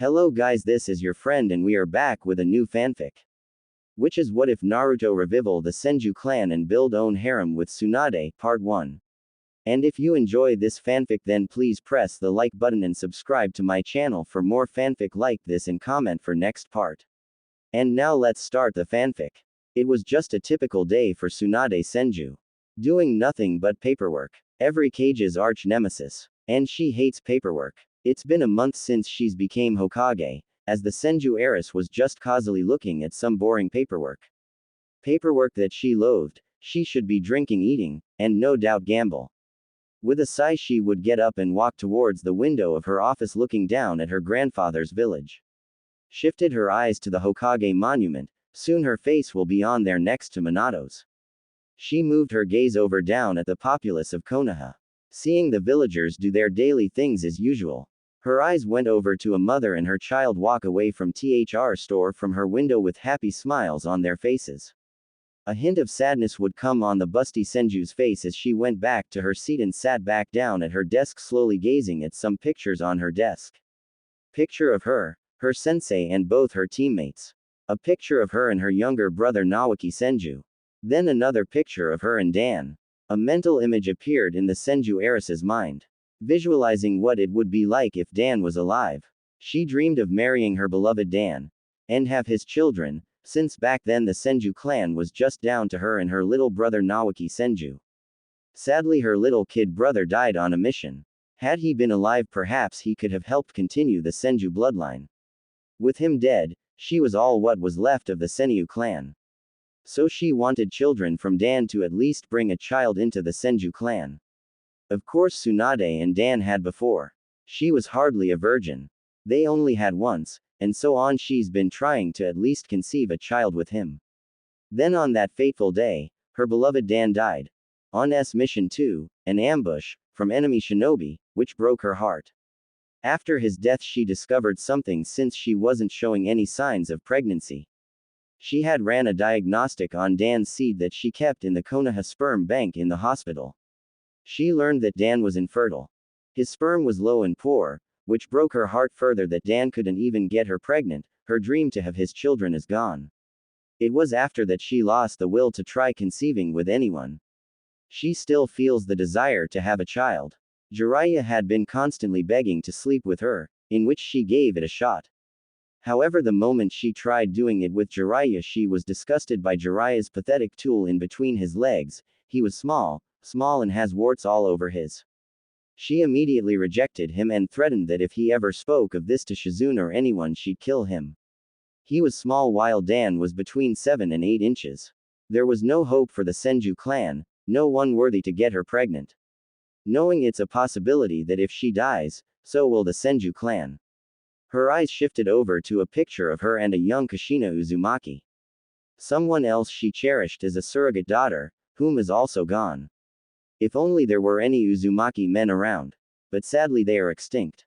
Hello guys, this is your friend and we are back with a new fanfic. Which is what if Naruto revival the Senju clan and build own harem with Tsunade, part 1. And if you enjoy this fanfic then please press the like button and subscribe to my channel for more fanfic like this and comment for next part. And now let's start the fanfic. It was just a typical day for Tsunade Senju. Doing nothing but paperwork. Every Kage's arch nemesis. And she hates paperwork. It's been a month since she's became Hokage, as the Senju heiress was just casually looking at some boring paperwork. Paperwork that she loathed, she should be drinking, eating, and no doubt gamble. With a sigh she would get up and walk towards the window of her office looking down at her grandfather's village. Shifted her eyes to the Hokage monument, soon her face will be on there next to Minato's. She moved her gaze over down at the populace of Konoha. Seeing the villagers do their daily things as usual. Her eyes went over to a mother and her child walk away from THR store from her window with happy smiles on their faces. A hint of sadness would come on the busty Senju's face as she went back to her seat and sat back down at her desk slowly gazing at some pictures on her desk. Picture of her sensei and both her teammates. A picture of her and her younger brother Naoki Senju. Then another picture of her and Dan. A mental image appeared in the Senju heiress's mind. Visualizing what it would be like if Dan was alive. She dreamed of marrying her beloved Dan. And have his children, since back then the Senju clan was just down to her and her little brother Naoki Senju. Sadly her little kid brother died on a mission. Had he been alive perhaps he could have helped continue the Senju bloodline. With him dead, she was all what was left of the Senju clan. So she wanted children from Dan to at least bring a child into the Senju clan. Of course Tsunade and Dan had before. She was hardly a virgin. They only had once, and so on she's been trying to at least conceive a child with him. Then on that fateful day, her beloved Dan died. On mission 2, an ambush, from enemy shinobi, which broke her heart. After his death she discovered something since she wasn't showing any signs of pregnancy. She had ran a diagnostic on Dan's seed that she kept in the Konoha sperm bank in the hospital. She learned that Dan was infertile. His sperm was low and poor, which broke her heart further that Dan couldn't even get her pregnant, her dream to have his children is gone. It was after that she lost the will to try conceiving with anyone. She still feels the desire to have a child. Jiraiya had been constantly begging to sleep with her, in which she gave it a shot. However, the moment she tried doing it with Jiraiya she was disgusted by Jiraiya's pathetic tool in between his legs. He was small and has warts all over his. She immediately rejected him and threatened that if he ever spoke of this to Shizune or anyone she'd kill him. He was small while Dan was between 7 and 8 inches. There was no hope for the Senju clan, no one worthy to get her pregnant. Knowing it's a possibility that if she dies, so will the Senju clan. Her eyes shifted over to a picture of her and a young Kushina Uzumaki. Someone else she cherished as a surrogate daughter, whom is also gone. If only there were any Uzumaki men around. But sadly they are extinct.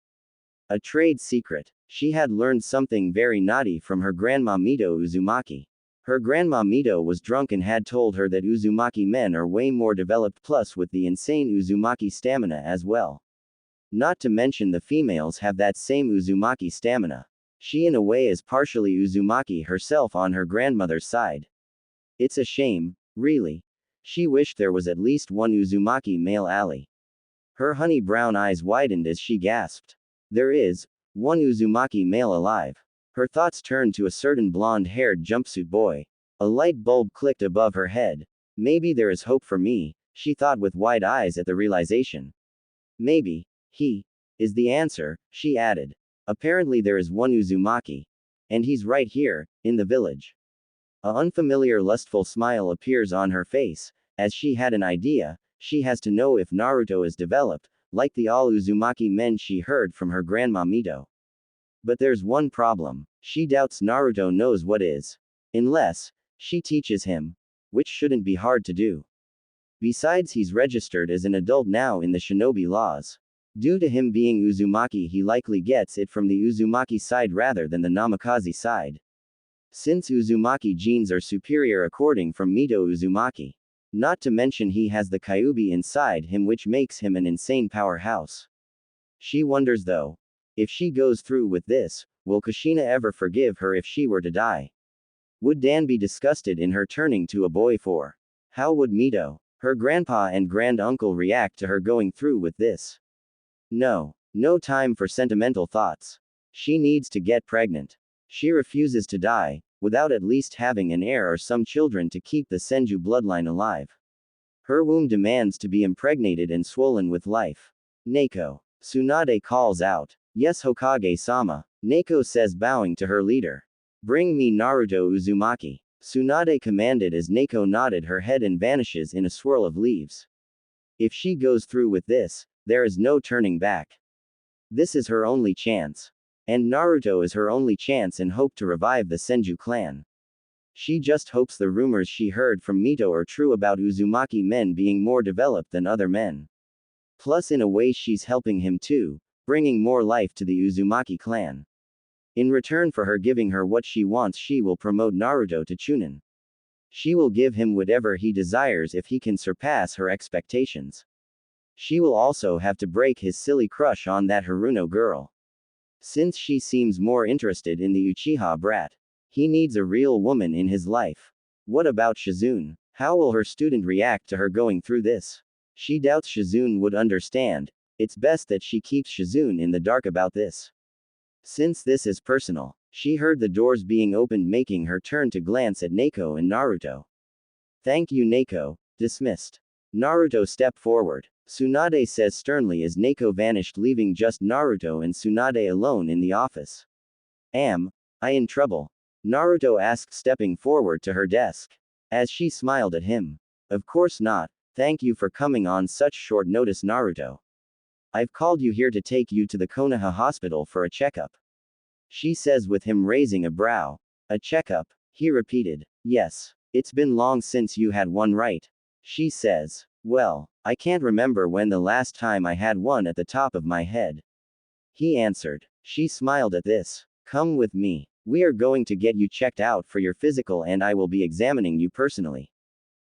A trade secret. She had learned something very naughty from her grandma Mito Uzumaki. Her grandma Mito was drunk and had told her that Uzumaki men are way more developed plus with the insane Uzumaki stamina as well. Not to mention the females have that same Uzumaki stamina. She in a way is partially Uzumaki herself on her grandmother's side. It's a shame, really. She wished there was at least one Uzumaki male ally. Her honey brown eyes widened as she gasped. There is one Uzumaki male alive. Her thoughts turned to a certain blonde-haired jumpsuit boy. A light bulb clicked above her head. Maybe there is hope for me, she thought with wide eyes at the realization. Maybe he is the answer, she added. Apparently there is one Uzumaki. And he's right here, in the village. An unfamiliar lustful smile appears on her face, as she had an idea. She has to know if Naruto is developed, like the all Uzumaki men she heard from her grandma Mito. But there's one problem. She doubts Naruto knows what is. Unless she teaches him. Which shouldn't be hard to do. Besides he's registered as an adult now in the shinobi laws. Due to him being Uzumaki he likely gets it from the Uzumaki side rather than the Namikaze side. Since Uzumaki genes are superior according from Mito Uzumaki. Not to mention he has the Kyuubi inside him which makes him an insane powerhouse. She wonders though. If she goes through with this, Will Kushina ever forgive her if she were to die? Would Dan be disgusted in her turning to a boy for? How would Mito, her grandpa and grand-uncle react to her going through with this? No. No time for sentimental thoughts. She needs to get pregnant. She refuses to die, without at least having an heir or some children to keep the Senju bloodline alive. Her womb demands to be impregnated and swollen with life. Neko. Tsunade calls out. Yes, Hokage-sama, Neko says, bowing to her leader. Bring me Naruto Uzumaki. Tsunade commanded as Neko nodded her head and vanishes in a swirl of leaves. If she goes through with this, there is no turning back. This is her only chance. And Naruto is her only chance and hope to revive the Senju clan. She just hopes the rumors she heard from Mito are true about Uzumaki men being more developed than other men. Plus, in a way, she's helping him too, bringing more life to the Uzumaki clan. In return for her giving her what she wants, she will promote Naruto to Chunin. She will give him whatever he desires if he can surpass her expectations. She will also have to break his silly crush on that Haruno girl. Since she seems more interested in the Uchiha brat, he needs a real woman in his life. What about Shizune? How will her student react to her going through this? She doubts Shizune would understand. It's best that she keeps Shizune in the dark about this. Since this is personal, she heard the doors being opened, making her turn to glance at Neko and Naruto. Thank you, Neko. Dismissed. Naruto stepped forward. Tsunade says sternly as Neko vanished, leaving just Naruto and Tsunade alone in the office. Am I in trouble? Naruto asked, stepping forward to her desk. As she smiled at him. Of course not. Thank you for coming on such short notice, Naruto. I've called you here to take you to the Konoha hospital for a checkup. She says with him raising a brow. A checkup? He repeated. Yes. It's been long since you had one, right? She says. Well, I can't remember when the last time I had one at the top of my head. He answered. She smiled at this. Come with me. We are going to get you checked out for your physical and I will be examining you personally.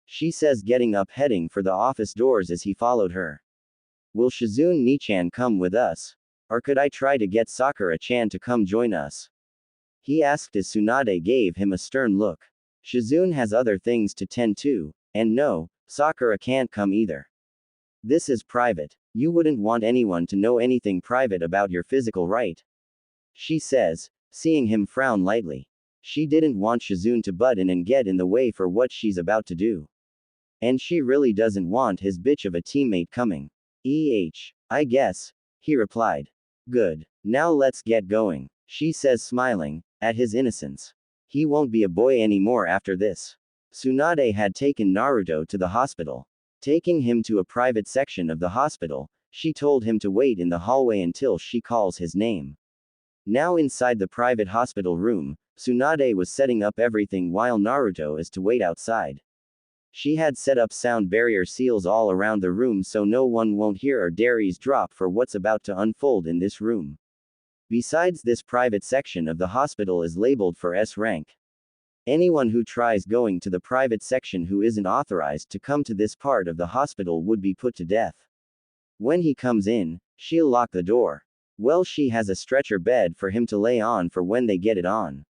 She says, getting up, heading for the office doors as he followed her. Will Shizune Nichan come with us? Or could I try to get Sakura-chan to come join us? He asked as Tsunade gave him a stern look. Shizune has other things to tend to, and no, Sakura can't come either. This is private. You wouldn't want anyone to know anything private about your physical, right? She says, seeing him frown lightly. She didn't want Shizune to butt in and get in the way for what she's about to do. And she really doesn't want his bitch of a teammate coming. I guess, he replied. Good. Now let's get going, she says, smiling at his innocence. He won't be a boy anymore after this. Tsunade had taken Naruto to the hospital. Taking him to a private section of the hospital, she told him to wait in the hallway until she calls his name. Now inside the private hospital room, Tsunade was setting up everything while Naruto is to wait outside. She had set up sound barrier seals all around the room so no one won't hear or dare eavesdrop for what's about to unfold in this room. Besides, this private section of the hospital is labeled for S rank. Anyone who tries going to the private section who isn't authorized to come to this part of the hospital would be put to death. When he comes in, she'll lock the door. Well, she has a stretcher bed for him to lay on for when they get it on.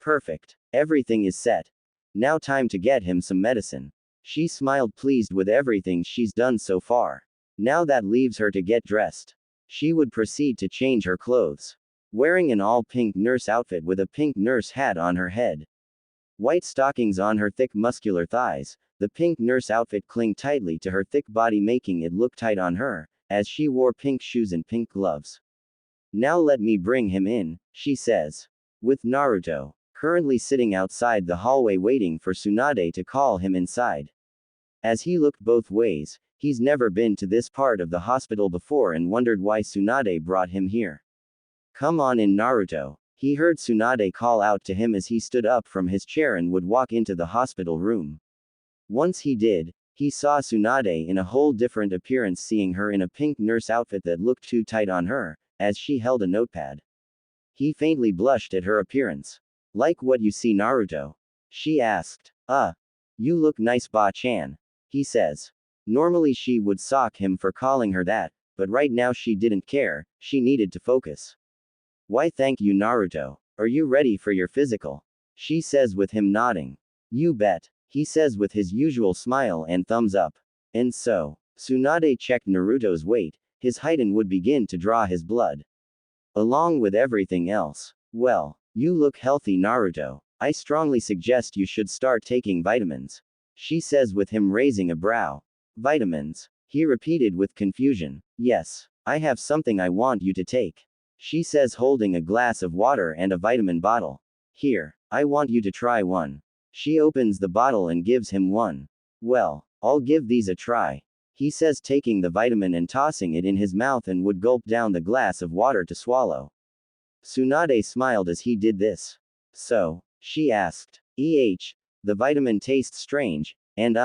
Perfect. Everything is set. Now time to get him some medicine. She smiled, pleased with everything she's done so far. Now that leaves her to get dressed. She would proceed to change her clothes. Wearing an all-pink nurse outfit with a pink nurse hat on her head. White stockings on her thick muscular thighs, the pink nurse outfit clung tightly to her thick body, making it look tight on her, as she wore pink shoes and pink gloves. Now let me bring him in, she says. With Naruto currently sitting outside the hallway waiting for Tsunade to call him inside. As he looked both ways, he's never been to this part of the hospital before and wondered why Tsunade brought him here. Come on in, Naruto. He heard Tsunade call out to him as he stood up from his chair and would walk into the hospital room. Once he did, he saw Tsunade in a whole different appearance, seeing her in a pink nurse outfit that looked too tight on her, as she held a notepad. He faintly blushed at her appearance. Like what you see, Naruto? She asked. You look nice, Ba-chan. He says. Normally she would sock him for calling her that, but right now she didn't care, she needed to focus. Why thank you, Naruto. Are you ready for your physical? She says with him nodding. You bet. He says with his usual smile and thumbs up. And so, Tsunade checked Naruto's weight, his height, and would begin to draw his blood. Along with everything else. Well, you look healthy, Naruto. I strongly suggest you should start taking vitamins. She says with him raising a brow. Vitamins? He repeated with confusion. Yes, I have something I want you to take. She says holding a glass of water and a vitamin bottle. Here, I want you to try one. She opens the bottle and gives him one. Well, I'll give these a try. He says taking the vitamin and tossing it in his mouth and would gulp down the glass of water to swallow. Tsunade smiled as he did this. So, she asked. The vitamin tastes strange, and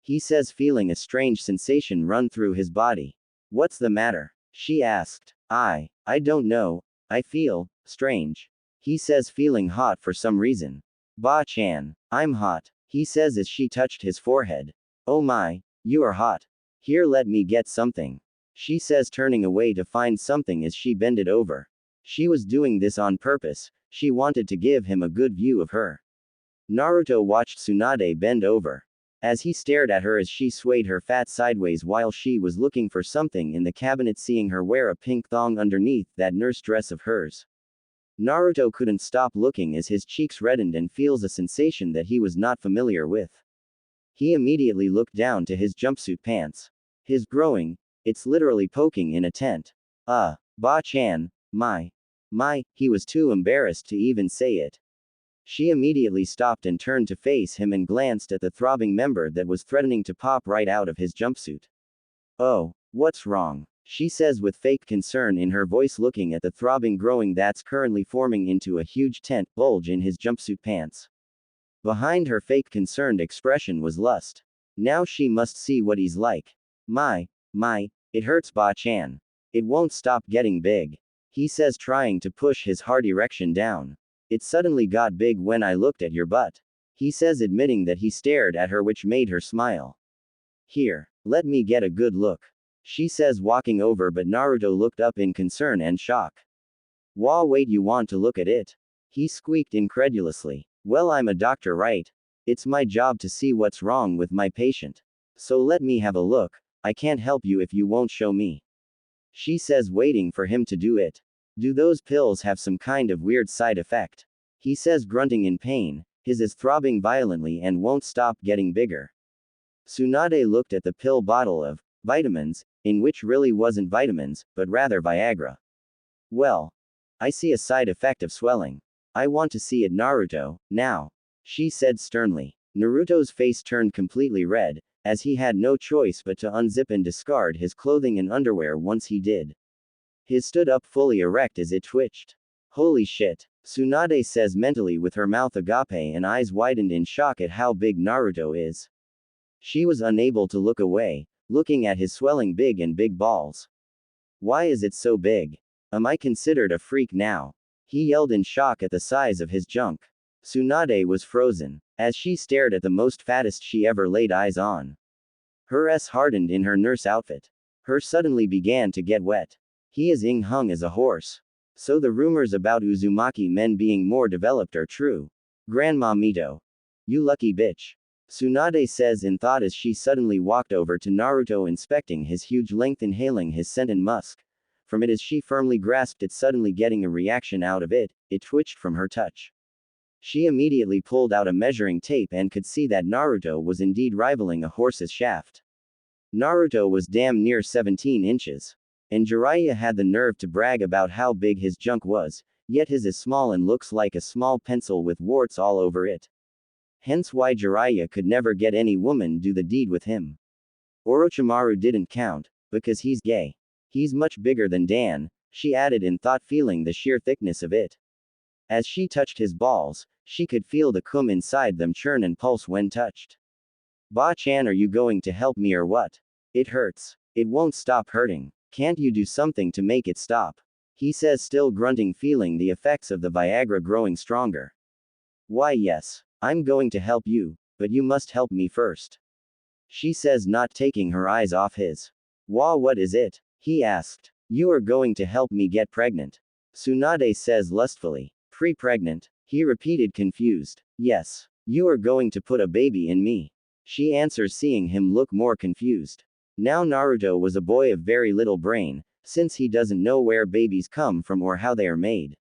he says feeling a strange sensation run through his body. What's the matter? She asked. I don't know. I feel strange. He says feeling hot for some reason. Ba-chan, I'm hot. He says as she touched his forehead. Oh my, you are hot. Here, let me get something. She says turning away to find something as she bended over. She was doing this on purpose, she wanted to give him a good view of her. Naruto watched Tsunade bend over. As he stared at her as she swayed her fat sideways while she was looking for something in the cabinet, seeing her wear a pink thong underneath that nurse dress of hers. Naruto couldn't stop looking as his cheeks reddened and feels a sensation that he was not familiar with. He immediately looked down to his jumpsuit pants. His growing, it's literally poking in a tent. Ba-chan, my, he was too embarrassed to even say it. She immediately stopped and turned to face him and glanced at the throbbing member that was threatening to pop right out of his jumpsuit. Oh, what's wrong? She says with fake concern in her voice, looking at the throbbing growing that's currently forming into a huge tent bulge in his jumpsuit pants. Behind her fake concerned expression was lust. Now she must see what he's like. My, it hurts, Ba-chan. It won't stop getting big. He says, trying to push his hard erection down. It suddenly got big when I looked at your butt. He says, admitting that he stared at her, which made her smile. Here, let me get a good look. She says, walking over, but Naruto looked up in concern and shock. Wait, you want to look at it? He squeaked incredulously. Well, I'm a doctor, right? It's my job to see what's wrong with my patient. So let me have a look. I can't help you if you won't show me. She says, waiting for him to do it. Do those pills have some kind of weird side effect? He says, grunting in pain. His is throbbing violently and won't stop getting bigger. Tsunade looked at the pill bottle of vitamins, in which really wasn't vitamins, but rather Viagra. Well, I see a side effect of swelling. I want to see it, Naruto, now. She said sternly. Naruto's face turned completely red, as he had no choice but to unzip and discard his clothing and underwear once he did. His stood up fully erect as it twitched. Holy shit, Tsunade says mentally with her mouth agape and eyes widened in shock at how big Naruto is. She was unable to look away, looking at his swelling big balls. Why is it so big? Am I considered a freak now? He yelled in shock at the size of his junk. Tsunade was frozen, as she stared at the most fattest she ever laid eyes on. Her s hardened in her nurse outfit. Her suddenly began to get wet. He is hung as a horse. So the rumors about Uzumaki men being more developed are true. Grandma Mito. You lucky bitch. Tsunade says in thought as she suddenly walked over to Naruto, inspecting his huge length, inhaling his scent and musk. From it as she firmly grasped it, suddenly getting a reaction out of it, it twitched from her touch. She immediately pulled out a measuring tape and could see that Naruto was indeed rivaling a horse's shaft. Naruto was damn near 17 inches. And Jiraiya had the nerve to brag about how big his junk was, yet his is small and looks like a small pencil with warts all over it. Hence why Jiraiya could never get any woman do the deed with him. Orochimaru didn't count, because he's gay. He's much bigger than Dan, she added in thought, feeling the sheer thickness of it. As she touched his balls, she could feel the cum inside them churn and pulse when touched. Ba-chan, are you going to help me or what? It hurts. It won't stop hurting. Can't you do something to make it stop? He says, still grunting, feeling the effects of the Viagra growing stronger. Why yes, I'm going to help you, but you must help me first. She says, not taking her eyes off his. What is it? He asked. You are going to help me get pregnant. Tsunade says lustfully. Pre-pregnant? He repeated confused. Yes. You are going to put a baby in me. She answers, seeing him look more confused. Now Naruto was a boy of very little brain, since he doesn't know where babies come from or how they are made.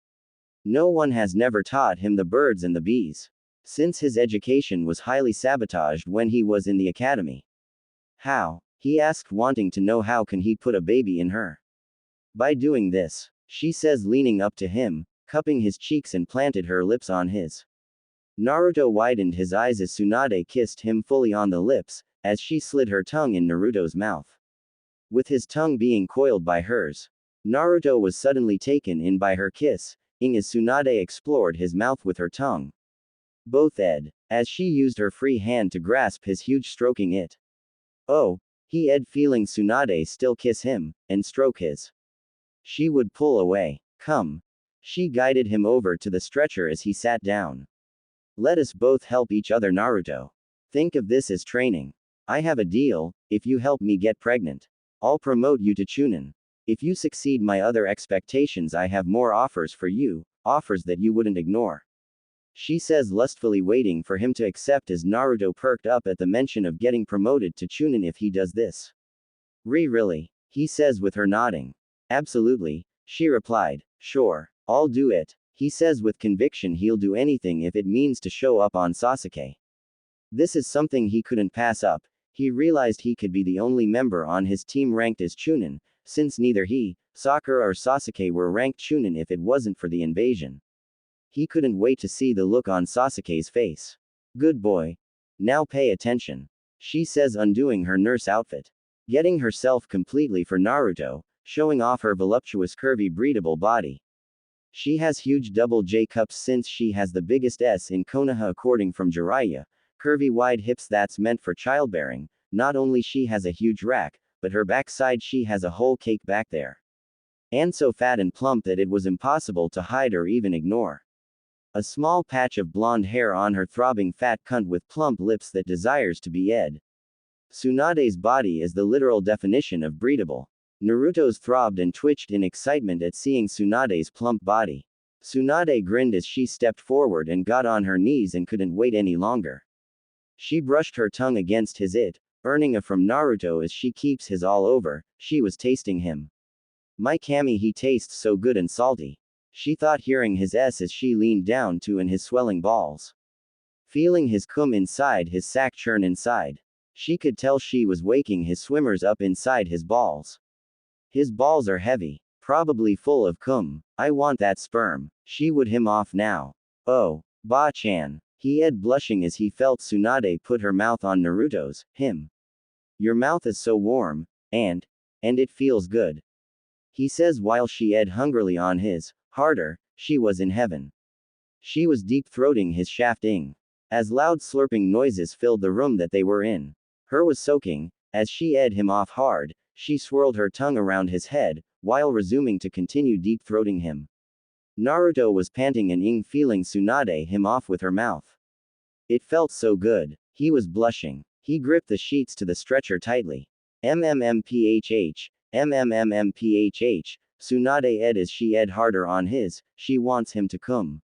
No one has never taught him the birds and the bees, since his education was highly sabotaged when he was in the academy. How? He asked, wanting to know how can he put a baby in her. By doing this, she says, leaning up to him, cupping his cheeks and planted her lips on his. Naruto widened his eyes as Tsunade kissed him fully on the lips, as she slid her tongue in Naruto's mouth. With his tongue being coiled by hers, Naruto was suddenly taken in by her kiss, as Tsunade explored his mouth with her tongue. Both ed, as she used her free hand to grasp his huge, stroking it. Oh, he ed, feeling Tsunade still kiss him, and stroke his. She would pull away. Come. She guided him over to the stretcher as he sat down. Let us both help each other, Naruto. Think of this as training. I have a deal: if you help me get pregnant, I'll promote you to Chunin. If you succeed my other expectations, I have more offers for you, offers that you wouldn't ignore. She says lustfully, waiting for him to accept as Naruto perked up at the mention of getting promoted to Chunin if he does this. Really? He says with her nodding. Absolutely, she replied. Sure, I'll do it. He says with conviction he'll do anything if it means to show up on Sasuke. This is something he couldn't pass up. He realized he could be the only member on his team ranked as Chunin, since neither he, Sakura or Sasuke were ranked Chunin if it wasn't for the invasion. He couldn't wait to see the look on Sasuke's face. Good boy. Now pay attention. She says, undoing her nurse outfit. Getting herself completely for Naruto, showing off her voluptuous curvy breathable body. She has huge double J cups since she has the biggest S in Konoha according from Jiraiya, curvy wide hips that's meant for childbearing. Not only she has a huge rack, but her backside she has a whole cake back there. And so fat and plump that it was impossible to hide or even ignore. A small patch of blonde hair on her throbbing fat cunt with plump lips that desires to be ed. Tsunade's body is the literal definition of breathable. Naruto's throbbed and twitched in excitement at seeing Tsunade's plump body. Tsunade grinned as she stepped forward and got on her knees and couldn't wait any longer. She brushed her tongue against his it, earning a from Naruto as she keeps his all over. She was tasting him. My Kami, he tastes so good and salty. She thought, hearing his S as she leaned down to in his swelling balls. Feeling his cum inside his sack churn inside. She could tell she was waking his swimmers up inside his balls. His balls are heavy, probably full of cum. I want that sperm. She would him off now. Oh, Ba-chan. He ed, blushing as he felt Tsunade put her mouth on Naruto's. Him. Your mouth is so warm, and it feels good. He says while she ed hungrily on his. Harder, she was in heaven. She was deep-throating his shafting. As loud slurping noises filled the room that they were in. Her was soaking, as she ed him off hard. She swirled her tongue around his head, while resuming to continue deep-throating him. Naruto was panting and feeling Tsunade him off with her mouth. It felt so good. He was blushing. He gripped the sheets to the stretcher tightly. MMMPHH, MMMMPHH, Tsunade ed as she ed harder on his. She wants him to cum.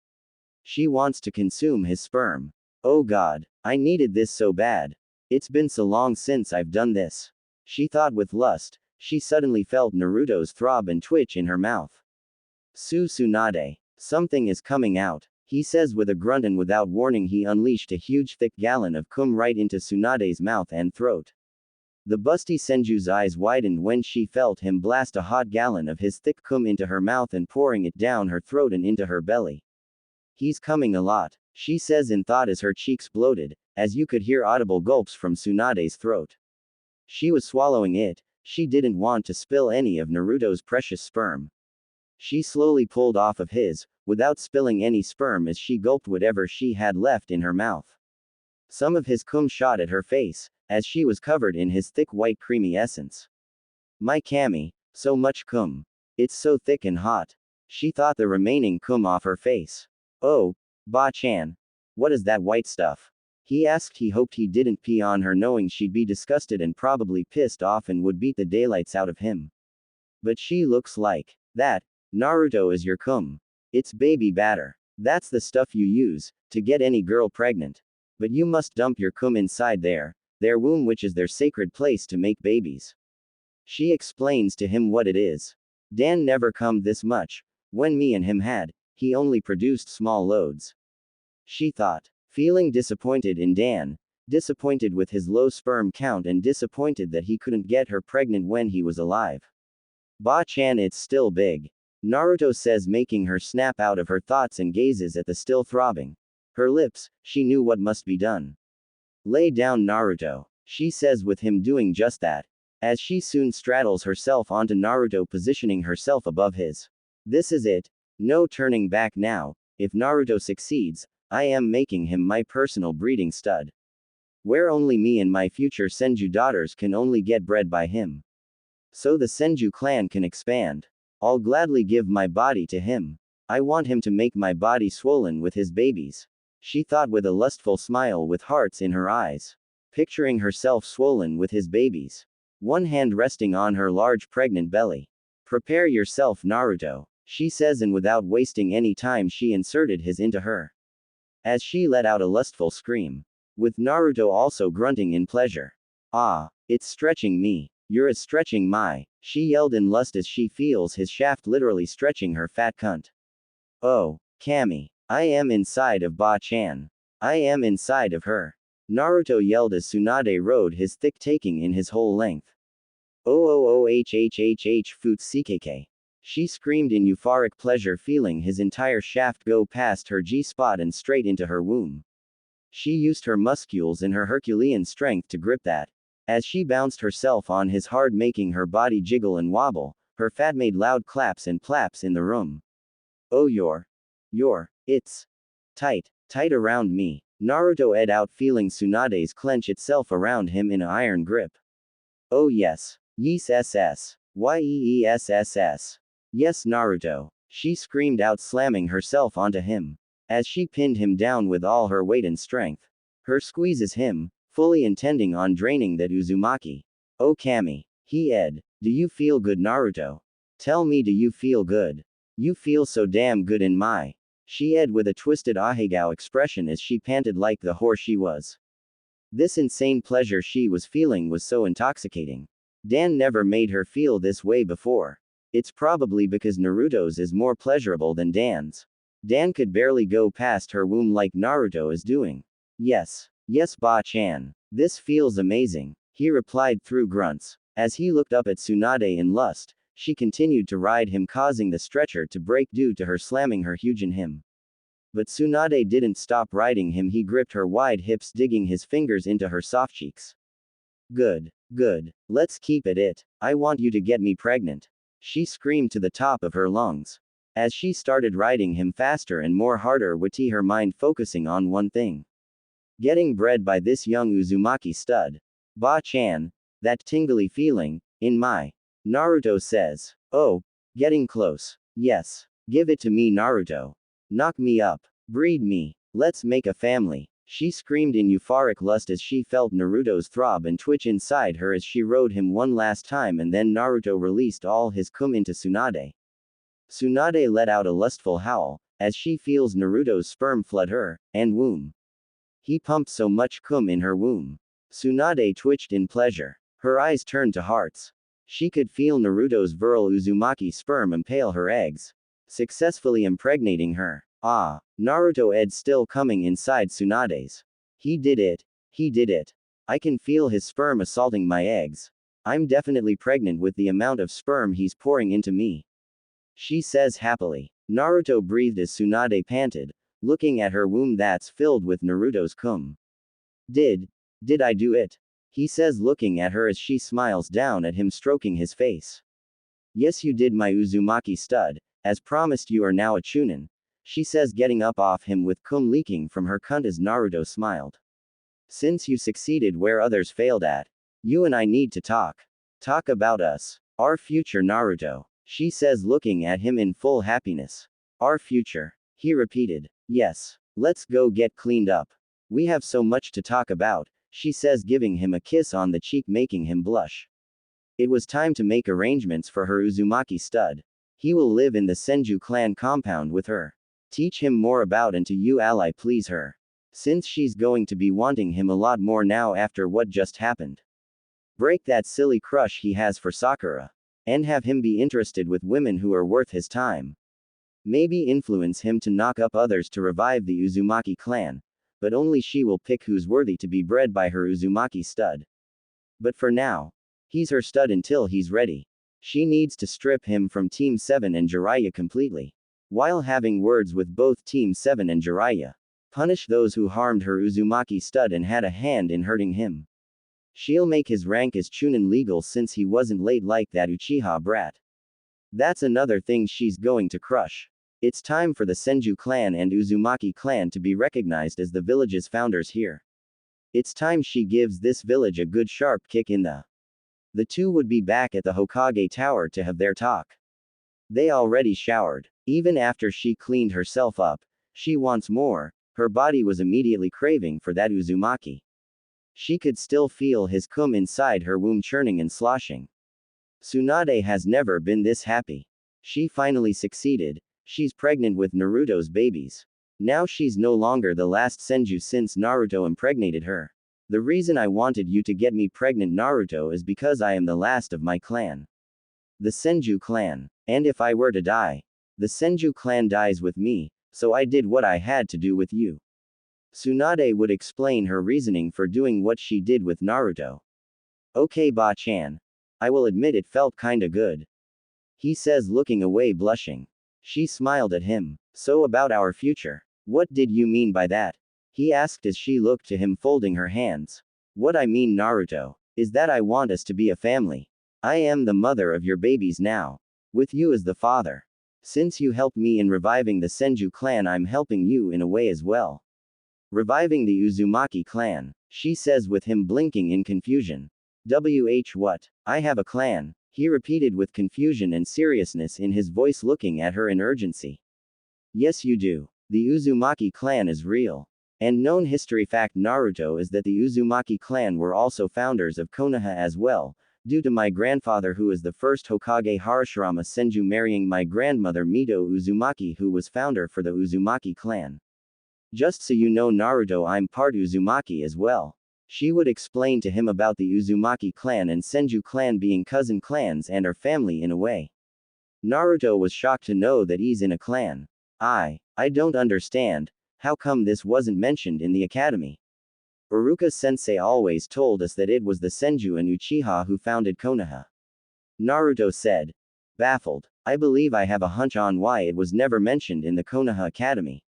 She wants to consume his sperm. Oh God, I needed this so bad. It's been so long since I've done this. She thought with lust. She suddenly felt Naruto's throb and twitch in her mouth. Tsunade. Something is coming out, he says with a grunt, and without warning he unleashed a huge thick gallon of cum right into Tsunade's mouth and throat. The busty Senju's eyes widened when she felt him blast a hot gallon of his thick cum into her mouth and pouring it down her throat and into her belly. He's coming a lot, she says in thought as her cheeks bloated, as you could hear audible gulps from Tsunade's throat. She was swallowing it. She didn't want to spill any of Naruto's precious sperm. She slowly pulled off of his, without spilling any sperm, as she gulped whatever she had left in her mouth. Some of his cum shot at her face, as she was covered in his thick white creamy essence. My Kami, so much cum. It's so thick and hot. She thought the remaining cum off her face. Oh, Ba-chan. What is that white stuff? He asked. He hoped he didn't pee on her, knowing she'd be disgusted and probably pissed off and would beat the daylights out of him. But she looks like that. Naruto is your cum. It's baby batter. That's the stuff you use to get any girl pregnant. But you must dump your cum inside their womb, which is their sacred place to make babies. She explains to him what it is. Dan never cummed this much. When me and him had, he only produced small loads. She thought, feeling disappointed in Dan, disappointed with his low sperm count, and disappointed that he couldn't get her pregnant when he was alive. Ba-chan, it's still big. Naruto says, making her snap out of her thoughts and gazes at the still throbbing. Her lips, she knew what must be done. Lay down, Naruto, she says, with him doing just that, as she soon straddles herself onto Naruto, positioning herself above his. This is it. No turning back now. If Naruto succeeds, I am making him my personal breeding stud. Where only me and my future Senju daughters can only get bred by him. So the Senju clan can expand. I'll gladly give my body to him. I want him to make my body swollen with his babies. She thought with a lustful smile with hearts in her eyes. Picturing herself swollen with his babies. One hand resting on her large pregnant belly. Prepare yourself, Naruto, she says, and without wasting any time she inserted his into her. As she let out a lustful scream. With Naruto also grunting in pleasure. Ah, it's stretching me. You're stretching my, she yelled in lust as she feels his shaft literally stretching her fat cunt. Oh, Kami, I am inside of Ba-chan. I am inside of her. Naruto yelled as Tsunade rode his thick, taking in his whole length. Futs-ckk. She screamed in euphoric pleasure, feeling his entire shaft go past her G-spot and straight into her womb. She used her muscles and her Herculean strength to grip that. As she bounced herself on his hard, making her body jiggle and wobble, her fat made loud claps and plaps in the room. Oh, it's tight around me. Naruto ed out, feeling Tsunade's clench itself around him in an iron grip. Oh yes. Yes ss. Yeesss. Yes, Naruto, she screamed out, slamming herself onto him. As she pinned him down with all her weight and strength. Her squeezes him, fully intending on draining that Uzumaki. Oh Kami, he ed, do you feel good, Naruto? Tell me, do you feel good? You feel so damn good in my. She ed with a twisted ahegao expression as she panted like the whore she was. This insane pleasure she was feeling was so intoxicating. Dan never made her feel this way before. It's probably because Naruto's is more pleasurable than Dan's. Dan could barely go past her womb like Naruto is doing. Yes, Ba-chan. This feels amazing, he replied through grunts. As he looked up at Tsunade in lust, she continued to ride him, causing the stretcher to break due to her slamming her huge in him. But Tsunade didn't stop riding him. He gripped her wide hips, digging his fingers into her soft cheeks. Good. Let's keep at it. I want you to get me pregnant. She screamed to the top of her lungs. As she started riding him faster and more harder, with her mind focusing on one thing. Getting bred by this young Uzumaki stud. Ba-chan. That tingly feeling, in my. Naruto says. Oh. Getting close. Yes. Give it to me, Naruto. Knock me up. Breed me. Let's make a family. She screamed in euphoric lust as she felt Naruto's throb and twitch inside her as she rode him one last time, and then Naruto released all his cum into Tsunade. Tsunade let out a lustful howl, as she feels Naruto's sperm flood her, and womb. He pumped so much cum in her womb. Tsunade twitched in pleasure. Her eyes turned to hearts. She could feel Naruto's virile Uzumaki sperm impale her eggs, successfully impregnating her. Ah, Naruto ed still coming inside Tsunade's. He did it. I can feel his sperm assaulting my eggs. I'm definitely pregnant with the amount of sperm he's pouring into me. She says happily. Naruto breathed as Tsunade panted, looking at her womb that's filled with Naruto's cum. Did I do it? He says, looking at her as she smiles down at him, stroking his face. Yes, you did, my Uzumaki stud. As promised, you are now a chunin. She says, getting up off him with cum leaking from her cunt as Naruto smiled. Since you succeeded where others failed at, you and I need to talk. Talk about us. Our future, Naruto. She says, looking at him in full happiness. Our future. He repeated. Yes. Let's go get cleaned up. We have so much to talk about, she says, giving him a kiss on the cheek, making him blush. It was time to make arrangements for her Uzumaki stud. He will live in the Senju clan compound with her. Teach him more about and to you ally please her. Since she's going to be wanting him a lot more now after what just happened. Break that silly crush he has for Sakura. And have him be interested with women who are worth his time. Maybe influence him to knock up others to revive the Uzumaki clan. But only she will pick who's worthy to be bred by her Uzumaki stud. But for now, he's her stud until he's ready. She needs to strip him from Team 7 and Jiraiya completely. While having words with both Team 7 and Jiraiya. Punish those who harmed her Uzumaki stud and had a hand in hurting him. She'll make his rank as Chunin legal since he wasn't late like that Uchiha brat. That's another thing she's going to crush. It's time for the Senju clan and Uzumaki clan to be recognized as the village's founders here. It's time she gives this village a good sharp kick in the. The two would be back at the Hokage Tower to have their talk. They already showered. Even after she cleaned herself up, she wants more. Her body was immediately craving for that Uzumaki. She could still feel his cum inside her womb churning and sloshing. Tsunade has never been this happy. She finally succeeded. She's pregnant with Naruto's babies. Now she's no longer the last Senju since Naruto impregnated her. The reason I wanted you to get me pregnant Naruto is because I am the last of my clan. The Senju clan. And if I were to die, the Senju clan dies with me, so I did what I had to do with you. Tsunade would explain her reasoning for doing what she did with Naruto. Okay Ba-chan. I will admit it felt kinda good. He says looking away blushing. She smiled at him. So about our future. What did you mean by that? He asked as she looked to him folding her hands. What I mean Naruto, is that I want us to be a family. I am the mother of your babies now. With you as the father. Since you helped me in reviving the Senju clan I'm helping you in a way as well. Reviving the Uzumaki clan, she says with him blinking in confusion. What? I have a clan, he repeated with confusion and seriousness in his voice looking at her in urgency. Yes you do. The Uzumaki clan is real. And known history fact Naruto is that the Uzumaki clan were also founders of Konoha as well, due to my grandfather who is the first Hokage Harashirama Senju marrying my grandmother Mito Uzumaki who was founder for the Uzumaki clan. Just so you know Naruto I'm part Uzumaki as well. She would explain to him about the Uzumaki clan and Senju clan being cousin clans and are family in a way. Naruto was shocked to know that he's in a clan. I don't understand. How come this wasn't mentioned in the academy? Iruka-sensei always told us that it was the Senju and Uchiha who founded Konoha. Naruto said. Baffled. I believe I have a hunch on why it was never mentioned in the Konoha Academy.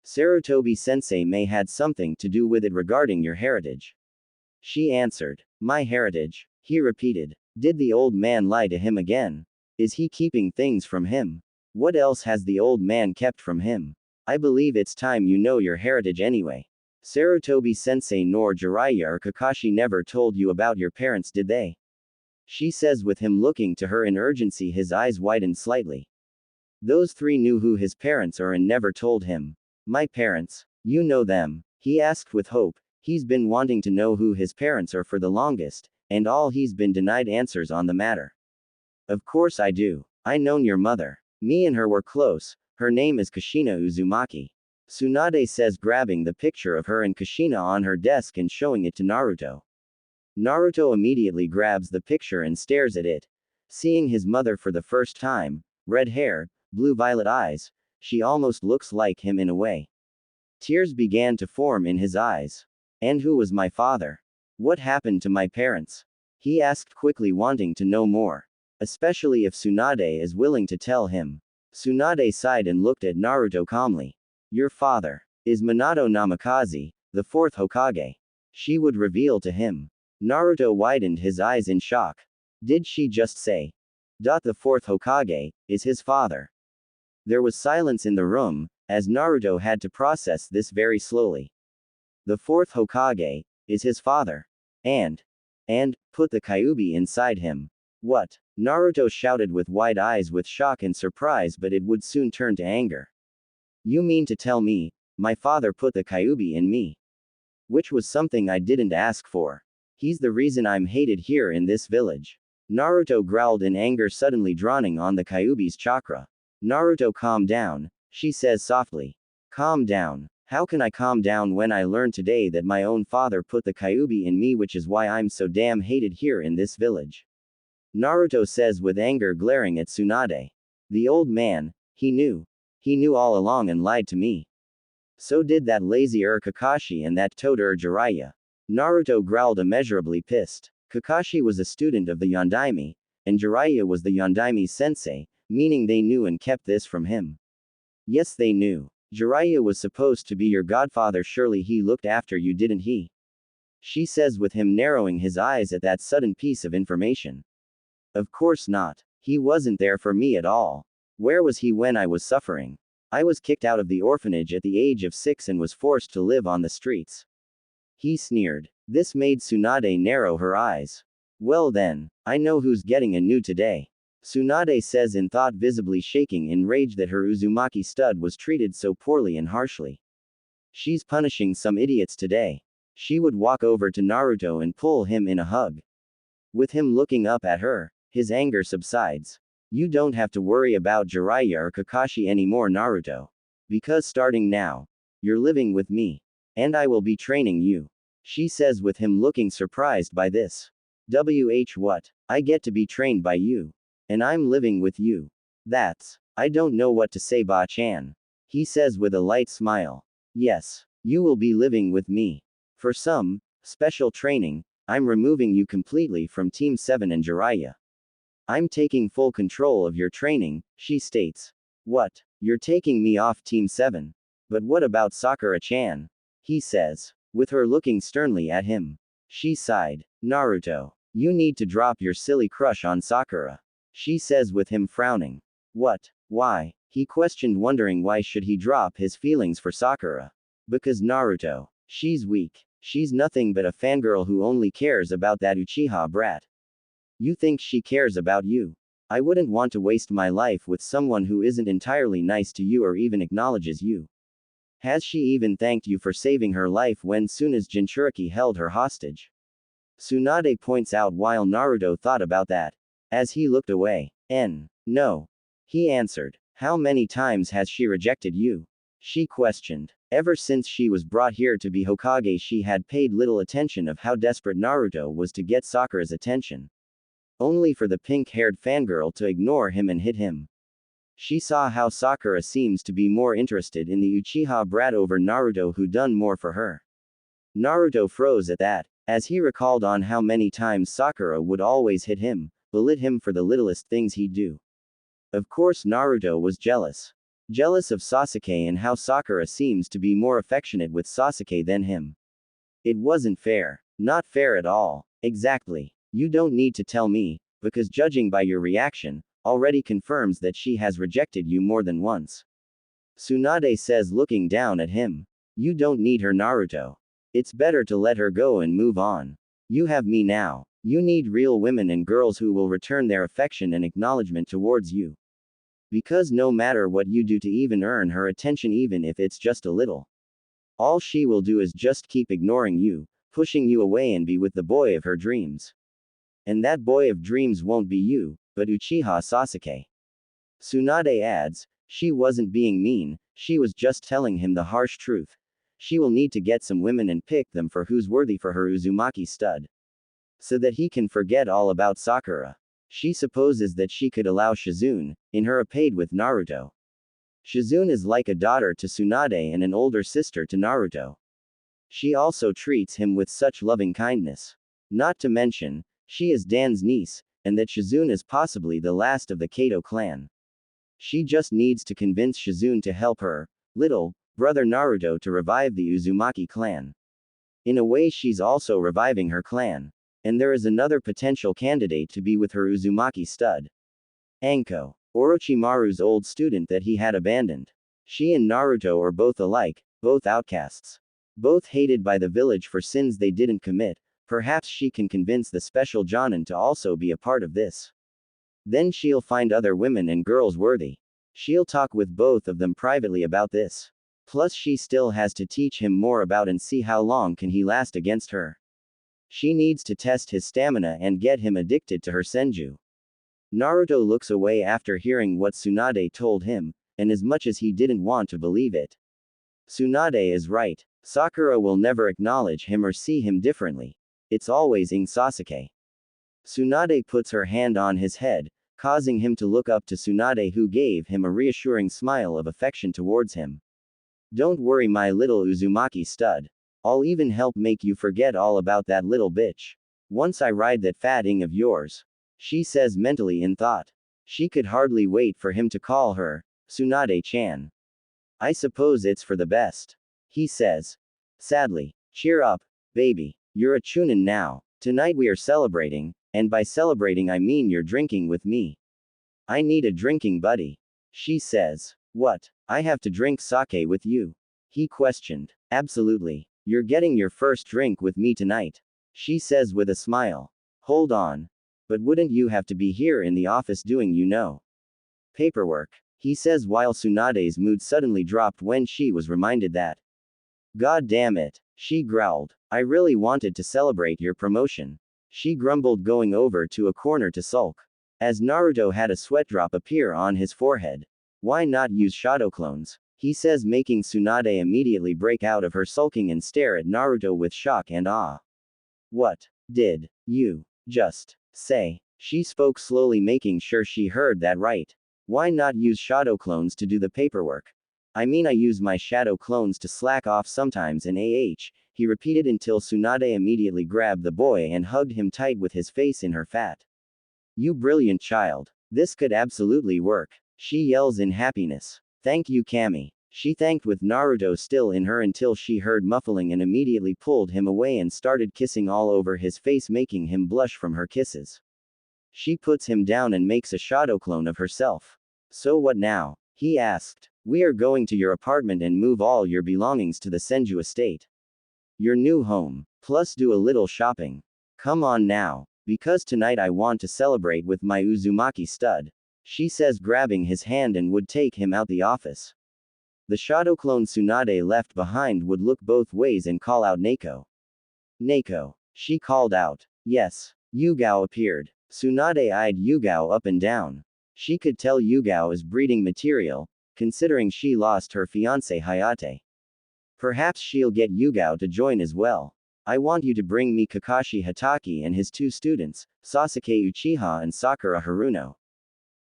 Sarutobi-sensei may had something to do with it regarding your heritage. She answered. My heritage? He repeated. Did the old man lie to him again? Is he keeping things from him? What else has the old man kept from him? I believe it's time you know your heritage anyway. Sarutobi-sensei nor Jiraiya or Kakashi never told you about your parents did they? She says with him looking to her in urgency his eyes widened slightly. Those three knew who his parents are and never told him. My parents? You know them? He asked with hope. He's been wanting to know who his parents are for the longest, and all he's been denied answers on the matter. Of course I do. I known your mother. Me and her were close. Her name is Kushina Uzumaki. Tsunade says grabbing the picture of her and Kushina on her desk and showing it to Naruto. Naruto immediately grabs the picture and stares at it. Seeing his mother for the first time, red hair, blue-violet eyes, she almost looks like him in a way. Tears began to form in his eyes. And who was my father? What happened to my parents? He asked quickly wanting to know more. Especially if Tsunade is willing to tell him. Tsunade sighed and looked at Naruto calmly. Your father is Minato Namikaze, the fourth Hokage. She would reveal to him. Naruto widened his eyes in shock. Did she just say? The fourth Hokage is his father. There was silence in the room, as Naruto had to process this very slowly. The fourth Hokage is his father. And put the Kyuubi inside him. What? Naruto shouted with wide eyes with shock and surprise, but it would soon turn to anger. You mean to tell me, my father put the Kyuubi in me? Which was something I didn't ask for. He's the reason I'm hated here in this village. Naruto growled in anger, suddenly drawing on the Kyuubi's chakra. Naruto, calm down, she says softly. Calm down. How can I calm down when I learned today that my own father put the Kyuubi in me, which is why I'm so damn hated here in this village? Naruto says with anger, glaring at Tsunade. The old man, he knew. He knew all along and lied to me. So did that lazy Kakashi and that toad Jiraiya. Naruto growled, immeasurably pissed. Kakashi was a student of the Yondaime, and Jiraiya was the Yondaime's sensei, meaning they knew and kept this from him. Yes, they knew. Jiraiya was supposed to be your godfather, surely he looked after you, didn't he? She says with him narrowing his eyes at that sudden piece of information. Of course not. He wasn't there for me at all. Where was he when I was suffering? I was kicked out of the orphanage at the age of 6 and was forced to live on the streets. He sneered. This made Tsunade narrow her eyes. Well then, I know who's getting a new today. Tsunade says in thought, visibly shaking in rage that her Uzumaki stud was treated so poorly and harshly. She's punishing some idiots today. She would walk over to Naruto and pull him in a hug. With him looking up at her, his anger subsides. You don't have to worry about Jiraiya or Kakashi anymore, Naruto. Because starting now, you're living with me. And I will be training you. She says with him looking surprised by this. What? I get to be trained by you. And I'm living with you. I don't know what to say, Ba-chan. He says with a light smile. Yes, you will be living with me. For some special training, I'm removing you completely from Team 7 and Jiraiya. I'm taking full control of your training, she states. What? You're taking me off Team 7? But what about Sakura-chan? He says, with her looking sternly at him. She sighed. Naruto, you need to drop your silly crush on Sakura. She says with him frowning. What? Why? He questioned, wondering why should he drop his feelings for Sakura. Because Naruto. She's weak. She's nothing but a fangirl who only cares about that Uchiha brat. You think she cares about you? I wouldn't want to waste my life with someone who isn't entirely nice to you or even acknowledges you. Has she even thanked you for saving her life when soon as Jinchuriki held her hostage? Tsunade points out while Naruto thought about that. As he looked away. No. He answered. How many times has she rejected you? She questioned. Ever since she was brought here to be Hokage, she had paid little attention of how desperate Naruto was to get Sakura's attention. Only for the pink-haired fangirl to ignore him and hit him. She saw how Sakura seems to be more interested in the Uchiha brat over Naruto, who done more for her. Naruto froze at that, as he recalled on how many times Sakura would always hit him, belittle him for the littlest things he'd do. Of course Naruto was jealous. Jealous of Sasuke and how Sakura seems to be more affectionate with Sasuke than him. It wasn't fair. Not fair at all. Exactly. You don't need to tell me, because judging by your reaction, already confirms that she has rejected you more than once. Tsunade says, looking down at him. You don't need her, Naruto. It's better to let her go and move on. You have me now. You need real women and girls who will return their affection and acknowledgement towards you. Because no matter what you do to even earn her attention, even if it's just a little, all she will do is just keep ignoring you, pushing you away and be with the boy of her dreams. And that boy of dreams won't be you, but Uchiha Sasuke. Tsunade adds, she wasn't being mean, she was just telling him the harsh truth. She will need to get some women and pick them for who's worthy for her Uzumaki stud. So that he can forget all about Sakura. She supposes that she could allow Shizune, in her appaid with Naruto. Shizune is like a daughter to Tsunade and an older sister to Naruto. She also treats him with such loving kindness. Not to mention, she is Dan's niece, and that Shizune is possibly the last of the Kato clan. She just needs to convince Shizune to help her, little brother Naruto, to revive the Uzumaki clan. In a way, she's also reviving her clan. And there is another potential candidate to be with her Uzumaki stud. Anko, Orochimaru's old student that he had abandoned. She and Naruto are both alike, both outcasts. Both hated by the village for sins they didn't commit. Perhaps she can convince the special Jonin to also be a part of this. Then she'll find other women and girls worthy. She'll talk with both of them privately about this. Plus she still has to teach him more about and see how long can he last against her. She needs to test his stamina and get him addicted to her Senju. Naruto looks away after hearing what Tsunade told him, and as much as he didn't want to believe it. Tsunade is right. Sakura will never acknowledge him or see him differently. It's always Ing Sasuke. Tsunade puts her hand on his head, causing him to look up to Tsunade, who gave him a reassuring smile of affection towards him. Don't worry, my little Uzumaki stud. I'll even help make you forget all about that little bitch. Once I ride that fat Ing of yours. She says mentally in thought. She could hardly wait for him to call her Tsunade-chan. I suppose it's for the best. He says. Sadly. Cheer up, baby. You're a chunin now. Tonight we are celebrating, and by celebrating I mean you're drinking with me. I need a drinking buddy. She says. What? I have to drink sake with you? He questioned. Absolutely. You're getting your first drink with me tonight. She says with a smile. Hold on. But wouldn't you have to be here in the office doing paperwork? He says while Tsunade's mood suddenly dropped when she was reminded that. God damn it, she growled. I really wanted to celebrate your promotion. She grumbled, going over to a corner to sulk. As Naruto had a sweat drop appear on his forehead. Why not use shadow clones? He says, making Tsunade immediately break out of her sulking and stare at Naruto with shock and awe. What did you just say? She spoke slowly, making sure she heard that right. Why not use shadow clones to do the paperwork? I mean, I use my shadow clones to slack off sometimes in he repeated until Tsunade immediately grabbed the boy and hugged him tight with his face in her fat. You brilliant child. This could absolutely work. She yells in happiness. Thank you, Kami. She thanked with Naruto still in her until she heard muffling and immediately pulled him away and started kissing all over his face, making him blush from her kisses. She puts him down and makes a shadow clone of herself. So what now? He asked. We are going to your apartment and move all your belongings to the Senju estate. Your new home. Plus do a little shopping. Come on now. Because tonight I want to celebrate with my Uzumaki stud. She says, grabbing his hand, and would take him out the office. The shadow clone Tsunade left behind would look both ways and call out Neko. Neko. She called out. Yes. Yugao appeared. Tsunade eyed Yugao up and down. She could tell Yugao is breeding material, considering she lost her fiancé Hayate. Perhaps she'll get Yugao to join as well. I want you to bring me Kakashi Hatake and his 2 students, Sasuke Uchiha and Sakura Haruno.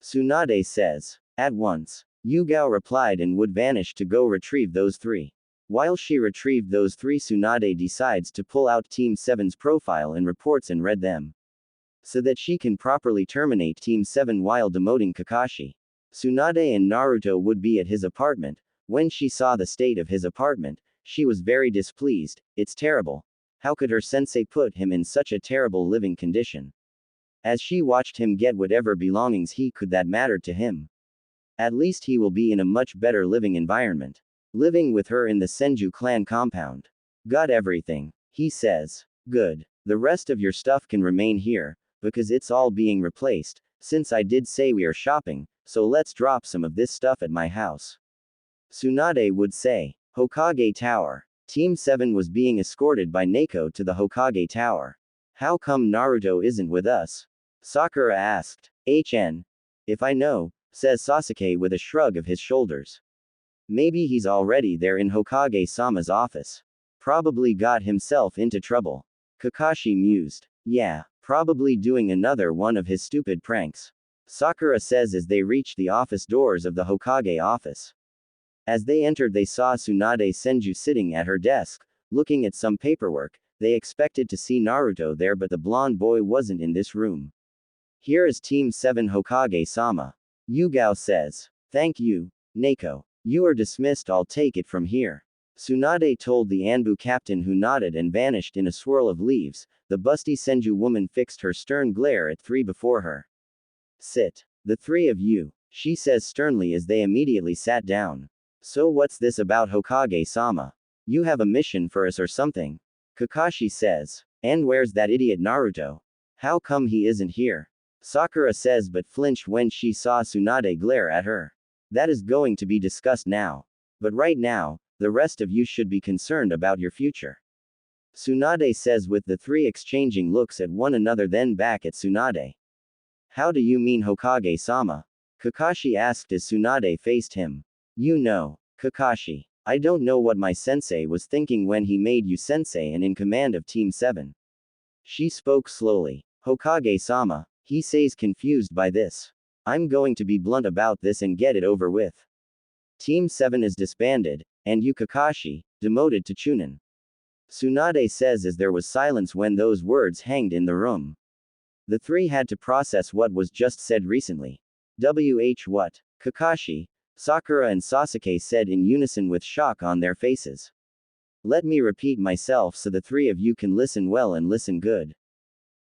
Tsunade says. At once. Yugao replied and would vanish to go retrieve those 3. While she retrieved those 3, Tsunade decides to pull out Team 7's profile and reports and read them. So that she can properly terminate Team 7 while demoting Kakashi. Tsunade and Naruto would be at his apartment. When she saw the state of his apartment, she was very displeased. It's terrible. How could her sensei put him in such a terrible living condition? As she watched him get whatever belongings he could that mattered to him. At least he will be in a much better living environment. Living with her in the Senju clan compound. Got everything. He says. Good. The rest of your stuff can remain here, because it's all being replaced, since I did say we are shopping, so let's drop some of this stuff at my house. Tsunade would say. Hokage Tower. Team 7 was being escorted by Neko to the Hokage Tower. How come Naruto isn't with us? Sakura asked. If I know, says Sasuke with a shrug of his shoulders. Maybe he's already there in Hokage-sama's office. Probably got himself into trouble. Kakashi mused. Yeah, probably doing another one of his stupid pranks. Sakura says as they reached the office doors of the Hokage office. As they entered, they saw Tsunade Senju sitting at her desk, looking at some paperwork. They expected to see Naruto there, but the blonde boy wasn't in this room. Here is Team 7 Hokage-sama. Yugao says. Thank you, Neko. You are dismissed, I'll take it from here. Tsunade told the Anbu captain, who nodded and vanished in a swirl of leaves. The busty Senju woman fixed her stern glare at 3 before her. Sit. The 3 of you, she says sternly as they immediately sat down. So what's this about, Hokage-sama? You have a mission for us or something? Kakashi says. And where's that idiot Naruto? How come he isn't here? Sakura says, but flinched when she saw Tsunade glare at her. That is going to be discussed now. But right now, the rest of you should be concerned about your future. Tsunade says with the three exchanging looks at one another then back at Tsunade. How do you mean Hokage-sama? Kakashi asked as Tsunade faced him. You know, Kakashi. I don't know what my sensei was thinking when he made you sensei and in command of Team 7. She spoke slowly. Hokage-sama, he says confused by this. I'm going to be blunt about this and get it over with. Team 7 is disbanded, and you Kakashi, demoted to Chunin. Tsunade says as there was silence when those words hanged in the room. The three had to process what was just said recently. What? Kakashi, Sakura and Sasuke said in unison with shock on their faces. Let me repeat myself so the three of you can listen well and listen good.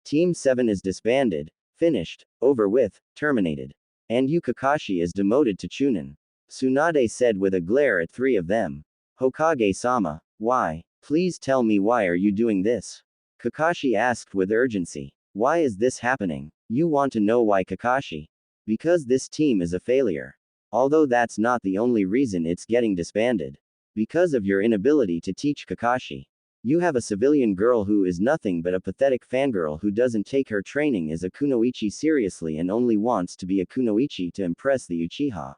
Team 7 is disbanded, finished, over with, terminated. And you Kakashi is demoted to Chunin. Tsunade said with a glare at three of them. Hokage-sama, why? Please tell me why are you doing this? Kakashi asked with urgency. Why is this happening? You want to know why Kakashi? Because this team is a failure. Although that's not the only reason it's getting disbanded. Because of your inability to teach Kakashi. You have a civilian girl who is nothing but a pathetic fangirl who doesn't take her training as a kunoichi seriously and only wants to be a kunoichi to impress the Uchiha.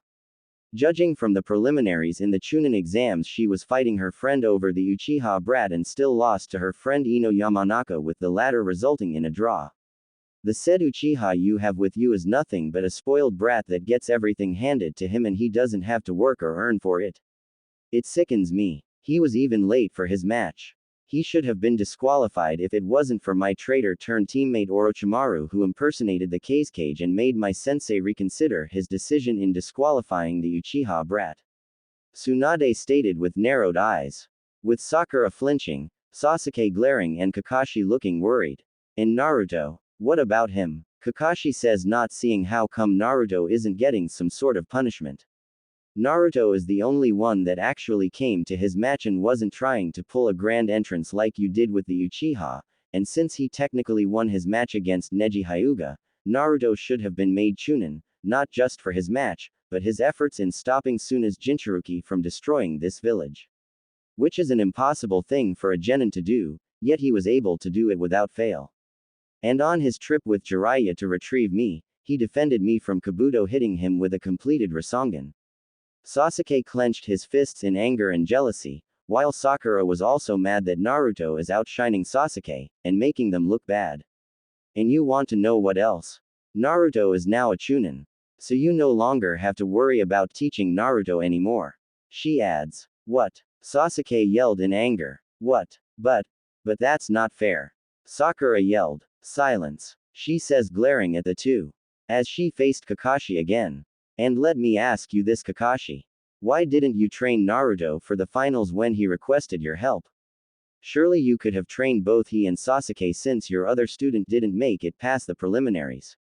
Judging from the preliminaries in the Chunin exams, she was fighting her friend over the Uchiha brat and still lost to her friend Ino Yamanaka, with the latter resulting in a draw. The said Uchiha you have with you is nothing but a spoiled brat that gets everything handed to him and he doesn't have to work or earn for it. It sickens me. He was even late for his match. He should have been disqualified if it wasn't for my traitor-turned-teammate Orochimaru, who impersonated the Kazekage and made my sensei reconsider his decision in disqualifying the Uchiha brat. Tsunade stated with narrowed eyes. With Sakura flinching, Sasuke glaring and Kakashi looking worried. And Naruto, what about him? Kakashi says, not seeing how come Naruto isn't getting some sort of punishment. Naruto is the only one that actually came to his match and wasn't trying to pull a grand entrance like you did with the Uchiha, and since he technically won his match against Neji Hyuga, Naruto should have been made Chunin, not just for his match, but his efforts in stopping Tsunade's Jinchuriki from destroying this village. Which is an impossible thing for a genin to do, yet he was able to do it without fail. And on his trip with Jiraiya to retrieve me, he defended me from Kabuto hitting him with a completed Rasengan. Sasuke clenched his fists in anger and jealousy, while Sakura was also mad that Naruto is outshining Sasuke, and making them look bad. And you want to know what else? Naruto is now a Chunin. So you no longer have to worry about teaching Naruto anymore. She adds. What? Sasuke yelled in anger. What? But that's not fair. Sakura yelled. Silence. She says, glaring at the two. As she faced Kakashi again. And let me ask you this, Kakashi. Why didn't you train Naruto for the finals when he requested your help? Surely you could have trained both he and Sasuke since your other student didn't make it past the preliminaries.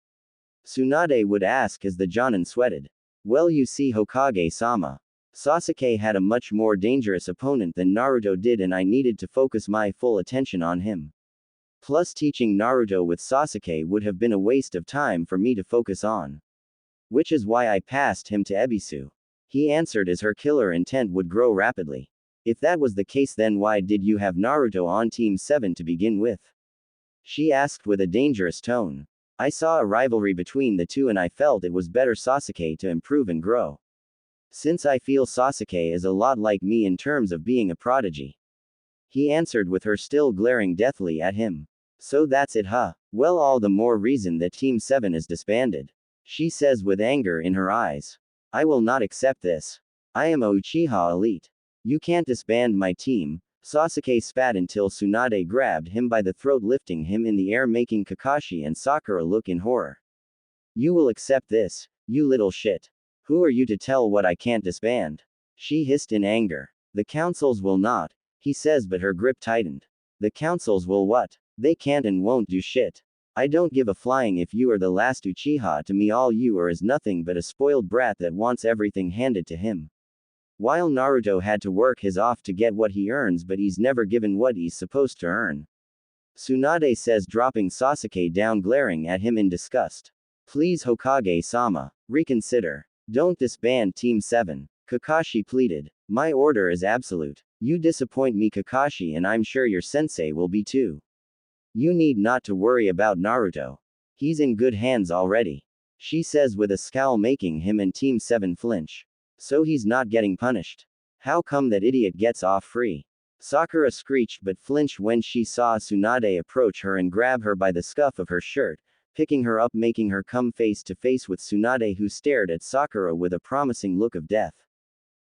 Tsunade would ask as the Jonin sweated. Well, you see, Hokage-sama. Sasuke had a much more dangerous opponent than Naruto did and I needed to focus my full attention on him. Plus teaching Naruto with Sasuke would have been a waste of time for me to focus on. Which is why I passed him to Ebisu. He answered as her killer intent would grow rapidly. If that was the case, then why did you have Naruto on Team 7 to begin with? She asked with a dangerous tone. I saw a rivalry between the two and I felt it was better Sasuke to improve and grow. Since I feel Sasuke is a lot like me in terms of being a prodigy. He answered with her still glaring deathly at him. So that's it, huh? Well, all the more reason that Team 7 is disbanded. She says with anger in her eyes. I will not accept this. I am a Uchiha elite. You can't disband my team. Sasuke spat until Tsunade grabbed him by the throat, lifting him in the air, making Kakashi and Sakura look in horror. You will accept this, you little shit. Who are you to tell what I can't disband? She hissed in anger. The councils will not, he says, but her grip tightened. The councils will what? They can't and won't do shit. I don't give a flying if you are the last Uchiha. To me, all you are is nothing but a spoiled brat that wants everything handed to him. While Naruto had to work his off to get what he earns, but he's never given what he's supposed to earn. Tsunade says, dropping Sasuke down, glaring at him in disgust. Please, Hokage-sama, reconsider. Don't disband Team 7. Kakashi pleaded. My order is absolute. You disappoint me, Kakashi, and I'm sure your sensei will be too. You need not to worry about Naruto. He's in good hands already. She says with a scowl, making him and Team 7 flinch. So he's not getting punished. How come that idiot gets off free? Sakura screeched but flinched when she saw Tsunade approach her and grab her by the scuff of her shirt, picking her up, making her come face to face with Tsunade, who stared at Sakura with a promising look of death.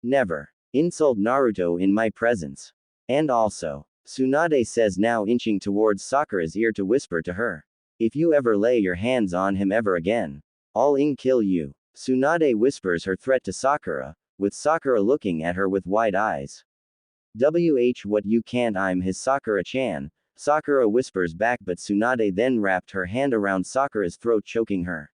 Never insult Naruto in my presence. And also, Tsunade says, now inching towards Sakura's ear to whisper to her. If you ever lay your hands on him ever again, I'll kill you. Tsunade whispers her threat to Sakura, with Sakura looking at her with wide eyes. What, you can't, I'm his Sakura-chan, Sakura whispers back, but Tsunade then wrapped her hand around Sakura's throat, choking her.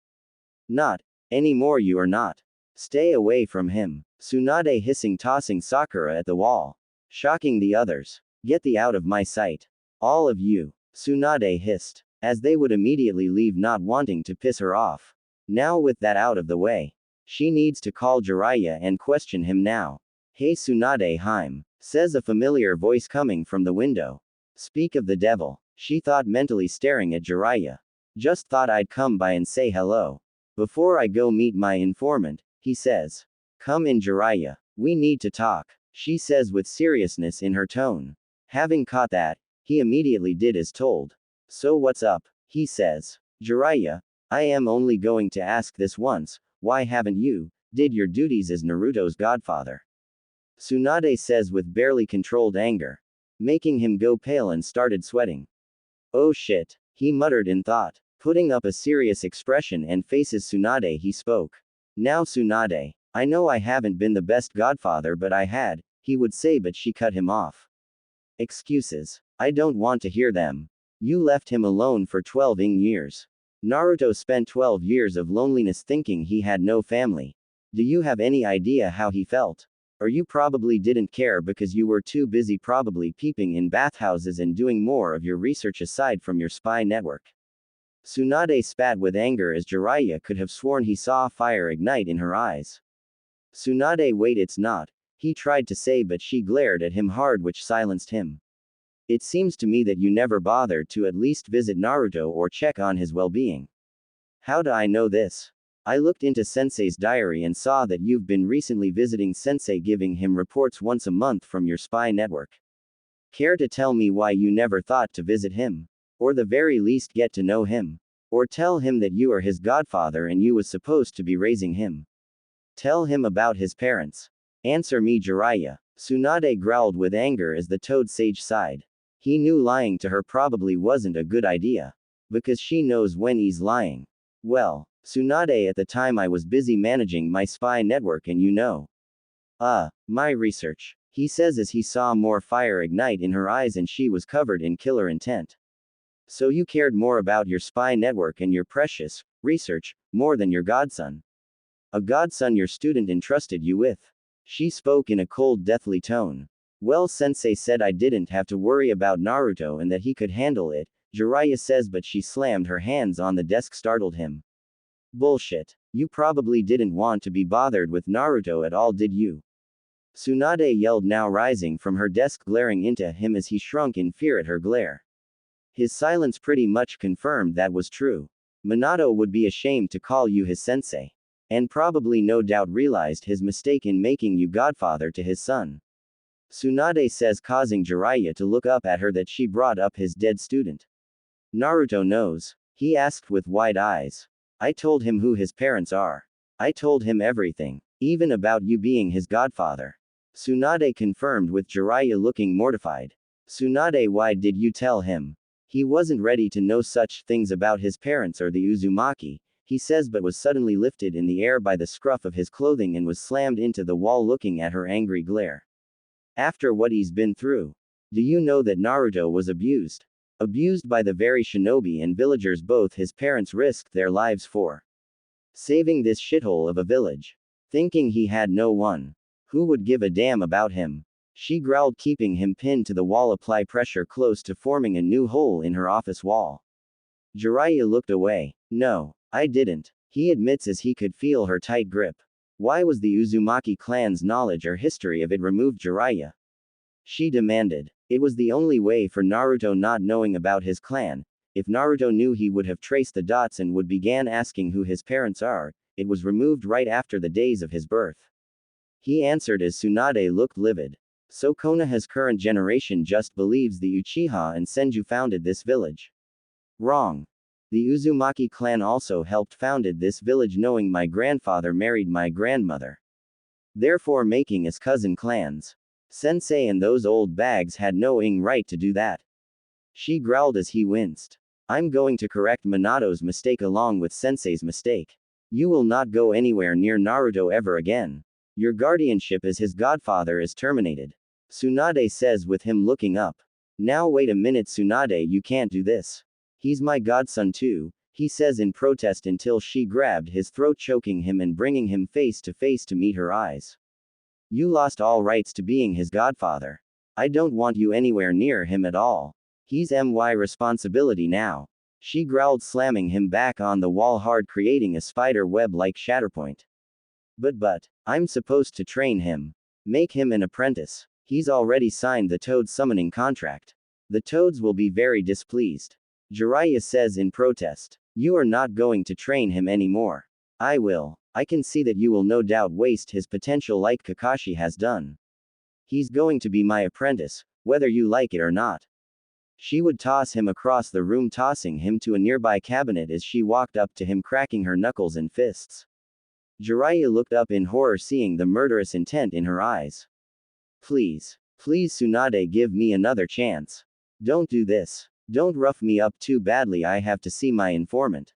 Not anymore, you are not. Stay away from him. Tsunade hissing, tossing Sakura at the wall. Shocking the others. Get thee out of my sight. All of you. Tsunade hissed, as they would immediately leave, not wanting to piss her off. Now with that out of the way, she needs to call Jiraiya and question him now. Hey Tsunade, Haim, says a familiar voice coming from the window. Speak of the devil, she thought, mentally staring at Jiraiya. Just thought I'd come by and say hello. Before I go meet my informant, he says. Come in, Jiraiya. We need to talk, she says with seriousness in her tone. Having caught that, he immediately did as told. So what's up? He says. Jiraiya, I am only going to ask this once, why haven't you did your duties as Naruto's godfather? Tsunade says with barely controlled anger, making him go pale and started sweating. Oh shit, he muttered in thought, putting up a serious expression and faces Tsunade. He spoke. Now Tsunade, I know I haven't been the best godfather, but I had, he would say, but she cut him off. Excuses. I don't want to hear them. You left him alone for 12 years. Naruto spent 12 years of loneliness thinking he had no family. Do you have any idea how he felt? Or you probably didn't care because you were too busy probably peeping in bathhouses and doing more of your research aside from your spy network. Tsunade spat with anger as Jiraiya could have sworn he saw fire ignite in her eyes. Tsunade, wait, it's not, he tried to say, but she glared at him hard, which silenced him. It seems to me that you never bothered to at least visit Naruto or check on his well-being. How do I know this? I looked into Sensei's diary and saw that you've been recently visiting Sensei, giving him reports once a month from your spy network. Care to tell me why you never thought to visit him? Or the very least get to know him? Or tell him that you are his godfather and you was supposed to be raising him? Tell him about his parents. Answer me, Jiraiya. Tsunade growled with anger as the toad sage sighed. He knew lying to her probably wasn't a good idea. Because she knows when he's lying. Well, Tsunade, at the time I was busy managing my spy network and you know. My research, he says as he saw more fire ignite in her eyes and she was covered in killer intent. So you cared more about your spy network and your precious research, more than your godson. A godson your student entrusted you with. She spoke in a cold, deathly tone. Well, Sensei said I didn't have to worry about Naruto and that he could handle it, Jiraiya says, but she slammed her hands on the desk, startled him. Bullshit. You probably didn't want to be bothered with Naruto at all, did you? Tsunade yelled, now rising from her desk, glaring into him as he shrunk in fear at her glare. His silence pretty much confirmed that was true. Minato would be ashamed to call you his sensei. And probably no doubt realized his mistake in making you godfather to his son. Tsunade says, causing Jiraiya to look up at her, that she brought up his dead student. Naruto knows. He asked with wide eyes. I told him who his parents are. I told him everything. Even about you being his godfather. Tsunade confirmed, with Jiraiya looking mortified. Tsunade, why did you tell him? He wasn't ready to know such things about his parents or the Uzumaki, he says, but was suddenly lifted in the air by the scruff of his clothing and was slammed into the wall, looking at her angry glare. After what he's been through. Do you know that Naruto was abused? Abused by the very shinobi and villagers both his parents risked their lives for. Saving this shithole of a village. Thinking he had no one who would give a damn about him. She growled, keeping him pinned to the wall, apply pressure close to forming a new hole in her office wall. Jiraiya looked away. No, I didn't, he admits as he could feel her tight grip. Why was the Uzumaki clan's knowledge or history of it removed, Jiraiya? She demanded. It was the only way for Naruto not knowing about his clan. If Naruto knew, he would have traced the dots and would began asking who his parents are. It was removed right after the days of his birth. He answered as Tsunade looked livid. So Konoha's current generation just believes the Uchiha and Senju founded this village. Wrong. The Uzumaki clan also helped founded this village, knowing my grandfather married my grandmother, therefore making us cousin clans. Sensei and those old bags had no right to do that. She growled as he winced. I'm going to correct Minato's mistake along with Sensei's mistake. You will not go anywhere near Naruto ever again. Your guardianship as his godfather is terminated. Tsunade says with him looking up. Now wait a minute, Tsunade, you can't do this. He's my godson too, he says in protest until she grabbed his throat, choking him and bringing him face to meet her eyes. You lost all rights to being his godfather. I don't want you anywhere near him at all. He's my responsibility now. She growled, slamming him back on the wall hard, creating a spider web like Shatterpoint. But, I'm supposed to train him. Make him an apprentice. He's already signed the Toad summoning contract. The Toads will be very displeased. Jiraiya says in protest. You are not going to train him anymore. I will. I can see that you will no doubt waste his potential like Kakashi has done. He's going to be my apprentice, whether you like it or not. She would toss him across the room, tossing him to a nearby cabinet as she walked up to him, cracking her knuckles and fists. Jiraiya looked up in horror, seeing the murderous intent in her eyes. Please, Tsunade, give me another chance. Don't do this. Don't rough me up too badly, I have to see my informant.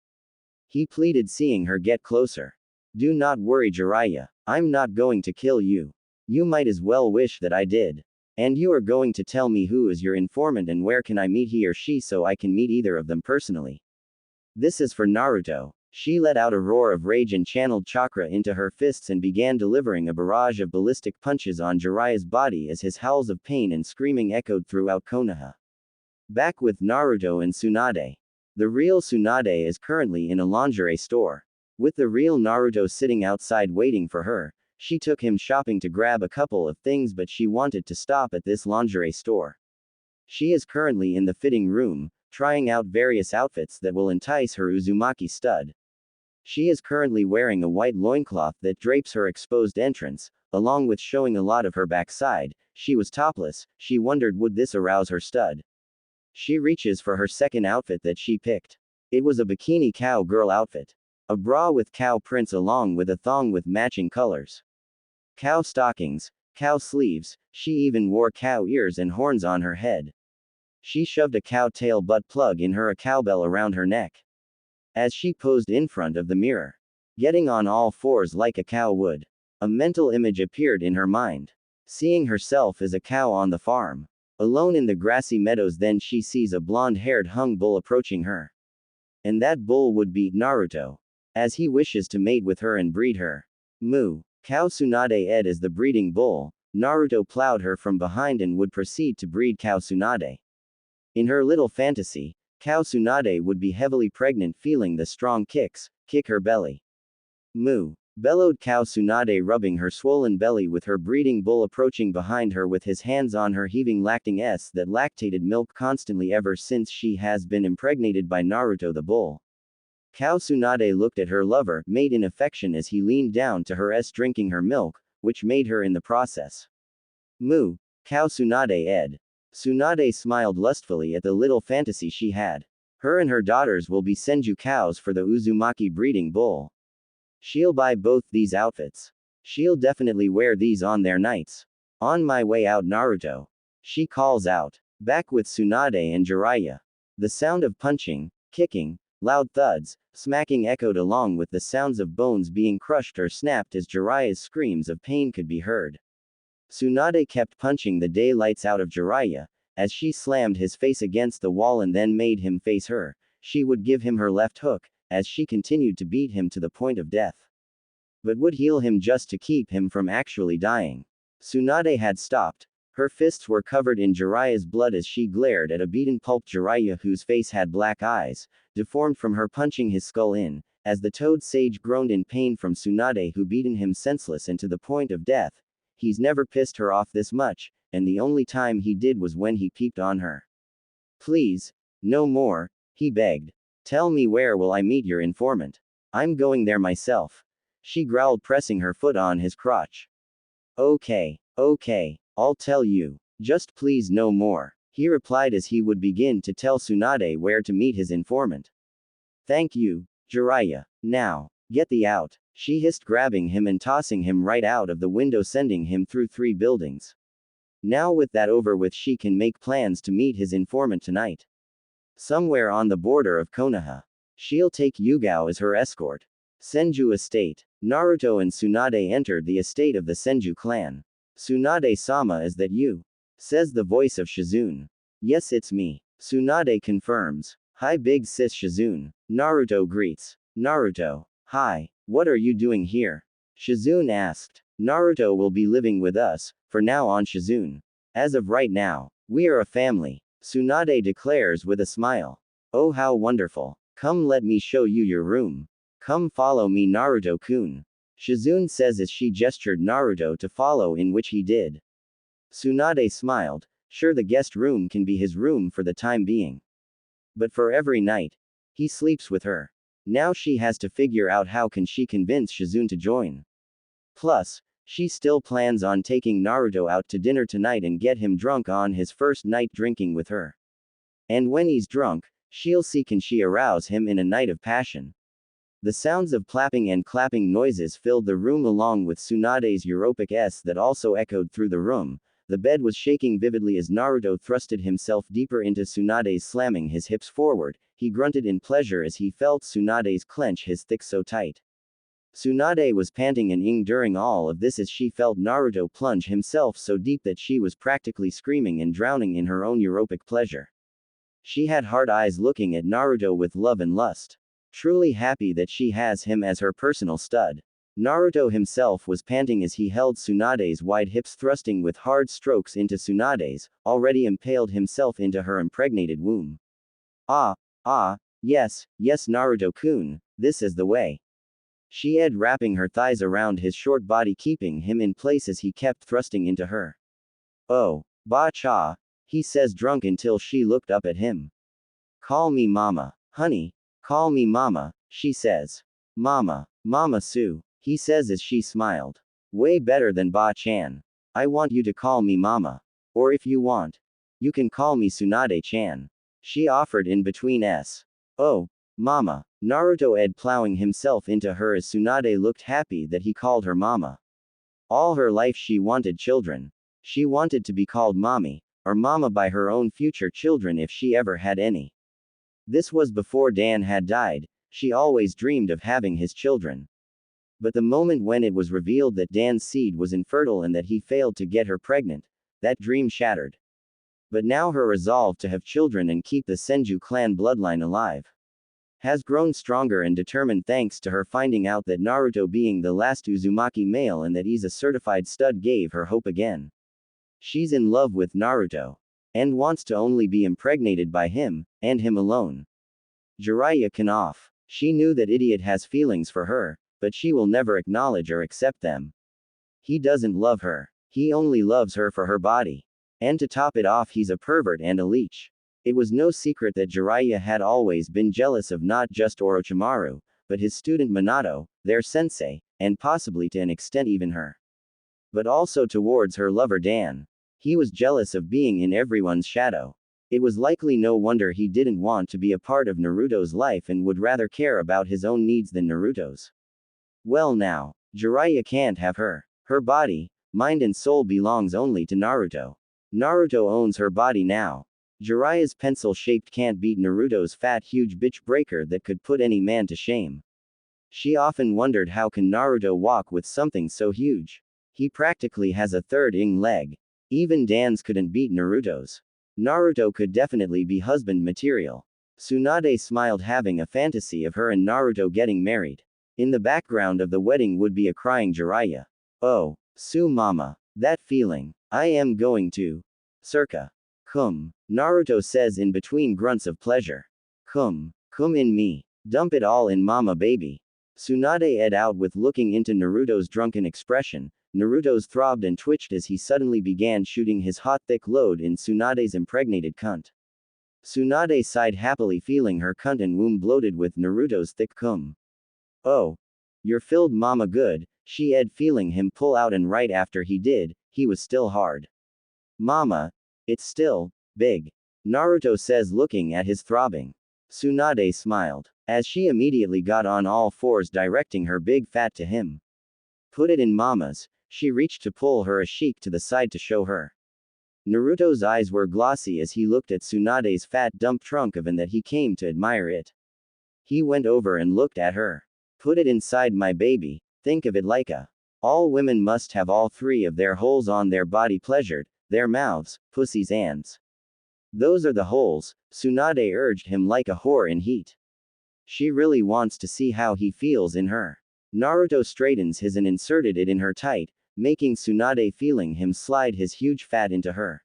He pleaded, seeing her get closer. Do not worry, Jiraiya. I'm not going to kill you. You might as well wish that I did. And you are going to tell me who is your informant and where can I meet he or she so I can meet either of them personally. This is for Naruto. She let out a roar of rage and channeled chakra into her fists and began delivering a barrage of ballistic punches on Jiraiya's body as his howls of pain and screaming echoed throughout Konoha. Back with Naruto and Tsunade. The real Tsunade is currently in a lingerie store. With the real Naruto sitting outside waiting for her, she took him shopping to grab a couple of things, but she wanted to stop at this lingerie store. She is currently in the fitting room, trying out various outfits that will entice her Uzumaki stud. She is currently wearing a white loincloth that drapes her exposed entrance, along with showing a lot of her backside. She was topless. She wondered, would this arouse her stud? She reaches for her second outfit that she picked. It was a bikini cow girl outfit. A bra with cow prints along with a thong with matching colors. Cow stockings, cow sleeves, she even wore cow ears and horns on her head. She shoved a cow tail butt plug in her, a cowbell around her neck. As she posed in front of the mirror, getting on all fours like a cow would, a mental image appeared in her mind. Seeing herself as a cow on the farm, alone in the grassy meadows, then she sees a blonde-haired hung bull approaching her. And that bull would be Naruto, as he wishes to mate with her and breed her. Moo. Cow Tsunade ed as the breeding bull. Naruto plowed her from behind and would proceed to breed Cow Tsunade. In her little fantasy, Cow Tsunade would be heavily pregnant, feeling the strong kicks, kick her belly. Moo. Bellowed Cow Tsunade, rubbing her swollen belly with her breeding bull approaching behind her with his hands on her heaving lacting s that lactated milk constantly ever since she has been impregnated by Naruto the bull. Cow Tsunade looked at her lover, made in affection, as he leaned down to her s drinking her milk, which made her in the process. Moo. Cow Tsunade ed. Tsunade smiled lustfully at the little fantasy she had. Her and her daughters will be Senju cows for the Uzumaki breeding bull. She'll buy both these outfits. She'll definitely wear these on their nights. On my way out, Naruto. She calls out. Back with Tsunade and Jiraiya. The sound of punching, kicking, loud thuds, smacking echoed along with the sounds of bones being crushed or snapped as Jiraiya's screams of pain could be heard. Tsunade kept punching the daylights out of Jiraiya, as she slammed his face against the wall and then made him face her. She would give him her left hook, as she continued to beat him to the point of death. But would heal him just to keep him from actually dying. Tsunade had stopped. Her fists were covered in Jiraiya's blood as she glared at a beaten pulp Jiraiya whose face had black eyes, deformed from her punching his skull in, as the toad sage groaned in pain from Tsunade who beaten him senseless and to the point of death. He's never pissed her off this much, and the only time he did was when he peeped on her. Please, no more, he begged. Tell me where will I meet your informant? I'm going there myself. She growled, pressing her foot on his crotch. Okay, I'll tell you. Just please no more, he replied as he would begin to tell Tsunade where to meet his informant. Thank you, Jiraiya. Now, get thee out, she hissed, grabbing him and tossing him right out of the window, sending him through 3 buildings. Now with that over with, she can make plans to meet his informant tonight. Somewhere on the border of Konoha. She'll take Yugao as her escort. Senju Estate. Naruto and Tsunade entered the estate of the Senju clan. Tsunade-sama, is that you? Says the voice of Shizune. Yes, it's me. Tsunade confirms. Hi big sis Shizune. Naruto greets. Naruto. Hi, what are you doing here? Shizune asked. Naruto will be living with us, for now on, Shizune. As of right now, we are a family, Tsunade declares with a smile. Oh, how wonderful. Come, let me show you your room. Come follow me, Naruto-kun. Shizune says as she gestured Naruto to follow, in which he did. Tsunade smiled. Sure, the guest room can be his room for the time being. But for every night, he sleeps with her. Now she has to figure out how can she convince Shizune to join. Plus, she still plans on taking Naruto out to dinner tonight and get him drunk on his first night drinking with her. And when he's drunk, she'll see can she arouse him in a night of passion. The sounds of clapping and clapping noises filled the room along with Tsunade's Europic S that also echoed through the room. The bed was shaking vividly as Naruto thrusted himself deeper into Tsunade's, slamming his hips forward. He grunted in pleasure as he felt Tsunade's clench his thick so tight. Tsunade was panting and ing during all of this as she felt Naruto plunge himself so deep that she was practically screaming and drowning in her own Europic pleasure. She had hard eyes looking at Naruto with love and lust. Truly happy that she has him as her personal stud. Naruto himself was panting as he held Tsunade's wide hips, thrusting with hard strokes into Tsunade's, already impaled himself into her impregnated womb. Yes, Naruto-kun, this is the way. She said, wrapping her thighs around his short body, keeping him in place as he kept thrusting into her. Oh, ba-cha, he says, drunk until she looked up at him. Call me mama, honey, call me mama, she says. Mama Sue, he says as she smiled. Way better than ba-chan. I want you to call me mama. Or if you want, you can call me Tsunade-chan. She offered in between s. Oh, mama. Naruto ed plowing himself into her as Tsunade looked happy that he called her mama. All her life she wanted children. She wanted to be called mommy, or mama by her own future children if she ever had any. This was before Dan had died. She always dreamed of having his children. But the moment when it was revealed that Dan's seed was infertile and that he failed to get her pregnant, that dream shattered. But now her resolve to have children and keep the Senju clan bloodline alive has grown stronger and determined thanks to her finding out that Naruto being the last Uzumaki male and that he's a certified stud gave her hope again. She's in love with Naruto. And wants to only be impregnated by him, and him alone. Jiraiya can off. She knew that idiot has feelings for her, but she will never acknowledge or accept them. He doesn't love her. He only loves her for her body. And to top it off, he's a pervert and a leech. It was no secret that Jiraiya had always been jealous of not just Orochimaru, but his student Minato, their sensei, and possibly to an extent even her. But also towards her lover Dan. He was jealous of being in everyone's shadow. It was likely no wonder he didn't want to be a part of Naruto's life and would rather care about his own needs than Naruto's. Well now, Jiraiya can't have her. Her body, mind and soul belongs only to Naruto. Naruto owns her body now. Jiraiya's pencil-shaped can't beat Naruto's fat huge bitch breaker that could put any man to shame. She often wondered how can Naruto walk with something so huge. He practically has a third leg. Even Dan's couldn't beat Naruto's. Naruto could definitely be husband material. Tsunade smiled, having a fantasy of her and Naruto getting married. In the background of the wedding would be a crying Jiraiya. Oh, Su mama. That feeling. I am going to. Circa. Cum. Naruto says in between grunts of pleasure. Cum in me. Dump it all in mama baby. Tsunade ed out with looking into Naruto's drunken expression. Naruto's throbbed and twitched as he suddenly began shooting his hot thick load in Tsunade's impregnated cunt. Tsunade sighed happily, feeling her cunt and womb bloated with Naruto's thick cum. Oh. You're filled mama good, she ed, feeling him pull out, and right after he did, he was still hard. Mama. It's still big. Naruto says, looking at his throbbing. Tsunade smiled, as she immediately got on all fours, directing her big fat to him. Put it in mama's. She reached to pull her a sheik to the side to show her. Naruto's eyes were glossy as he looked at Tsunade's fat dump trunk of, and that he came to admire it. He went over and looked at her. Put it inside my baby, think of it like a. All women must have all three of their holes on their body pleasured, their mouths, pussies, ands. Those are the holes, Tsunade urged him like a whore in heat. She really wants to see how he feels in her. Naruto straightens his and inserted it in her tight, making Tsunade feeling him slide his huge fat into her.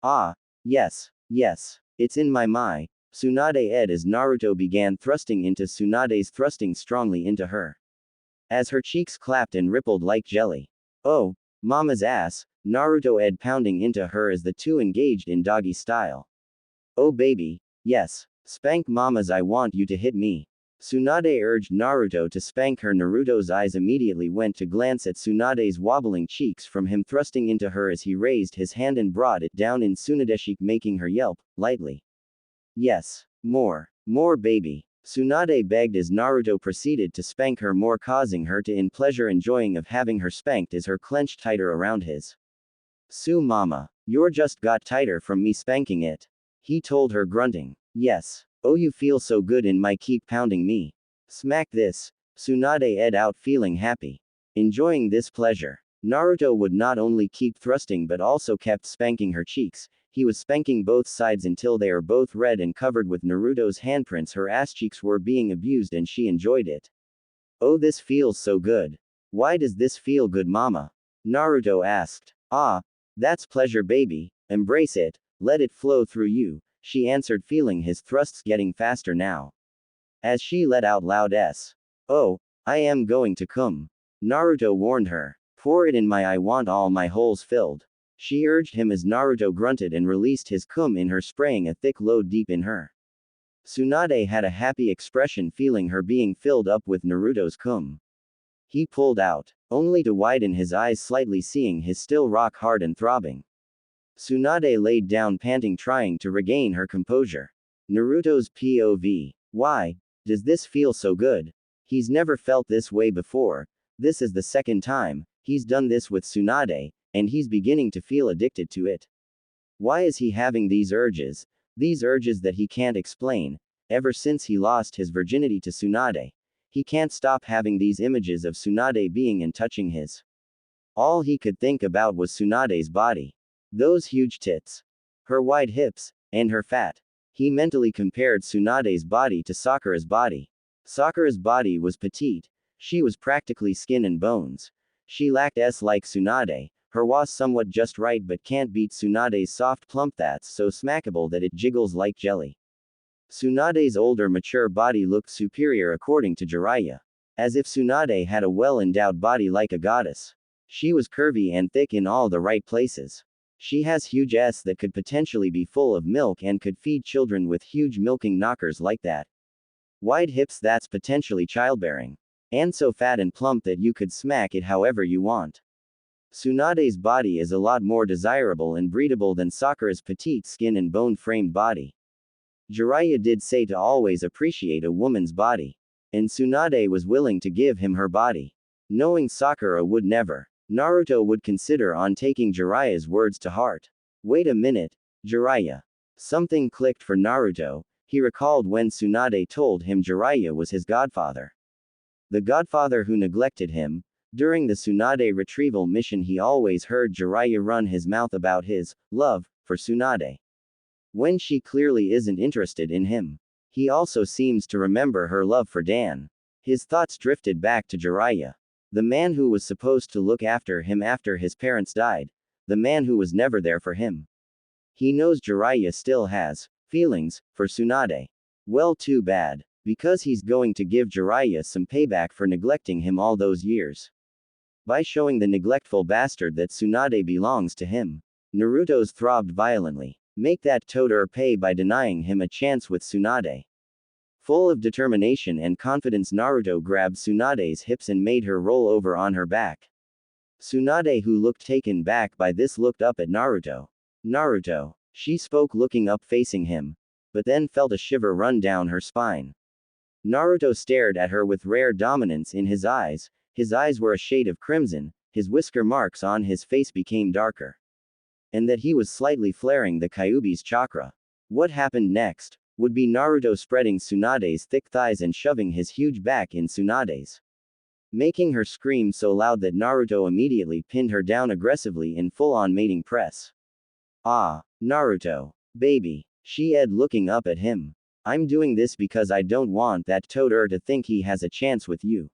Ah. Yes. Yes. It's in my. Tsunade ed as Naruto began thrusting into Tsunade's, thrusting strongly into her. As her cheeks clapped and rippled like jelly. Oh. Mama's ass, Naruto ed, pounding into her as the two engaged in doggy style. Oh baby. Yes. Spank mama's, I want you to hit me. Tsunade urged Naruto to spank her. Naruto's eyes immediately went to glance at Tsunade's wobbling cheeks from him thrusting into her as he raised his hand and brought it down in Tsunade's cheek, making her yelp, lightly. Yes. More. More baby. Tsunade begged as Naruto proceeded to spank her more, causing her to in pleasure enjoying of having her spanked as her clenched tighter around his. Su mama. You're just got tighter from me spanking it. He told her, grunting. Yes. Oh, you feel so good in my, keep pounding me. Smack this. Tsunade ed out, feeling happy. Enjoying this pleasure. Naruto would not only keep thrusting but also kept spanking her cheeks. He was spanking both sides until they are both red and covered with Naruto's handprints. Her ass cheeks were being abused and she enjoyed it. Oh, this feels so good. Why does this feel good, mama? Naruto asked. Ah. That's pleasure baby. Embrace it. Let it flow through you. She answered, feeling his thrusts getting faster now. As she let out loud s. Oh. I am going to cum. Naruto warned her. Pour it in my, I want all my holes filled. She urged him as Naruto grunted and released his cum in her, spraying a thick load deep in her. Tsunade had a happy expression, feeling her being filled up with Naruto's cum. He pulled out, only to widen his eyes slightly, seeing his still rock hard and throbbing. Tsunade laid down, panting, trying to regain her composure. Naruto's POV. Why does this feel so good? He's never felt this way before. This is the second time he's done this with Tsunade, and he's beginning to feel addicted to it. Why is he having these urges? These urges that he can't explain. Ever since he lost his virginity to Tsunade, he can't stop having these images of Tsunade being and touching his. All he could think about was Tsunade's body. Those huge tits. Her wide hips, and her fat. He mentally compared Tsunade's body to Sakura's body. Sakura's body was petite. She was practically skin and bones. She lacked s like Tsunade. Her was somewhat just right but can't beat Tsunade's soft plump that's so smackable that it jiggles like jelly. Tsunade's older mature body looked superior according to Jiraiya. As if Tsunade had a well-endowed body like a goddess. She was curvy and thick in all the right places. She has huge s that could potentially be full of milk and could feed children with huge milking knockers like that. Wide hips that's potentially childbearing. And so fat and plump that you could smack it however you want. Tsunade's body is a lot more desirable and breedable than Sakura's petite skin and bone-framed body. Jiraiya did say to always appreciate a woman's body. And Tsunade was willing to give him her body. Knowing Sakura would never. Naruto would consider on taking Jiraiya's words to heart. Wait a minute, Jiraiya. Something clicked for Naruto. He recalled when Tsunade told him Jiraiya was his godfather. The godfather who neglected him. During the Tsunade retrieval mission, he always heard Jiraiya run his mouth about his love for Tsunade. When she clearly isn't interested in him. He also seems to remember her love for Dan. His thoughts drifted back to Jiraiya. The man who was supposed to look after him after his parents died. The man who was never there for him. He knows Jiraiya still has feelings for Tsunade. Well, too bad. Because he's going to give Jiraiya some payback for neglecting him all those years. by showing the neglectful bastard that Tsunade belongs to him. Naruto's throbbed violently. Make that toader pay by denying him a chance with Tsunade. Full of determination and confidence, Naruto grabbed Tsunade's hips and made her roll over on her back. Tsunade, who looked taken back by this, looked up at Naruto. Naruto, she spoke, looking up facing him, but then felt a shiver run down her spine. Naruto stared at her with rare dominance in his eyes. His eyes were a shade of crimson, his whisker marks on his face became darker. And that he was slightly flaring the Kyuubi's chakra. What happened next would be Naruto spreading Tsunade's thick thighs and shoving his huge back in Tsunade's, making her scream so loud that Naruto immediately pinned her down aggressively in full-on mating press. Ah, Naruto, baby, she said, looking up at him. I'm doing this because I don't want that toader to think he has a chance with you.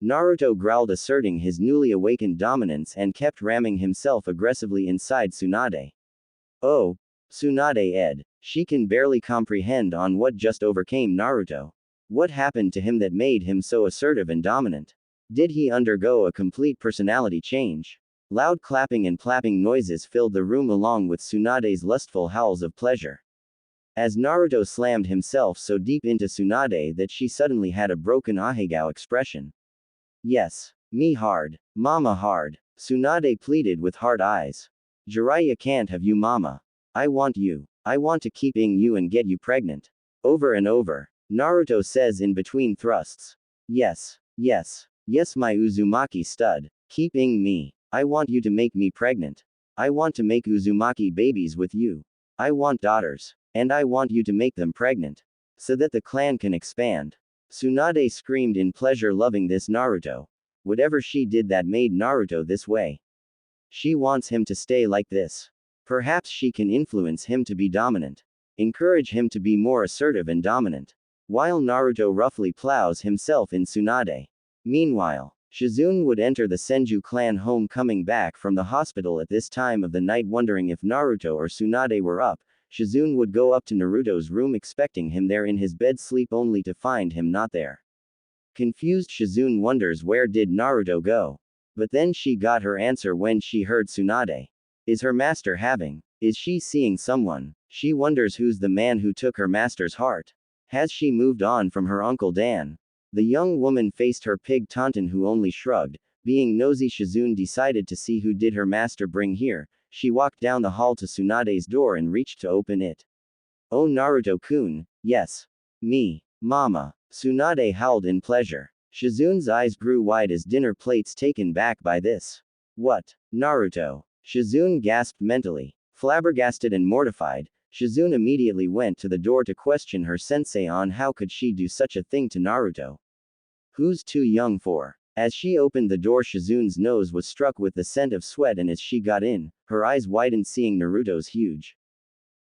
Naruto growled, asserting his newly awakened dominance, and kept ramming himself aggressively inside Tsunade. Oh, Tsunade said. She can barely comprehend on what just overcame Naruto. What happened to him that made him so assertive and dominant? Did he undergo a complete personality change? Loud clapping and plapping noises filled the room along with Tsunade's lustful howls of pleasure. As Naruto slammed himself so deep into Tsunade that she suddenly had a broken ahegao expression. Yes, me hard, mama hard, Tsunade pleaded with hard eyes. Jiraiya can't have you, mama. I want you. I want to keep ing you and get you pregnant. Over and over, Naruto says in between thrusts. Yes, yes, yes, my Uzumaki stud. Keep ing me. I want you to make me pregnant. I want to make Uzumaki babies with you. I want daughters. And I want you to make them pregnant, so that the clan can expand. Tsunade screamed in pleasure, loving this Naruto. Whatever she did that made Naruto this way. She wants him to stay like this. Perhaps she can influence him to be dominant. Encourage him to be more assertive and dominant. While Naruto roughly plows himself in Tsunade. Meanwhile, Shizune would enter the Senju clan home, coming back from the hospital at this time of the night, wondering if Naruto or Tsunade were up. Shizune would go up to Naruto's room, expecting him there in his bed sleep, only to find him not there. Confused, Shizune wonders where did Naruto go. But then she got her answer when she heard Tsunade. Is her master having? Is she seeing someone? She wonders who's the man who took her master's heart. Has she moved on from her Uncle Dan? The young woman faced her pig Taunton, who only shrugged. Being nosy, Shizune decided to see who did her master bring here. She walked down the hall to Tsunade's door and reached to open it. Oh, Naruto-kun, yes. Me. Mama. Tsunade howled in pleasure. Shizune's eyes grew wide as dinner plates, taken back by this. What? Naruto. Shizune gasped mentally. Flabbergasted and mortified, Shizune immediately went to the door to question her sensei on how could she do such a thing to Naruto. Who's too young for? As she opened the door, Shizune's nose was struck with the scent of sweat, and as she got in, her eyes widened, seeing Naruto's huge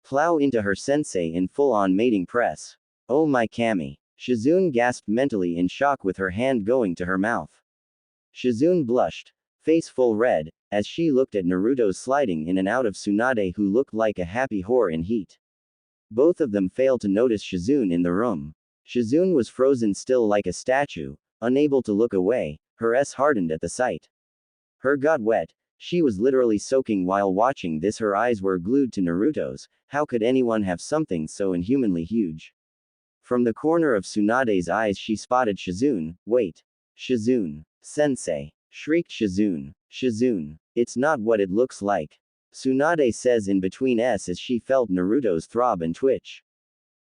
plow into her sensei in full-on mating press. Oh my kami. Shizune gasped mentally in shock, with her hand going to her mouth. Shizune blushed, face full red, as she looked at Naruto's sliding in and out of Tsunade, who looked like a happy whore in heat. Both of them failed to notice Shizune in the room. Shizune was frozen still like a statue, unable to look away, her eyes hardened at the sight. Her got wet. She was literally soaking while watching this. Her eyes were glued to Naruto's. How could anyone have something so inhumanly huge? From the corner of Tsunade's eyes she spotted Shizune. Wait. Shizune. Sensei. Shrieked Shizune. Shizune. It's not what it looks like. Tsunade says in between as she felt Naruto's throb and twitch.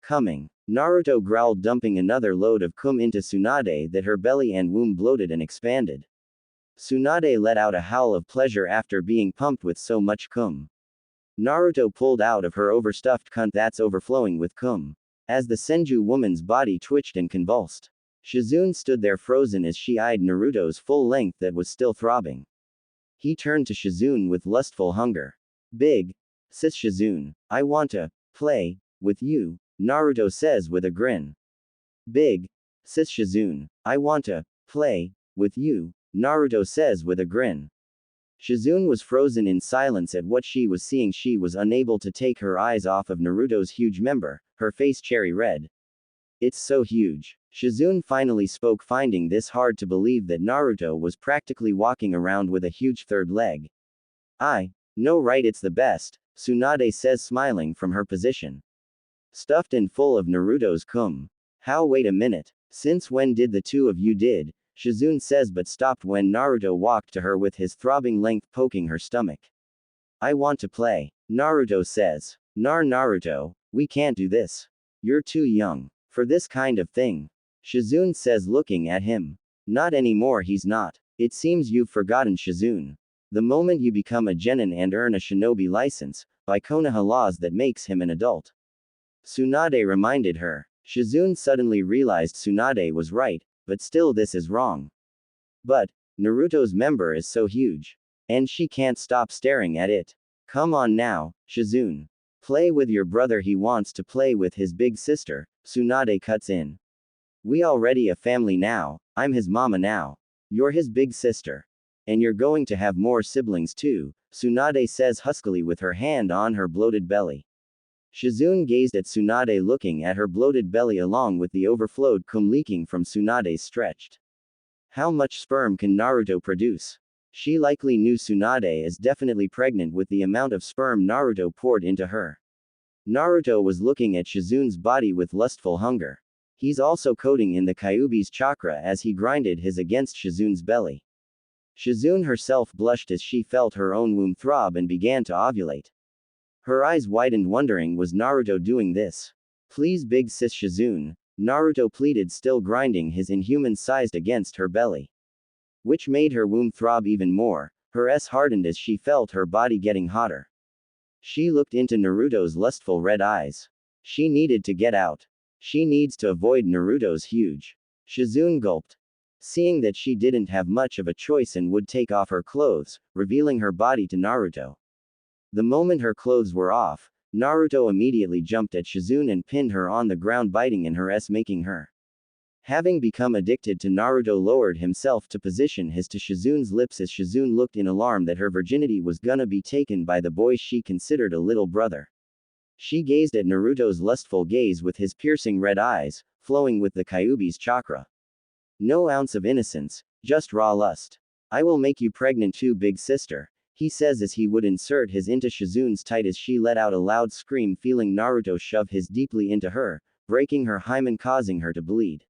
Coming. Naruto growled, dumping another load of cum into Tsunade that her belly and womb bloated and expanded. Tsunade let out a howl of pleasure after being pumped with so much cum. Naruto pulled out of her overstuffed cunt that's overflowing with cum. As the Senju woman's body twitched and convulsed, Shizune stood there frozen as she eyed Naruto's full length that was still throbbing. He turned to Shizune with lustful hunger. Big sis Shizune, I want to play with you, Naruto says with a grin. Big sis Shizune, I want to play with you, Naruto says with a grin. Shizune was frozen in silence at what she was seeing. She was unable to take her eyes off of Naruto's huge member, her face cherry red. It's so huge. Shizune finally spoke, finding this hard to believe that Naruto was practically walking around with a huge third leg. I know, right? It's the best, Tsunade says, smiling from her position. Stuffed and full of Naruto's cum. How? Wait a minute. Since when did the two of you did? Shizune says, but stopped when Naruto walked to her with his throbbing length poking her stomach. I want to play. Naruto says. Naruto, we can't do this. You're too young for this kind of thing. Shizune says, looking at him. Not anymore, he's not. It seems you've forgotten, Shizune. The moment you become a genin and earn a shinobi license, by Konoha laws, that makes him an adult. Tsunade reminded her. Shizune suddenly realized Tsunade was right, but still this is wrong. But Naruto's member is so huge. And she can't stop staring at it. Come on now, Shizune. Play with your brother, he wants to play with his big sister, Tsunade cuts in. We already a family now, I'm his mama now. You're his big sister. And you're going to have more siblings too, Tsunade says huskily with her hand on her bloated belly. Shizune gazed at Tsunade, looking at her bloated belly along with the overflowed cum leaking from Tsunade's stretched. How much sperm can Naruto produce? She likely knew Tsunade is definitely pregnant with the amount of sperm Naruto poured into her. Naruto was looking at Shizune's body with lustful hunger. He's also coating in the Kyuubi's chakra as he grinded his against Shizune's belly. Shizune herself blushed as she felt her own womb throb and began to ovulate. Her eyes widened, wondering, was Naruto doing this? Please, big sis Shizune, Naruto pleaded, still grinding his inhuman-sized against her belly. Which made her womb throb even more. Her S hardened as she felt her body getting hotter. She looked into Naruto's lustful red eyes. She needed to get out. She needs to avoid Naruto's huge. Shizune gulped. Seeing that she didn't have much of a choice and would take off her clothes, revealing her body to Naruto. The moment her clothes were off, Naruto immediately jumped at Shizune and pinned her on the ground, biting in her S, making her. Having become addicted to Naruto, lowered himself to position his to Shizune's lips as Shizune looked in alarm that her virginity was gonna be taken by the boy she considered a little brother. She gazed at Naruto's lustful gaze with his piercing red eyes, flowing with the Kyuubi's chakra. No ounce of innocence, just raw lust. I will make you pregnant too, big sister, he says as he would insert his into Shizune's tight as she let out a loud scream, feeling Naruto shove his deeply into her, breaking her hymen, causing her to bleed.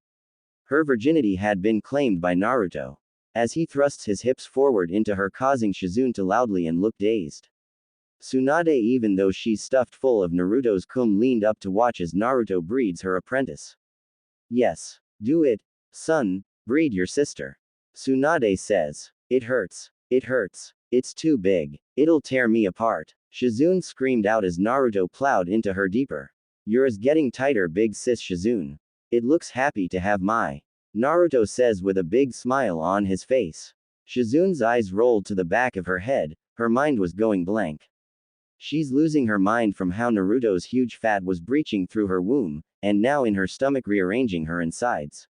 Her virginity had been claimed by Naruto. As he thrusts his hips forward into her, causing Shizune to loudly and look dazed. Tsunade, even though she's stuffed full of Naruto's cum, leaned up to watch as Naruto breeds her apprentice. Yes. Do it, son, breed your sister. Tsunade says. It hurts. It hurts. It's too big. It'll tear me apart. Shizune screamed out as Naruto plowed into her deeper. Yours getting tighter, big sis Shizune. It looks happy to have my. Naruto says with a big smile on his face. Shizune's eyes rolled to the back of her head, her mind was going blank. She's losing her mind from how Naruto's huge fat was breaching through her womb, and now in her stomach, rearranging her insides.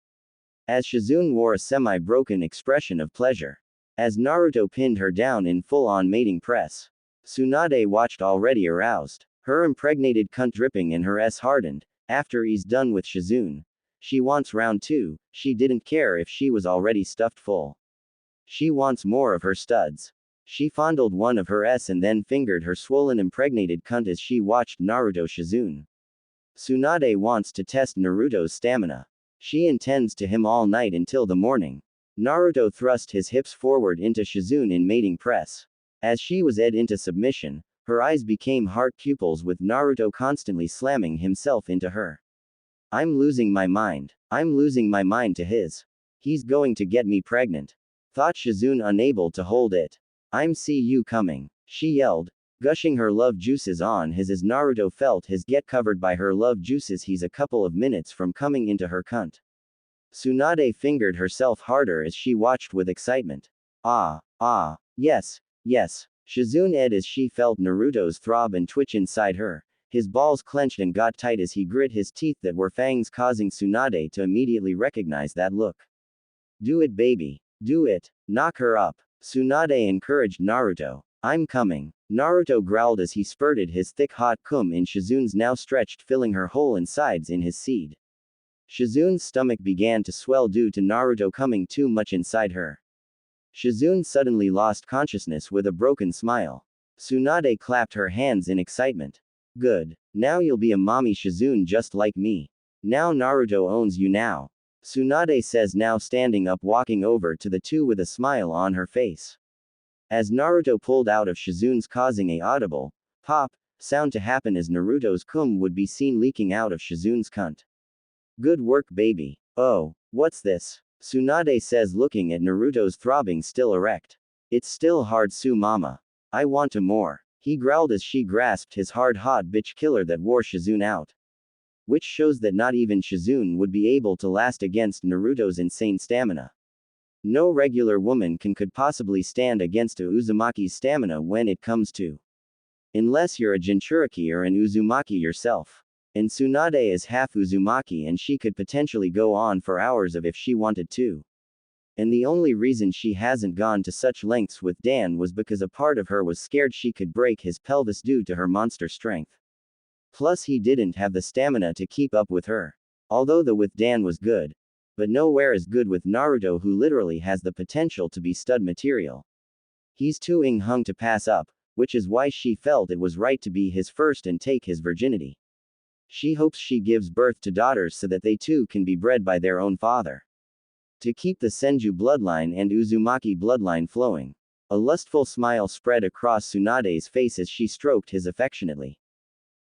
As Shizune wore a semi-broken expression of pleasure. As Naruto pinned her down in full-on mating press. Tsunade watched, already aroused. Her impregnated cunt dripping and her S hardened. After he's done with Shizune. She wants round two. She didn't care if she was already stuffed full. She wants more of her studs. She fondled one of her S and then fingered her swollen impregnated cunt as she watched Naruto Shizune. Tsunade wants to test Naruto's stamina. She intends to him all night until the morning. Naruto thrust his hips forward into Shizune in mating press. As she was ed into submission, her eyes became heart pupils with Naruto constantly slamming himself into her. I'm losing my mind. I'm losing my mind to his. He's going to get me pregnant. Thought Shizune, unable to hold it. I'm see you coming, she yelled, gushing her love juices on his as Naruto felt his get covered by her love juices. He's a couple of minutes from coming into her cunt. Tsunade fingered herself harder as she watched with excitement. Yes, yes. Shizune ed as she felt Naruto's throb and twitch inside her. His balls clenched and got tight as he grit his teeth that were fangs, causing Tsunade to immediately recognize that look. Do it, baby. Do it. Knock her up. Tsunade encouraged Naruto. I'm coming. Naruto growled as he spurted his thick hot cum in Shizune's now stretched, filling her whole insides in his seed. Shizune's stomach began to swell due to Naruto coming too much inside her. Shizune suddenly lost consciousness with a broken smile. Tsunade clapped her hands in excitement. Good. Now you'll be a mommy Shizune just like me. Now Naruto owns you now. Tsunade says, now standing up, walking over to the two with a smile on her face. As Naruto pulled out of Shizune's, causing a audible pop sound to happen as Naruto's cum would be seen leaking out of Shizune's cunt. Good work, baby. Oh, what's this? Tsunade says, looking at Naruto's throbbing still erect. It's still hard, mama. I want to more. He growled as she grasped his hard hot bitch killer that wore Shizune out. Which shows that not even Shizune would be able to last against Naruto's insane stamina. No regular woman could possibly stand against a Uzumaki's stamina when it comes to. Unless you're a Jinchuriki or an Uzumaki yourself. And Tsunade is half Uzumaki and she could potentially go on for hours if she wanted to. And the only reason she hasn't gone to such lengths with Dan was because a part of her was scared she could break his pelvis due to her monster strength. Plus he didn't have the stamina to keep up with her. Although the with Dan was good. But nowhere as good with Naruto, who literally has the potential to be stud material. He's too hung to pass up, which is why she felt it was right to be his first and take his virginity. She hopes she gives birth to daughters so that they too can be bred by their own father. To keep the Senju bloodline and Uzumaki bloodline flowing. A lustful smile spread across Tsunade's face as she stroked his affectionately.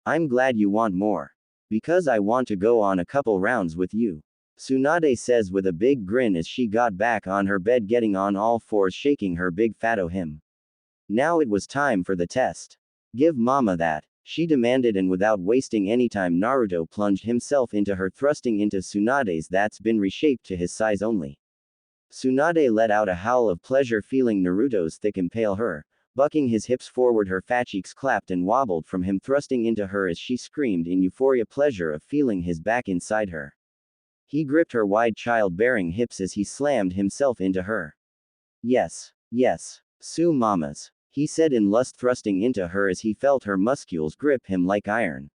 I'm glad you want more. Because I want to go on a couple rounds with you. Tsunade says with a big grin as she got back on her bed, getting on all fours, shaking her big fatto him. Now it was time for the test. Give mama that, she demanded, and without wasting any time Naruto plunged himself into her, thrusting into Tsunade's that's been reshaped to his size only. Tsunade let out a howl of pleasure, feeling Naruto's thick impale her, bucking his hips forward. Her fat cheeks clapped and wobbled from him thrusting into her as she screamed in euphoria, pleasure of feeling his back inside her. He gripped her wide childbearing hips as he slammed himself into her. Yes. Yes. Su mamas. He said in lust, thrusting into her as he felt her muscles grip him like iron.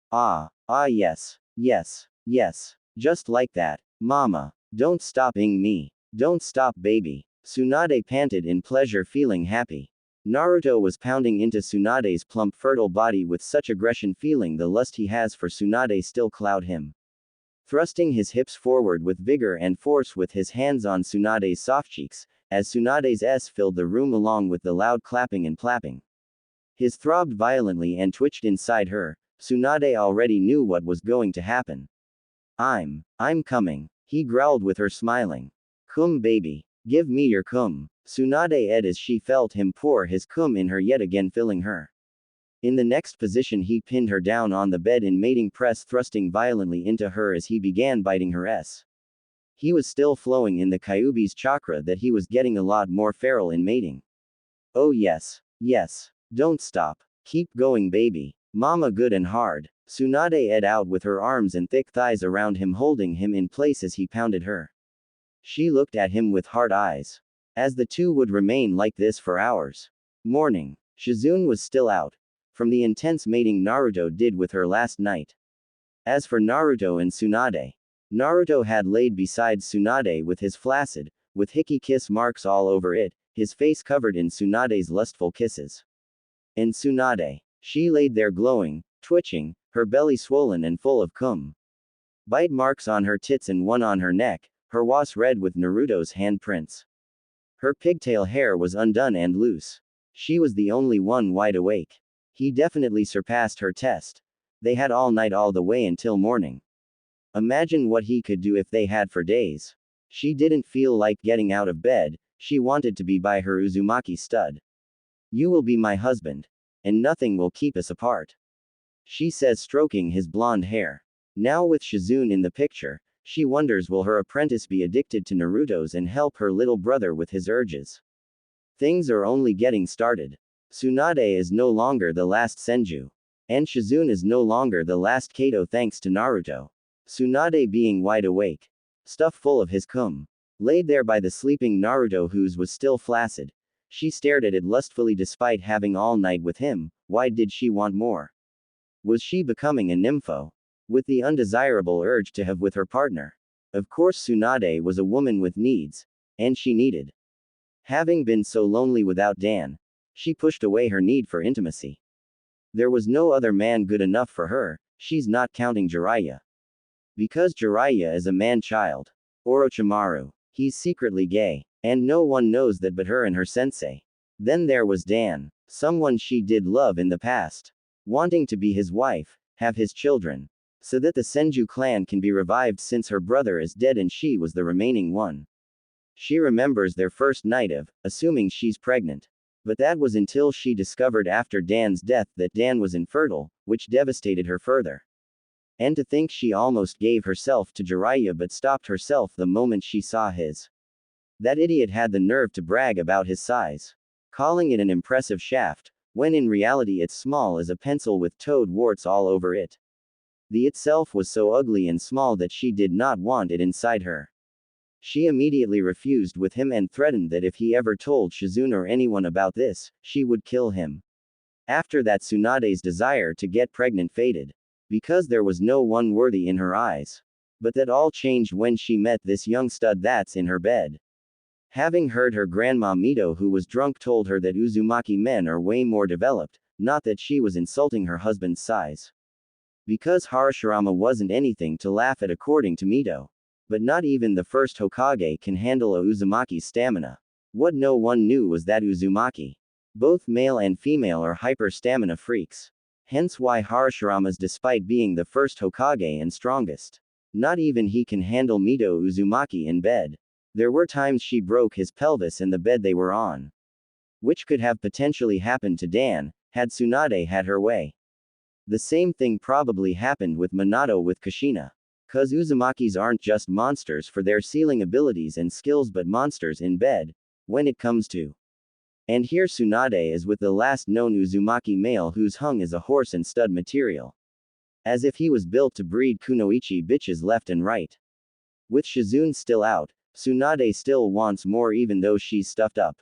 Ah, yes. Yes. Yes. Just like that. Mama. Don't stop me. Don't stop, baby. Tsunade panted in pleasure, feeling happy. Naruto was pounding into Tsunade's plump, fertile body with such aggression, feeling the lust he has for Tsunade still cloud him. Thrusting his hips forward with vigor and force with his hands on Tsunade's soft cheeks, as Tsunade's S filled the room along with the loud clapping and plapping. His throbbed violently and twitched inside her. Tsunade already knew what was going to happen. I'm coming, he growled with her, smiling. Cum, baby. Give me your cum. Tsunade ed as she felt him pour his cum in her, yet again filling her. In the next position he pinned her down on the bed in mating press, thrusting violently into her as he began biting her S. He was still flowing in the Kyuubi's chakra that he was getting a lot more feral in mating. Oh yes. Yes. Don't stop. Keep going, baby. Mama, good and hard. Tsunade ed out with her arms and thick thighs around him, holding him in place as he pounded her. She looked at him with hard eyes. As the two would remain like this for hours. Morning. Shizune was still out. From the intense mating Naruto did with her last night. As for Naruto and Tsunade. Naruto had laid beside Tsunade with his flaccid, with hickey kiss marks all over it, his face covered in Tsunade's lustful kisses. And Tsunade. She laid there glowing, twitching, her belly swollen and full of cum. Bite marks on her tits and one on her neck, her was red with Naruto's handprints. Her pigtail hair was undone and loose. She was the only one wide awake. He definitely surpassed her test. They had all night, all the way until morning. Imagine what he could do if they had for days. She didn't feel like getting out of bed, she wanted to be by her Uzumaki stud. You will be my husband. And nothing will keep us apart. She says, stroking his blonde hair. Now with Shizune in the picture, she wonders, will her apprentice be addicted to Naruto's and help her little brother with his urges? Things are only getting started. Tsunade is no longer the last Senju. And Shizune is no longer the last Kato thanks to Naruto. Tsunade being wide awake. Stuffed full of his cum. Laid there by the sleeping Naruto, whose was still flaccid. She stared at it lustfully despite having all night with him. Why did she want more? Was she becoming a nympho? with the undesirable urge to have with her partner. Of course, Tsunade was a woman with needs, and she needed. Having been so lonely without Dan, she pushed away her need for intimacy. There was no other man good enough for her, she's not counting Jiraiya. Because Jiraiya is a man-child. Orochimaru. He's secretly gay. And no one knows that but her and her sensei. Then there was Dan. Someone she did love in the past. Wanting to be his wife, have his children. So that the Senju clan can be revived since her brother is dead and she was the remaining one. She remembers their first night of, assuming she's pregnant. But that was until she discovered after Dan's death that Dan was infertile, which devastated her further. And to think she almost gave herself to Jiraiya but stopped herself the moment she saw his. That idiot had the nerve to brag about his size. Calling it an impressive shaft, when in reality it's small as a pencil with toad warts all over it. The itself was so ugly and small that she did not want it inside her. She immediately refused with him and threatened that if he ever told Shizune or anyone about this, she would kill him. After that, Tsunade's desire to get pregnant faded. Because there was no one worthy in her eyes. But that all changed when she met this young stud that's in her bed. Having heard her grandma Mito, who was drunk, told her that Uzumaki men are way more developed, not that she was insulting her husband's size. Because Harashirama wasn't anything to laugh at according to Mito. But not even the first Hokage can handle a Uzumaki's stamina. What no one knew was that Uzumaki, both male and female, are hyper stamina freaks. Hence why Harashirama's, despite being the first Hokage and strongest, not even he can handle Mito Uzumaki in bed. There were times she broke his pelvis in the bed they were on. Which could have potentially happened to Dan, had Tsunade had her way. The same thing probably happened with Minato with Kushina. Cause Uzumakis aren't just monsters for their sealing abilities and skills but monsters in bed, when it comes to. And here Tsunade is with the last known Uzumaki male who's hung as a horse and stud material. As if he was built to breed kunoichi bitches left and right. With Shizune still out, Tsunade still wants more even though she's stuffed up.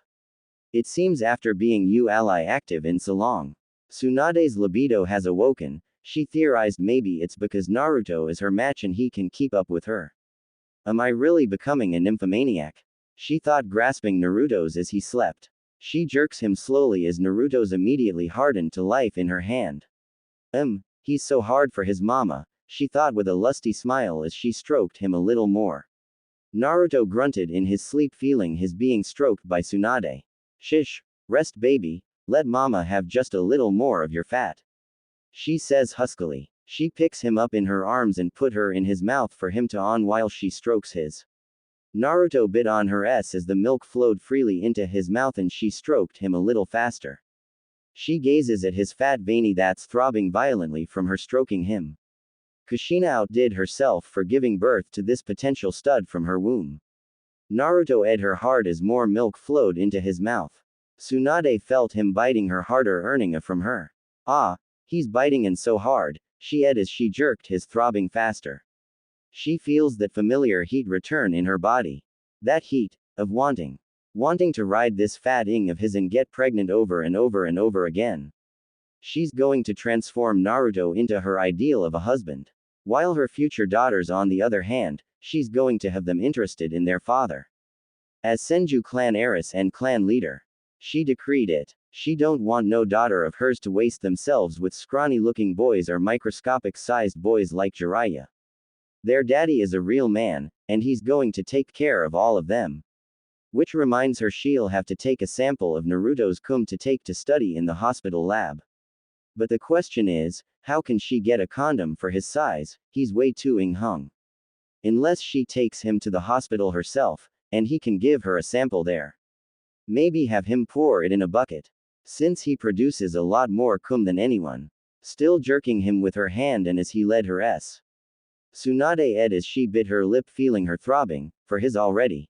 It seems after being ally active in so long, Tsunade's libido has awoken. She theorized maybe it's because Naruto is her match and he can keep up with her. Am I really becoming a nymphomaniac? She thought, grasping Naruto's as he slept. She jerks him slowly as Naruto's immediately hardened to life in her hand. He's so hard for his mama, she thought with a lusty smile as she stroked him a little more. Naruto grunted in his sleep, feeling his being stroked by Tsunade. Shish, rest baby, let mama have just a little more of your fat. She says huskily. She picks him up in her arms and put her in his mouth for him to on while she strokes his. Naruto bit on her as the milk flowed freely into his mouth and she stroked him a little faster. She gazes at his fat veiny that's throbbing violently from her stroking him. Kushina outdid herself for giving birth to this potential stud from her womb. Naruto ed her hard as more milk flowed into his mouth. Tsunade felt him biting her harder, earning a from her. Ah, he's biting and so hard, she ed as she jerked his throbbing faster. She feels that familiar heat return in her body. That heat, of wanting. Wanting to ride this fat ing of his and get pregnant over and over and over again. She's going to transform Naruto into her ideal of a husband. While her future daughters, on the other hand, she's going to have them interested in their father. As Senju clan heiress and clan leader, she decreed it. She don't want no daughter of hers to waste themselves with scrawny-looking boys or microscopic-sized boys like Jiraiya. Their daddy is a real man, and he's going to take care of all of them. Which reminds her she'll have to take a sample of Naruto's cum to take to study in the hospital lab. But the question is, how can she get a condom for his size? He's way too hung. Unless she takes him to the hospital herself, and he can give her a sample there. Maybe have him pour it in a bucket. Since he produces a lot more cum than anyone. Still jerking him with her hand and as he led her s. Tsunade ed as she bit her lip, feeling her throbbing, for his already.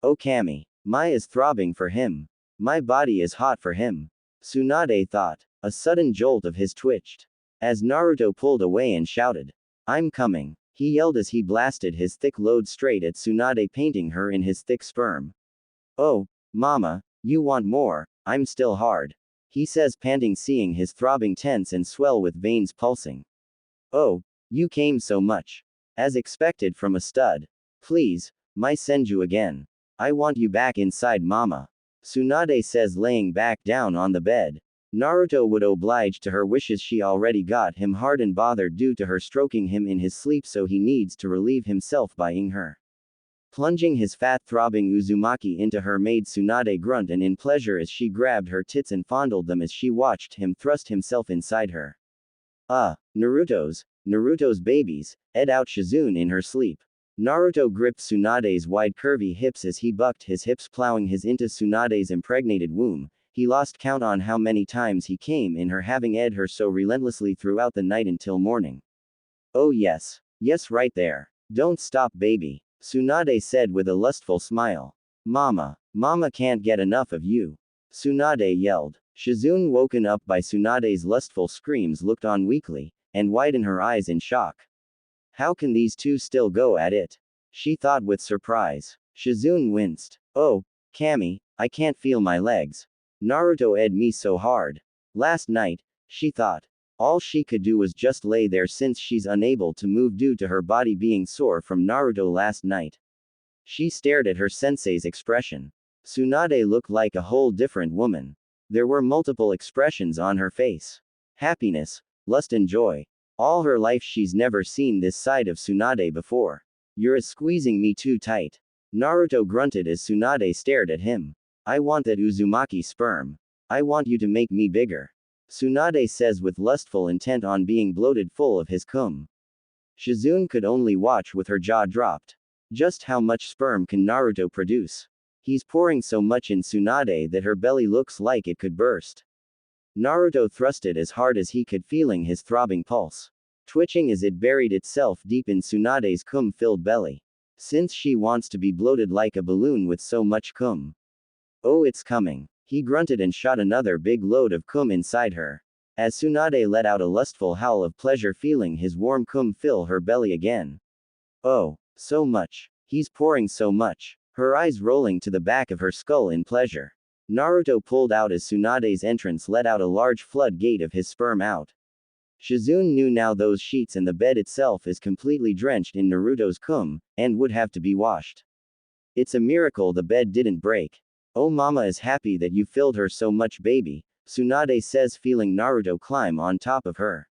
Oh Kami. My is throbbing for him. My body is hot for him. Tsunade thought. A sudden jolt of his twitched. As Naruto pulled away and shouted. I'm coming. He yelled as he blasted his thick load straight at Tsunade, painting her in his thick sperm. Oh, mama, you want more, I'm still hard. He says, panting, seeing his throbbing tense and swell with veins pulsing. Oh, You came so much. As expected from a stud. Please, my Senju again. I want you back inside mama. Tsunade says laying back down on the bed. Naruto would oblige to her wishes. She already got him hard and bothered due to her stroking him in his sleep, so he needs to relieve himself by ing her. Plunging his fat throbbing Uzumaki into her made Tsunade grunt and in pleasure as she grabbed her tits and fondled them as she watched him thrust himself inside her. Naruto's babies, ed out Shizune in her sleep. Naruto gripped Tsunade's wide curvy hips as he bucked his hips, plowing his into Tsunade's impregnated womb. He lost count on how many times he came in her, having ed her so relentlessly throughout the night until morning. Oh yes. Yes, right there. Don't stop, baby. Tsunade said with a lustful smile. Mama can't get enough of you. Tsunade yelled. Shizune, woken up by Tsunade's lustful screams, looked on weakly, and widened her eyes in shock. How can these two still go at it? She thought with surprise. Shizune winced. Oh, Kami, I can't feel my legs. Naruto ed me so hard. Last night, she thought. All she could do was just lay there since she's unable to move due to her body being sore from Naruto last night. She stared at her sensei's expression. Tsunade looked like a whole different woman. There were multiple expressions on her face. Happiness, lust and joy. All her life she's never seen this side of Tsunade before. You're squeezing me too tight. Naruto grunted as Tsunade stared at him. I want that Uzumaki sperm. I want you to make me bigger. Tsunade says with lustful intent on being bloated full of his cum. Shizune could only watch with her jaw dropped. Just how much sperm can Naruto produce? He's pouring so much in Tsunade that her belly looks like it could burst. Naruto thrusted as hard as he could, feeling his throbbing pulse. Twitching as it buried itself deep in Tsunade's cum-filled belly. Since she wants to be bloated like a balloon with so much cum. Oh, it's coming. He grunted and shot another big load of cum inside her. As Tsunade let out a lustful howl of pleasure, feeling his warm cum fill her belly again. Oh, so much. He's pouring so much. Her eyes rolling to the back of her skull in pleasure. Naruto pulled out as Tsunade's entrance let out a large floodgate of his sperm out. Shizune knew now those sheets and the bed itself is completely drenched in Naruto's cum, and would have to be washed. It's a miracle the bed didn't break. Oh, mama is happy that you filled her so much, baby, Tsunade says, feeling Naruto climb on top of her.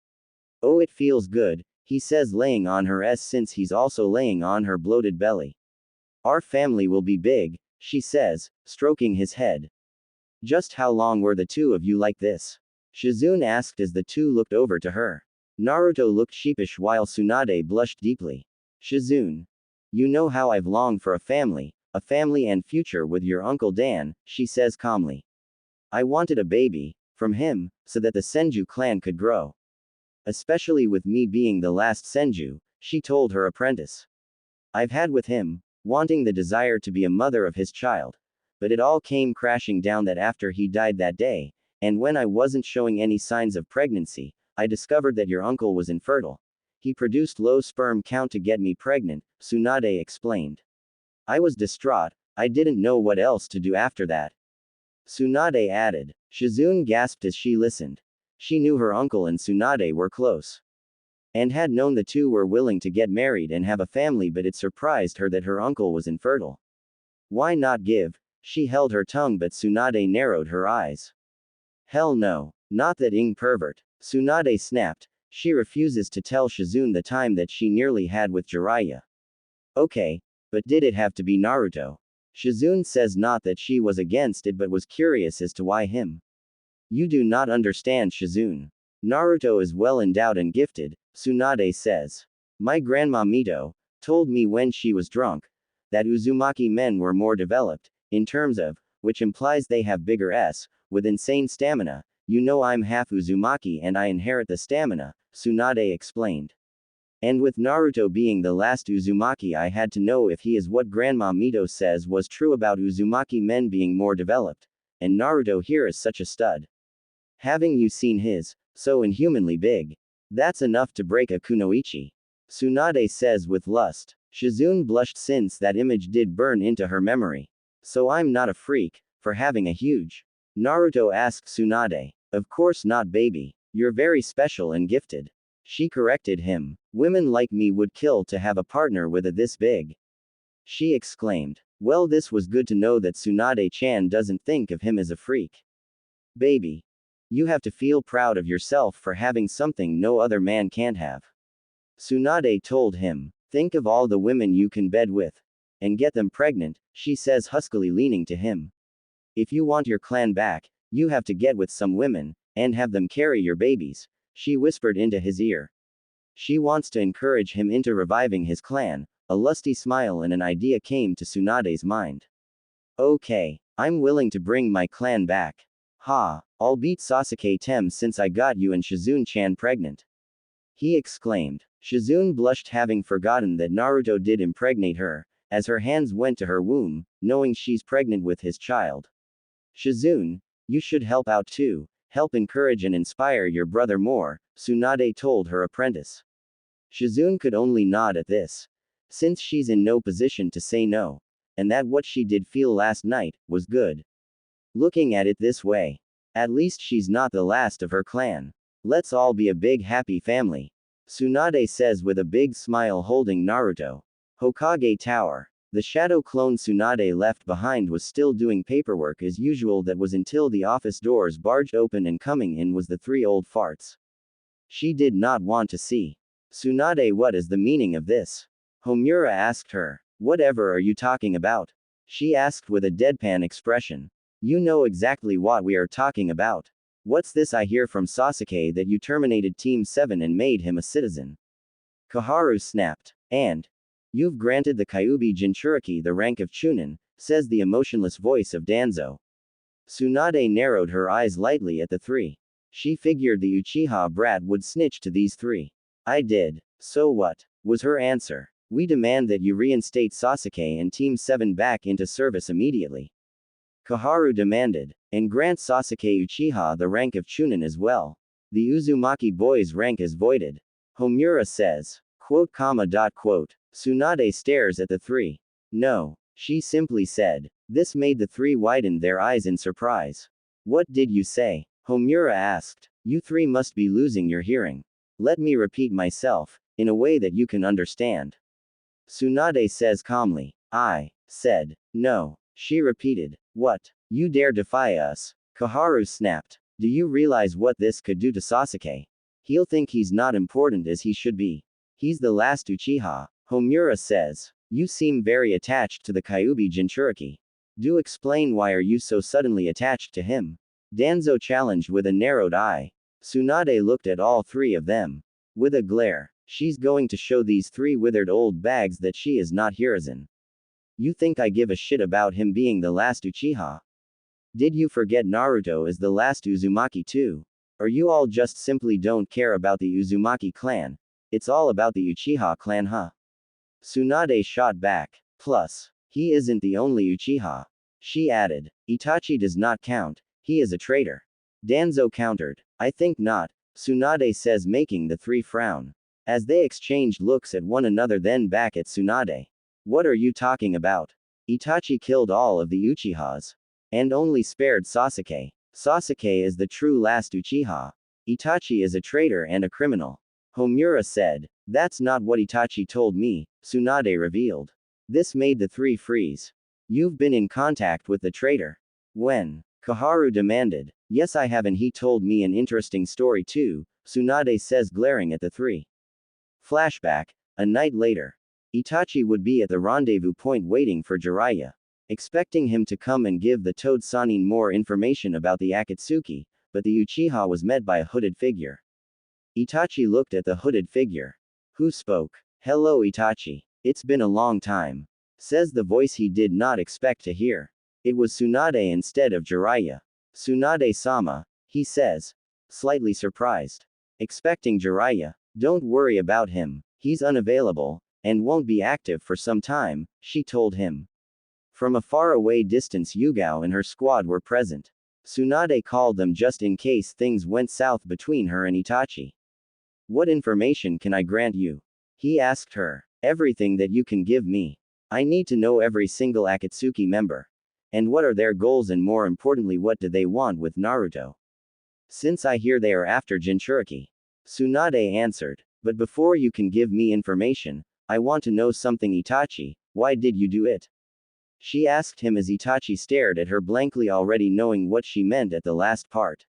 Oh, it feels good, he says, laying on her ass since he's also laying on her bloated belly. Our family will be big, she says, stroking his head. Just how long were the two of you like this? Shizune asked as the two looked over to her. Naruto looked sheepish while Tsunade blushed deeply. Shizune. You know how I've longed for a family and future with your Uncle Dan, she says calmly. I wanted a baby, from him, so that the Senju clan could grow. Especially with me being the last Senju, she told her apprentice. I've had with him, wanting the desire to be a mother of his child. But it all came crashing down that after he died that day, and when I wasn't showing any signs of pregnancy, I discovered that your uncle was infertile. He produced low sperm count to get me pregnant, Tsunade explained. I was distraught, I didn't know what else to do after that. Tsunade added. Shizune gasped as she listened. She knew her uncle and Tsunade were close. And had known the two were willing to get married and have a family, but it surprised her that her uncle was infertile. Why not give? She held her tongue, but Tsunade narrowed her eyes. Hell no. Not that pervert. Tsunade snapped. She refuses to tell Shizune the time that she nearly had with Jiraiya. Okay. But did it have to be Naruto? Shizune says not that she was against it but was curious as to why him. You do not understand, Shizune. Naruto is well endowed and gifted, Tsunade says. My grandma Mito told me when she was drunk that Uzumaki men were more developed, in terms of, which implies they have bigger with insane stamina. You know I'm half Uzumaki and I inherit the stamina, Tsunade explained. And with Naruto being the last Uzumaki, I had to know if he is what Grandma Mito says was true about Uzumaki men being more developed. And Naruto here is such a stud. Having you seen his, so inhumanly big? That's enough to break a kunoichi. Tsunade says with lust. Shizune blushed since that image did burn into her memory. So I'm not a freak, for having a huge. Naruto asked Tsunade. Of course not, baby. You're very special and gifted. She corrected him. Women like me would kill to have a partner with a this big. She exclaimed. Well, this was good to know that Tsunade-chan doesn't think of him as a freak. Baby. You have to feel proud of yourself for having something no other man can't have. Tsunade told him. Think of all the women you can bed with. And get them pregnant, she says huskily, leaning to him. If you want your clan back, you have to get with some women, and have them carry your babies, she whispered into his ear. She wants to encourage him into reviving his clan. A lusty smile and an idea came to Tsunade's mind. Okay, I'm willing to bring my clan back. Ha, I'll beat Sasuke-tem since I got you and Shizune-chan pregnant. He exclaimed. Shizune blushed, having forgotten that Naruto did impregnate her, as her hands went to her womb, knowing she's pregnant with his child. Shizune, you should help out too, help encourage and inspire your brother more, Tsunade told her apprentice. Shizune could only nod at this, since she's in no position to say no, and that what she did feel last night was good. Looking at it this way, at least she's not the last of her clan. Let's all be a big happy family. Tsunade says with a big smile, holding Naruto. Hokage Tower. The shadow clone Tsunade left behind was still doing paperwork as usual. That was until the office doors barged open, and coming in was the three old farts. She did not want to see. Tsunade, what is the meaning of this? Homura asked her. Whatever are you talking about? She asked with a deadpan expression. You know exactly what we are talking about. What's this I hear from Sasuke that you terminated Team 7 and made him a citizen? Koharu snapped. And you've granted the Kyuubi Jinchuriki the rank of Chunin, says the emotionless voice of Danzo. Tsunade narrowed her eyes lightly at the three. She figured the Uchiha brat would snitch to these three. I did. So what? Was her answer. We demand that you reinstate Sasuke and Team 7 back into service immediately. Koharu demanded. And grant Sasuke Uchiha the rank of Chunin as well. The Uzumaki boy's rank is voided. Homura says. Quote, comma, dot, quote. Tsunade stares at the three. No. She simply said. This made the three widen their eyes in surprise. What did you say? Homura asked. You three must be losing your hearing. Let me repeat myself, in a way that you can understand. Tsunade says calmly. I said. No. She repeated. What? You dare defy us? Koharu snapped. Do you realize what this could do to Sasuke? He'll think he's not important as he should be. He's the last Uchiha. Homura says. You seem very attached to the Kyuubi Jinchuriki. Do explain, why are you so suddenly attached to him? Danzo challenged with a narrowed eye. Tsunade looked at all three of them. With a glare. She's going to show these three withered old bags that she is not Hiruzen. You think I give a shit about him being the last Uchiha? Did you forget Naruto is the last Uzumaki too? Or you all just simply don't care about the Uzumaki clan? It's all about the Uchiha clan, huh? Tsunade shot back. Plus, he isn't the only Uchiha. She added. Itachi does not count, he is a traitor. Danzo countered. I think not, Tsunade says, making the three frown. As they exchanged looks at one another, then back at Tsunade. What are you talking about? Itachi killed all of the Uchihas. And only spared Sasuke. Sasuke is the true last Uchiha. Itachi is a traitor and a criminal. Homura said. That's not what Itachi told me, Tsunade revealed. This made the three freeze. You've been in contact with the traitor. When? Koharu demanded. Yes, I have, and he told me an interesting story too, Tsunade says, glaring at the three. Flashback. A night later. Itachi would be at the rendezvous point waiting for Jiraiya. Expecting him to come and give the Toad Sannin more information about the Akatsuki, but the Uchiha was met by a hooded figure. Itachi looked at the hooded figure. Who spoke? Hello Itachi. It's been a long time. Says the voice he did not expect to hear. It was Tsunade instead of Jiraiya. Tsunade-sama, he says. Slightly surprised. Expecting Jiraiya. Don't worry about him, he's unavailable, and won't be active for some time, she told him. From a faraway distance, Yugao and her squad were present. Tsunade called them just in case things went south between her and Itachi. What information can I grant you? He asked her. Everything that you can give me. I need to know every single Akatsuki member. And what are their goals, and more importantly, what do they want with Naruto? Since I hear they are after Jinchuriki. Tsunade answered. But before you can give me information, I want to know something, Itachi. Why did you do it? She asked him as Itachi stared at her blankly, already knowing what she meant at the last part.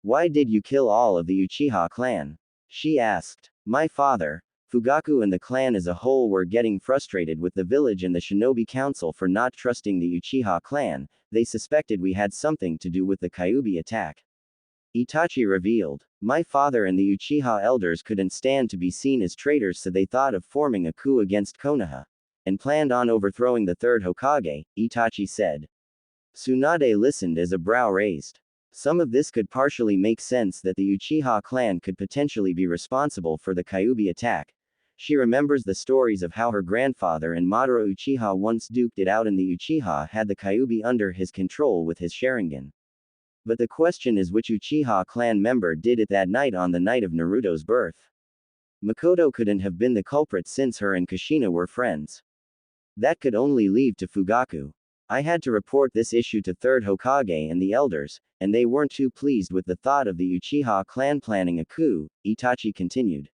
Why did you kill all of the Uchiha clan? She asked. My father, Fugaku, and the clan as a whole were getting frustrated with the village and the shinobi council for not trusting the Uchiha clan. They suspected we had something to do with the Kyuubi attack. Itachi revealed. My father and the Uchiha elders couldn't stand to be seen as traitors, so they thought of forming a coup against Konoha, and planned on overthrowing the third Hokage, Itachi said. Tsunade listened as a brow raised. Some of this could partially make sense, that the Uchiha clan could potentially be responsible for the Kyuubi attack. She remembers the stories of how her grandfather and Madara Uchiha once duked it out, and the Uchiha had the Kyuubi under his control with his Sharingan. But the question is, which Uchiha clan member did it that night on the night of Naruto's birth? Makoto couldn't have been the culprit, since her and Kushina were friends. That could only leave to Fugaku. I had to report this issue to third Hokage and the elders, and they weren't too pleased with the thought of the Uchiha clan planning a coup, Itachi continued.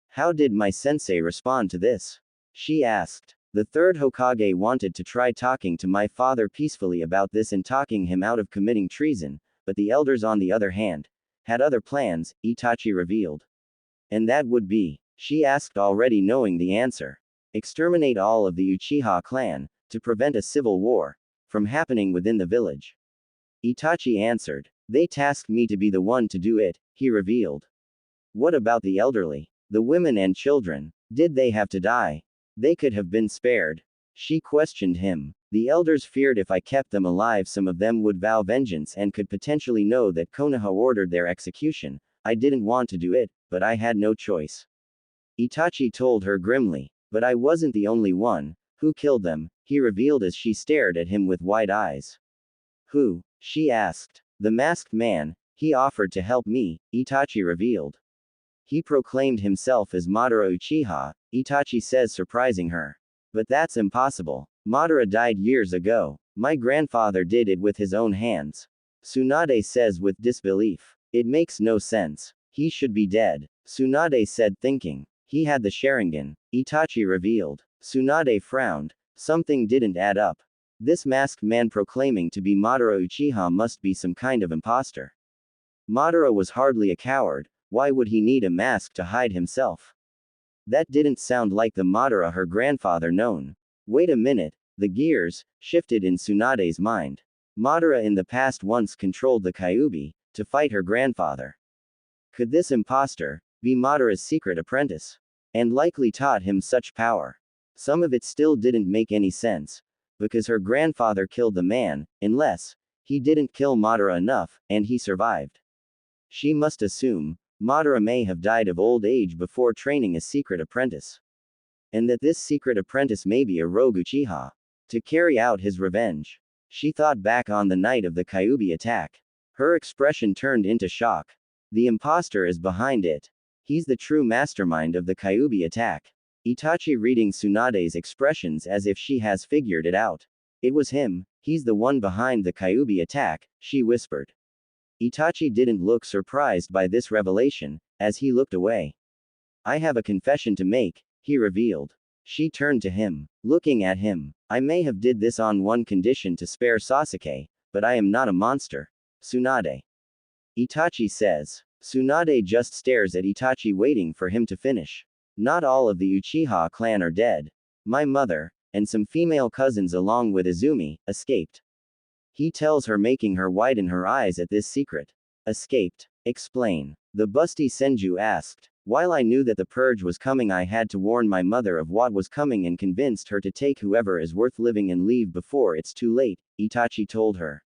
How did my sensei respond to this? She asked. The third Hokage wanted to try talking to my father peacefully about this and talking him out of committing treason, but the elders, on the other hand, had other plans, Itachi revealed. And that would be? She asked, already knowing the answer. Exterminate all of the Uchiha clan, to prevent a civil war from happening within the village. Itachi answered. They tasked me to be the one to do it, he revealed. What about the elderly? The women and children? Did they have to die? They could have been spared. She questioned him. The elders feared if I kept them alive, some of them would vow vengeance and could potentially know that Konoha ordered their execution. I didn't want to do it, but I had no choice. Itachi told her grimly. But I wasn't the only one who killed them, he revealed as she stared at him with wide eyes. Who? She asked. The masked man. He offered to help me, Itachi revealed. He proclaimed himself as Madara Uchiha, Itachi says, surprising her. But that's impossible. Madara died years ago. My grandfather did it with his own hands. Tsunade says with disbelief. It makes no sense. He should be dead. Tsunade said, thinking. He had the Sharingan, Itachi revealed. Tsunade frowned. Something didn't add up. This masked man proclaiming to be Madara Uchiha must be some kind of imposter. Madara was hardly a coward. Why would he need a mask to hide himself? That didn't sound like the Madara her grandfather known. Wait a minute. The gears shifted in Tsunade's mind. Madara in the past once controlled the Kyuubi to fight her grandfather. Could this imposter be Madara's secret apprentice? And likely taught him such power. Some of it still didn't make any sense, because her grandfather killed the man, unless he didn't kill Madara enough, and he survived. She must assume Madara may have died of old age before training a secret apprentice. And that this secret apprentice may be a rogue Uchiha to carry out his revenge. She thought back on the night of the Kyuubi attack. Her expression turned into shock. The imposter is behind it. He's the true mastermind of the Kyuubi attack. Itachi reading Tsunade's expressions as if she has figured it out. It was him. He's the one behind the Kyuubi attack, she whispered. Itachi didn't look surprised by this revelation, as he looked away. I have a confession to make, he revealed. She turned to him, looking at him. I may have did this on one condition, to spare Sasuke, but I am not a monster. Tsunade. Itachi says. Tsunade just stares at Itachi, waiting for him to finish. Not all of the Uchiha clan are dead. My mother, and some female cousins along with Izumi, escaped. He tells her, making her widen her eyes at this secret. Escaped. Explain. The busty Senju asked. While I knew that the purge was coming, I had to warn my mother of what was coming and convinced her to take whoever is worth living and leave before it's too late, Itachi told her.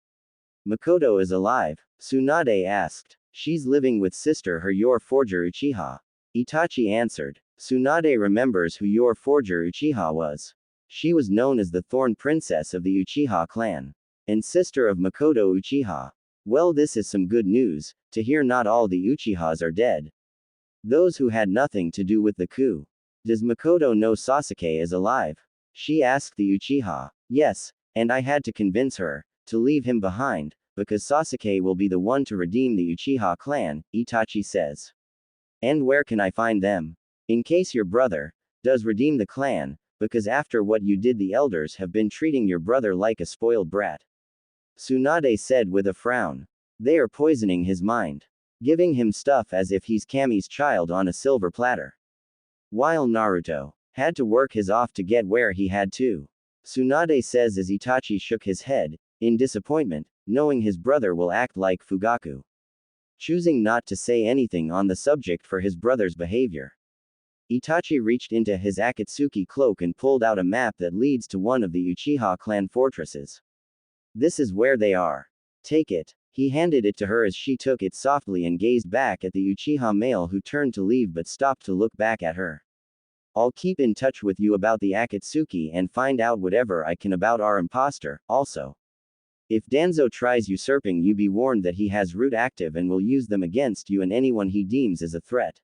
Makoto is alive? Tsunade asked. She's living with sister her your forger Uchiha. Itachi answered. Tsunade remembers who your forger Uchiha was. She was known as the Thorn Princess of the Uchiha clan. And sister of Makoto Uchiha. Well, this is some good news, to hear not all the Uchihas are dead. Those who had nothing to do with the coup. Does Makoto know Sasuke is alive? She asked the Uchiha. Yes, and I had to convince her to leave him behind, because Sasuke will be the one to redeem the Uchiha clan, Itachi says. And where can I find them? In case your brother does redeem the clan, because after what you did, the elders have been treating your brother like a spoiled brat. Tsunade said with a frown. They are poisoning his mind. Giving him stuff as if he's Kami's child on a silver platter. While Naruto had to work his off to get where he had to. Tsunade says as Itachi shook his head, in disappointment, knowing his brother will act like Fugaku. Choosing not to say anything on the subject for his brother's behavior. Itachi reached into his Akatsuki cloak and pulled out a map that leads to one of the Uchiha clan fortresses. This is where they are. Take it. He handed it to her as she took it softly and gazed back at the Uchiha male who turned to leave but stopped to look back at her. I'll keep in touch with you about the Akatsuki and find out whatever I can about our imposter, also. If Danzo tries usurping you, be warned that he has root active and will use them against you and anyone he deems as a threat.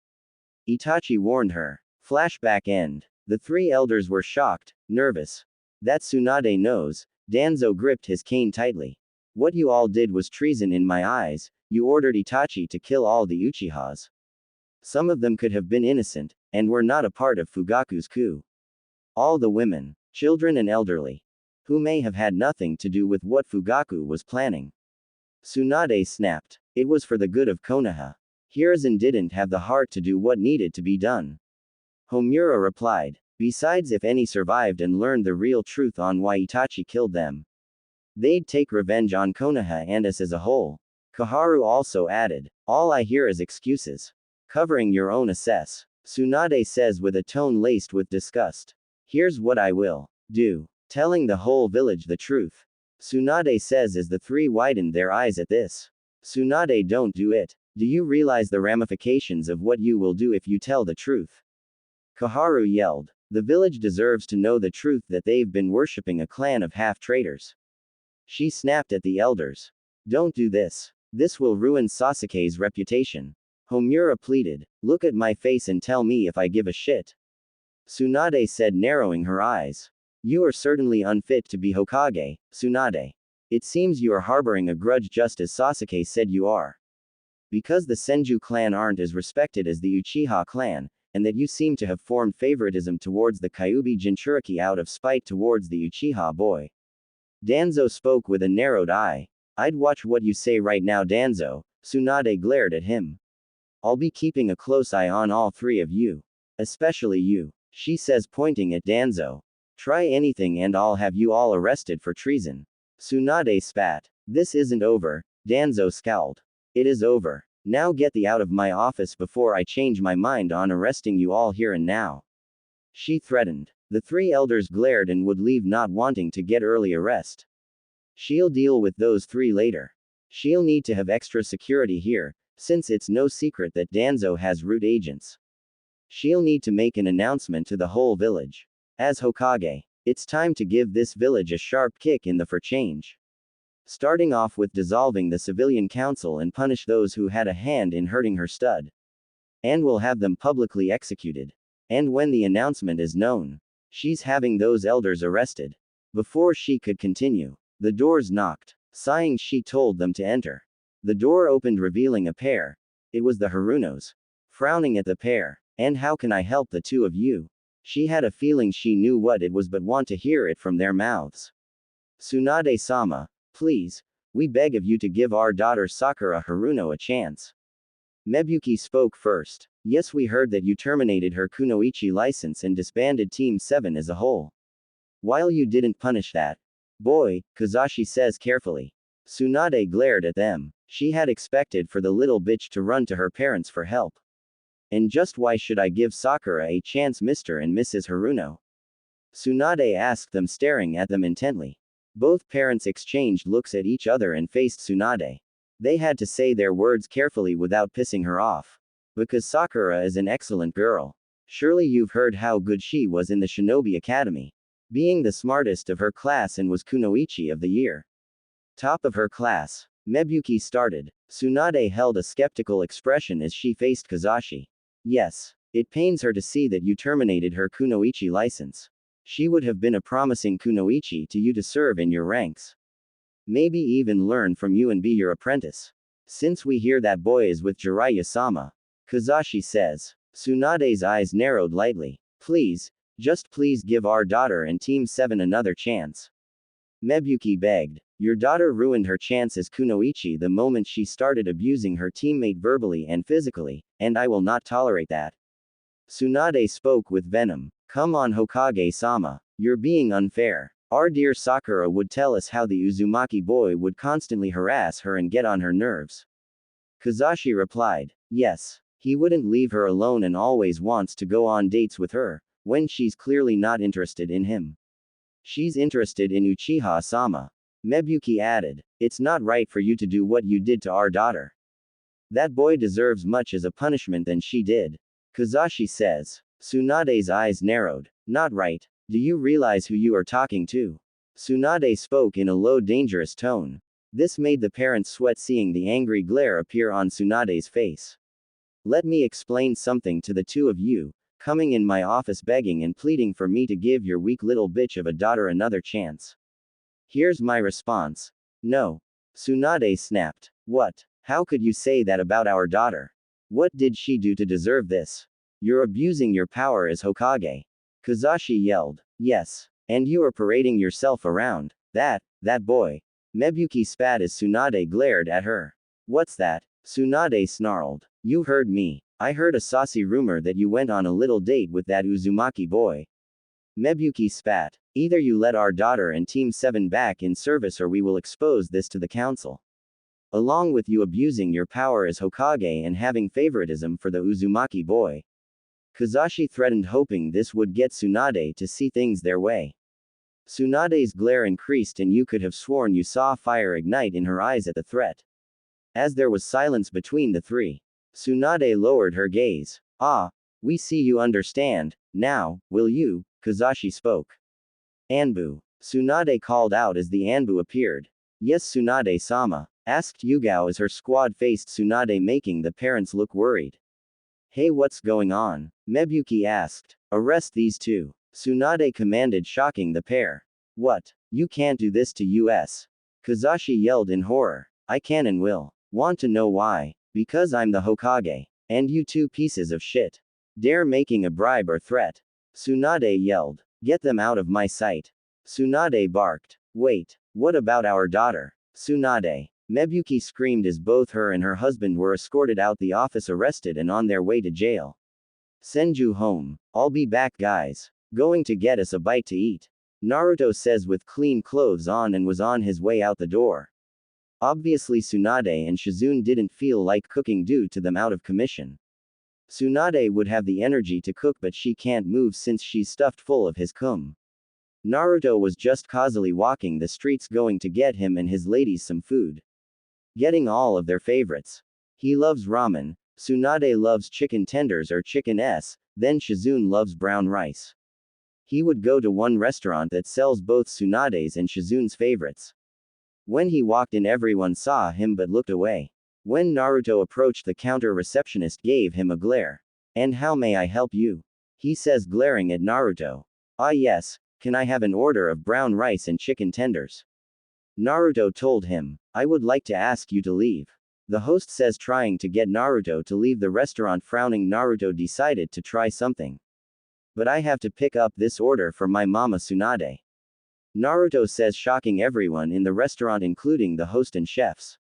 Itachi warned her. Flashback end. The three elders were shocked, nervous. That Tsunade knows. Danzo gripped his cane tightly. What you all did was treason in my eyes. You ordered Itachi to kill all the Uchihas. Some of them could have been innocent, and were not a part of Fugaku's coup. All the women, children and elderly, who may have had nothing to do with what Fugaku was planning. Tsunade snapped. It was for the good of Konoha. Hiruzen didn't have the heart to do what needed to be done. Homura replied. Besides, if any survived and learned the real truth on why Itachi killed them, they'd take revenge on Konoha and us as a whole. Kaharu also added. All I hear is excuses. Covering your own assess. Tsunade says with a tone laced with disgust. Here's what I will do. Telling the whole village the truth. Tsunade says as the three widened their eyes at this. Tsunade, don't do it. Do you realize the ramifications of what you will do if you tell the truth? Kaharu yelled. The village deserves to know the truth that they've been worshipping a clan of half-traitors. She snapped at the elders. Don't do this. This will ruin Sasuke's reputation. Homura pleaded. Look at my face and tell me if I give a shit. Tsunade said, narrowing her eyes. You are certainly unfit to be Hokage, Tsunade. It seems you are harboring a grudge just as Sasuke said you are. Because the Senju clan aren't as respected as the Uchiha clan, and that you seem to have formed favoritism towards the Kyuubi Jinchuriki out of spite towards the Uchiha boy. Danzo spoke with a narrowed eye. I'd watch what you say right now, Danzo. Tsunade glared at him. I'll be keeping a close eye on all three of you. Especially you. She says, pointing at Danzo. Try anything and I'll have you all arrested for treason. Tsunade spat. This isn't over. Danzo scowled. It is over. Now get thee out of my office before I change my mind on arresting you all here and now. She threatened. The three elders glared and would leave, not wanting to get early arrest. She'll deal with those three later. She'll need to have extra security here, since it's no secret that Danzo has root agents. She'll need to make an announcement to the whole village. As Hokage, it's time to give this village a sharp kick in the for change. Starting off with dissolving the civilian council and punish those who had a hand in hurting her stud. And we'll have them publicly executed. And when the announcement is known, she's having those elders arrested. Before she could continue, the doors knocked. Sighing, she told them to enter. The door opened, revealing a pair. It was the Harunos. Frowning at the pair. And how can I help the two of you? She had a feeling she knew what it was but want to hear it from their mouths. Tsunade-sama, please, we beg of you to give our daughter Sakura Haruno a chance. Mebuki spoke first. Yes, we heard that you terminated her kunoichi license and disbanded Team 7 as a whole. While you didn't punish that boy, Kazashi says carefully. Tsunade glared at them. She had expected for the little bitch to run to her parents for help. And just why should I give Sakura a chance, Mr. and Mrs. Haruno? Tsunade asked them, staring at them intently. Both parents exchanged looks at each other and faced Tsunade. They had to say their words carefully without pissing her off. Because Sakura is an excellent girl. Surely you've heard how good she was in the Shinobi Academy. Being the smartest of her class and was Kunoichi of the year. Top of her class. Mebuki started. Tsunade held a skeptical expression as she faced Kazashi. Yes. It pains her to see that you terminated her kunoichi license. She would have been a promising kunoichi to you to serve in your ranks. Maybe even learn from you and be your apprentice. Since we hear that boy is with Jiraiya-sama. Kazashi says. Tsunade's eyes narrowed lightly. Please, just please give our daughter and Team 7 another chance. Mebuki begged. Your daughter ruined her chance as Kunoichi the moment she started abusing her teammate verbally and physically, and I will not tolerate that. Tsunade spoke with venom. Come on Hokage-sama. You're being unfair. Our dear Sakura would tell us how the Uzumaki boy would constantly harass her and get on her nerves. Kazashi replied. Yes. He wouldn't leave her alone and always wants to go on dates with her, when she's clearly not interested in him. She's interested in Uchiha-sama. Mebuki added. It's not right for you to do what you did to our daughter. That boy deserves much as a punishment than she did. Kazashi says. Tsunade's eyes narrowed. Not right. Do you realize who you are talking to? Tsunade spoke in a low dangerous tone. This made the parents sweat seeing the angry glare appear on Tsunade's face. Let me explain something to the two of you, coming in my office begging and pleading for me to give your weak little bitch of a daughter another chance. Here's my response. No. Tsunade snapped. What? How could you say that about our daughter? What did she do to deserve this? You're abusing your power as Hokage. Kazashi yelled. Yes. And you are parading yourself around. That boy. Mebuki spat as Tsunade glared at her. What's that? Tsunade snarled. You heard me. I heard a saucy rumor that you went on a little date with that Uzumaki boy. Mebuki spat. Either you let our daughter and Team 7 back in service or we will expose this to the council. Along with you abusing your power as Hokage and having favoritism for the Uzumaki boy. Kazashi threatened, hoping this would get Tsunade to see things their way. Tsunade's glare increased and you could have sworn you saw fire ignite in her eyes at the threat. As there was silence between the three, Tsunade lowered her gaze. Ah, we see you understand. Now, will you? Kazashi spoke. Anbu. Tsunade called out as the Anbu appeared. Yes, Tsunade-sama, asked Yugao as her squad faced Tsunade, making the parents look worried. Hey, what's going on? Mebuki asked. Arrest these two. Tsunade commanded, shocking the pair. What? You can't do this to us. Kazashi yelled in horror. I can and will. Want to know why? Because I'm the Hokage. And you two pieces of shit. Dare making a bribe or threat. Tsunade yelled. Get them out of my sight. Tsunade barked. Wait, what about our daughter? Tsunade. Mebuki screamed as both her and her husband were escorted out the office, arrested and on their way to jail. Senju home. I'll be back, guys. Going to get us a bite to eat. Naruto says with clean clothes on and was on his way out the door. Obviously Tsunade and Shizune didn't feel like cooking due to them out of commission. Tsunade would have the energy to cook but she can't move since she's stuffed full of his cum. Naruto was just casually walking the streets going to get him and his ladies some food. Getting all of their favorites. He loves ramen, Tsunade loves chicken tenders or chicken s, then Shizune loves brown rice. He would go to one restaurant that sells both Tsunade's and Shizune's favorites. When he walked in, everyone saw him but looked away. When Naruto approached, the counter receptionist gave him a glare. And how may I help you? He says, glaring at Naruto. Ah yes, can I have an order of brown rice and chicken tenders? Naruto told him, I would like to ask you to leave. The host says, trying to get Naruto to leave the restaurant. Frowning, Naruto decided to try something. But I have to pick up this order for my mama Tsunade. Naruto says, shocking everyone in the restaurant including the host and chefs.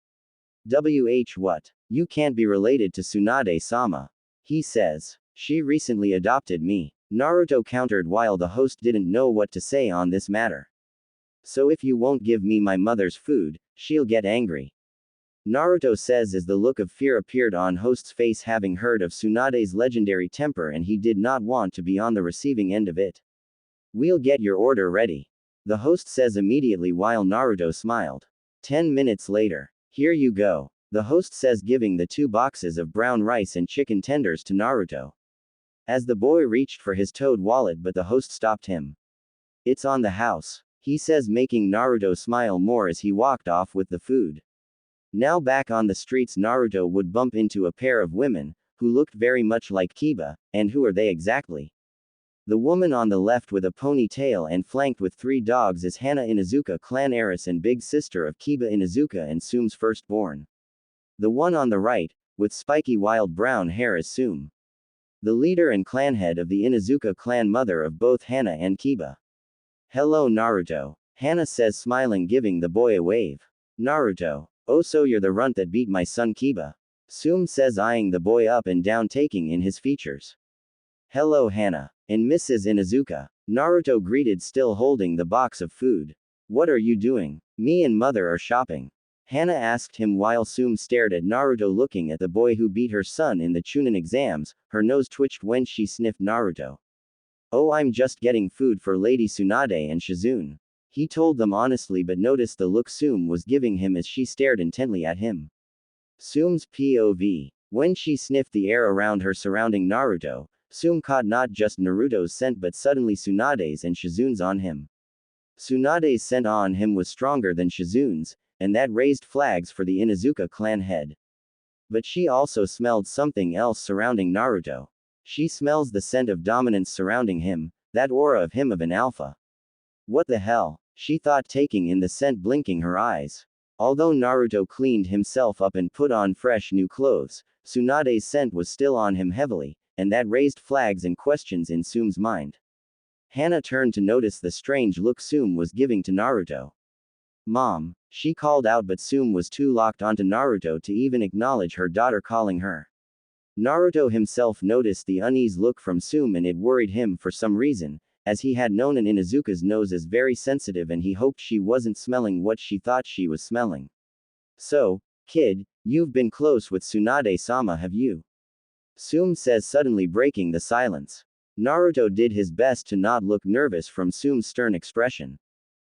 What? You can't be related to Tsunade-sama. He says. She recently adopted me. Naruto countered while the host didn't know what to say on this matter. So if you won't give me my mother's food, she'll get angry. Naruto says as the look of fear appeared on host's face, having heard of Tsunade's legendary temper and he did not want to be on the receiving end of it. We'll get your order ready. The host says immediately while Naruto smiled. 10 minutes later. Here you go. The host says, giving the 2 boxes of brown rice and chicken tenders to Naruto. As the boy reached for his toad wallet, but the host stopped him. It's on the house, he says, making Naruto smile more as he walked off with the food. Now back on the streets, Naruto would bump into a pair of women, who looked very much like Kiba, and who are they exactly? The woman on the left with a ponytail and flanked with 3 dogs is Hana Inuzuka, clan heiress and big sister of Kiba Inuzuka and Tsume's firstborn. The one on the right, with spiky wild brown hair as Tsume. The leader and clan head of the Inuzuka clan, mother of both Hana and Kiba. Hello Naruto, Hana says, smiling, giving the boy a wave. Naruto, oh, so you're the runt that beat my son Kiba? Tsume says, eyeing the boy up and down, taking in his features. Hello Hana, and Mrs. Inuzuka, Naruto greeted, still holding the box of food. What are you doing? Me and mother are shopping. Hana asked him while Tsume stared at Naruto, looking at the boy who beat her son in the Chunin exams. Her nose twitched when she sniffed Naruto. Oh, I'm just getting food for Lady Tsunade and Shizune. He told them honestly, but noticed the look Tsume was giving him as she stared intently at him. Tsume's POV. When she sniffed the air around her surrounding Naruto, Tsume caught not just Naruto's scent but suddenly Tsunade's and Shizune's on him. Tsunade's scent on him was stronger than Shizune's, and that raised flags for the Inuzuka clan head. But she also smelled something else surrounding Naruto. She smells the scent of dominance surrounding him, that aura of him of an alpha. What the hell? She thought, taking in the scent, blinking her eyes. Although Naruto cleaned himself up and put on fresh new clothes, Tsunade's scent was still on him heavily, and that raised flags and questions in Tsume's mind. Hana turned to notice the strange look Tsume was giving to Naruto. Mom, she called out, but Tsume was too locked onto Naruto to even acknowledge her daughter calling her. Naruto himself noticed the uneasy look from Tsume, and it worried him for some reason, as he had known an Inuzuka's nose is very sensitive, and he hoped she wasn't smelling what she thought she was smelling. So, kid, you've been close with Tsunade-sama, have you? Tsume says, suddenly breaking the silence. Naruto did his best to not look nervous from Tsume's stern expression.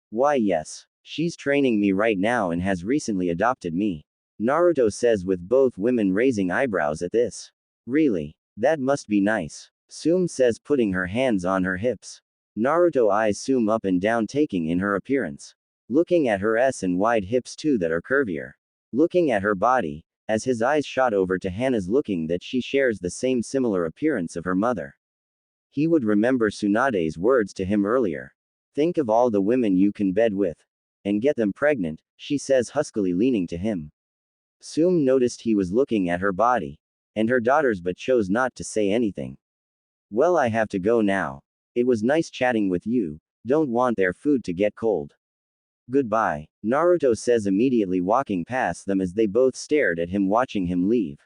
Why, yes. She's training me right now and has recently adopted me. Naruto says, with both women raising eyebrows at this. Really? That must be nice. Tsume says, putting her hands on her hips. Naruto eyes Tsume up and down, taking in her appearance. Looking at her S and wide hips too that are curvier. Looking at her body, as his eyes shot over to Hana's, looking that she shares the same similar appearance of her mother. He would remember Tsunade's words to him earlier. Think of all the women you can bed with. And get them pregnant, she says huskily, leaning to him. Tsume noticed he was looking at her body. And her daughter's, but chose not to say anything. Well, I have to go now. It was nice chatting with you. Don't want their food to get cold. Goodbye, Naruto says, immediately walking past them as they both stared at him, watching him leave.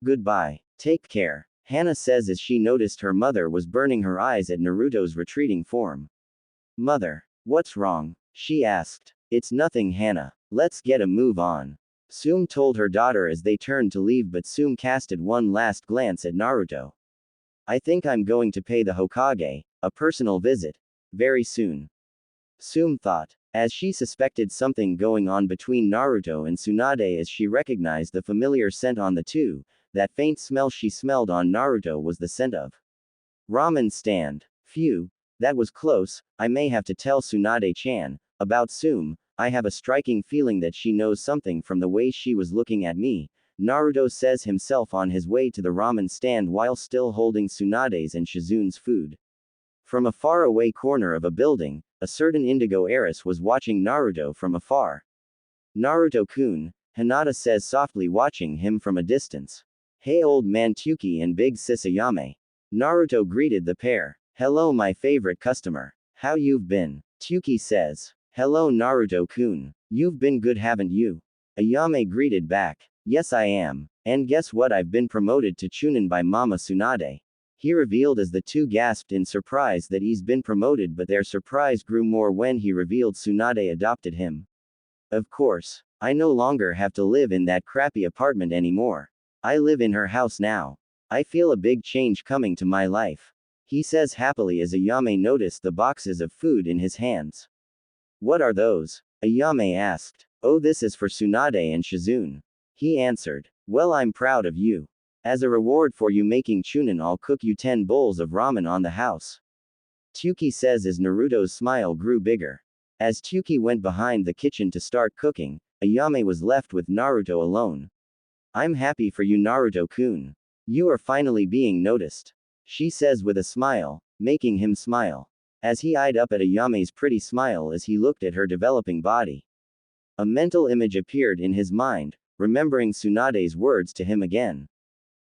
Goodbye. Take care, Hana says as she noticed her mother was burning her eyes at Naruto's retreating form. Mother, what's wrong? She asked. It's nothing, Hana. Let's get a move on. Tsume told her daughter as they turned to leave, but Tsume casted one last glance at Naruto. I think I'm going to pay the Hokage a personal visit very soon. Tsume thought, as she suspected something going on between Naruto and Tsunade as she recognized the familiar scent on the two. That faint smell she smelled on Naruto was the scent of ramen stand. Phew, that was close. I may have to tell Tsunade-chan about Tsume. I have a striking feeling that she knows something from the way she was looking at me, Naruto says himself on his way to the ramen stand while still holding Tsunade's and Shizune's food. From a faraway corner of a building, a certain indigo heiress was watching Naruto from afar. Naruto-kun, Hinata says softly, watching him from a distance. Hey old man Tuki and big sis Ayame. Naruto greeted the pair. Hello my favorite customer. How you've been? Tuki says. Hello Naruto-kun. You've been good, haven't you? Ayame greeted back. Yes I am. And guess what, I've been promoted to Chunin by Mama Tsunade. He revealed as the two gasped in surprise that he's been promoted, but their surprise grew more when he revealed Tsunade adopted him. Of course. I no longer have to live in that crappy apartment anymore. I live in her house now. I feel a big change coming to my life. He says happily as Ayame noticed the boxes of food in his hands. What are those? Ayame asked. Oh, this is for Tsunade and Shizune. He answered. Well, I'm proud of you. As a reward for you making Chunin, I'll cook you 10 bowls of ramen on the house. Tuki says as Naruto's smile grew bigger. As Tuki went behind the kitchen to start cooking, Ayame was left with Naruto alone. I'm happy for you, Naruto-kun. You are finally being noticed. She says with a smile, making him smile. As he eyed up at Ayame's pretty smile as he looked at her developing body. A mental image appeared in his mind, remembering Tsunade's words to him again.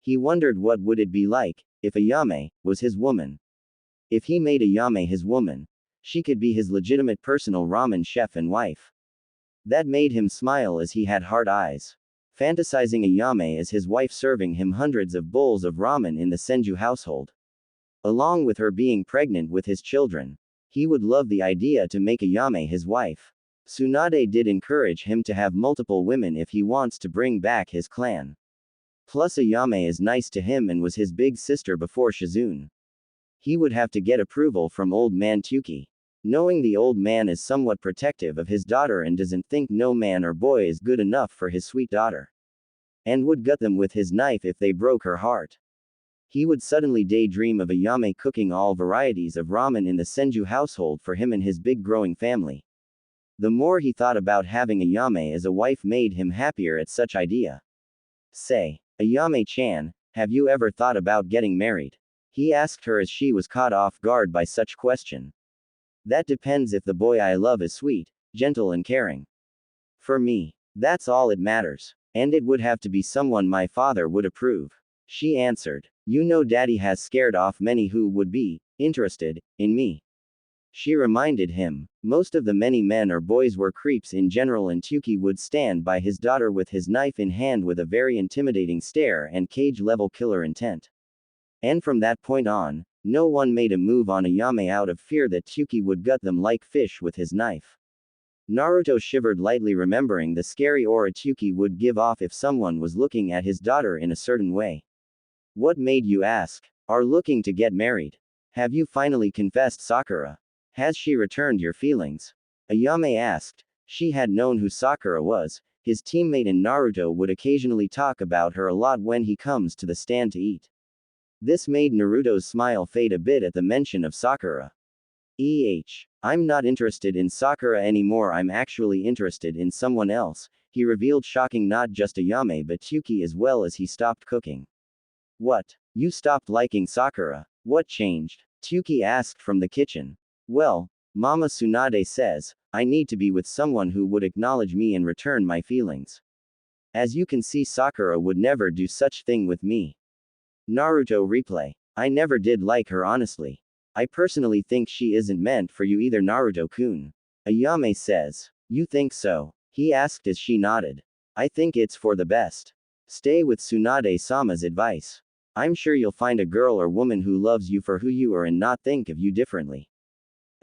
He wondered what would it be like, if Ayame was his woman. If he made Ayame his woman, she could be his legitimate personal ramen chef and wife. That made him smile as he had hard eyes. Fantasizing Ayame as his wife serving him hundreds of bowls of ramen in the Senju household. Along with her being pregnant with his children. He would love the idea to make Ayame his wife. Tsunade did encourage him to have multiple women if he wants to bring back his clan. Plus Ayame is nice to him and was his big sister before Shizune. He would have to get approval from old man Tuki. Knowing the old man is somewhat protective of his daughter and doesn't think no man or boy is good enough for his sweet daughter. And would gut them with his knife if they broke her heart. He would suddenly daydream of Ayame cooking all varieties of ramen in the Senju household for him and his big growing family. The more he thought about having Ayame as a wife made him happier at such idea. Say, Ayame-chan, have you ever thought about getting married? He asked her as she was caught off guard by such question. That depends if the boy I love is sweet, gentle and caring. For me, that's all it matters. And it would have to be someone my father would approve. She answered. You know daddy has scared off many who would be interested in me. She reminded him. Most of the many men or boys were creeps in general and Tuki would stand by his daughter with his knife in hand with a very intimidating stare and cage-level killer intent. And from that point on, no one made a move on Ayame out of fear that Tuki would gut them like fish with his knife. Naruto shivered lightly remembering the scary aura Tuki would give off if someone was looking at his daughter in a certain way. What made you ask? Are looking to get married? Have you finally confessed Sakura? Has she returned your feelings? Ayame asked. She had known who Sakura was. His teammate in Naruto would occasionally talk about her a lot when he comes to the stand to eat. This made Naruto's smile fade a bit at the mention of Sakura. I'm not interested in Sakura anymore, I'm actually interested in someone else, he revealed, shocking not just Ayame but Tuki as well as he stopped cooking. What? You stopped liking Sakura? What changed? Tuki asked from the kitchen. Well, Mama Tsunade says, I need to be with someone who would acknowledge me and return my feelings. As you can see, Sakura would never do such thing with me. Naruto replay. I never did like her honestly. I personally think she isn't meant for you either, Naruto-kun. Ayame says. You think so? He asked as she nodded. I think it's for the best. Stay with Tsunade-sama's advice. I'm sure you'll find a girl or woman who loves you for who you are and not think of you differently.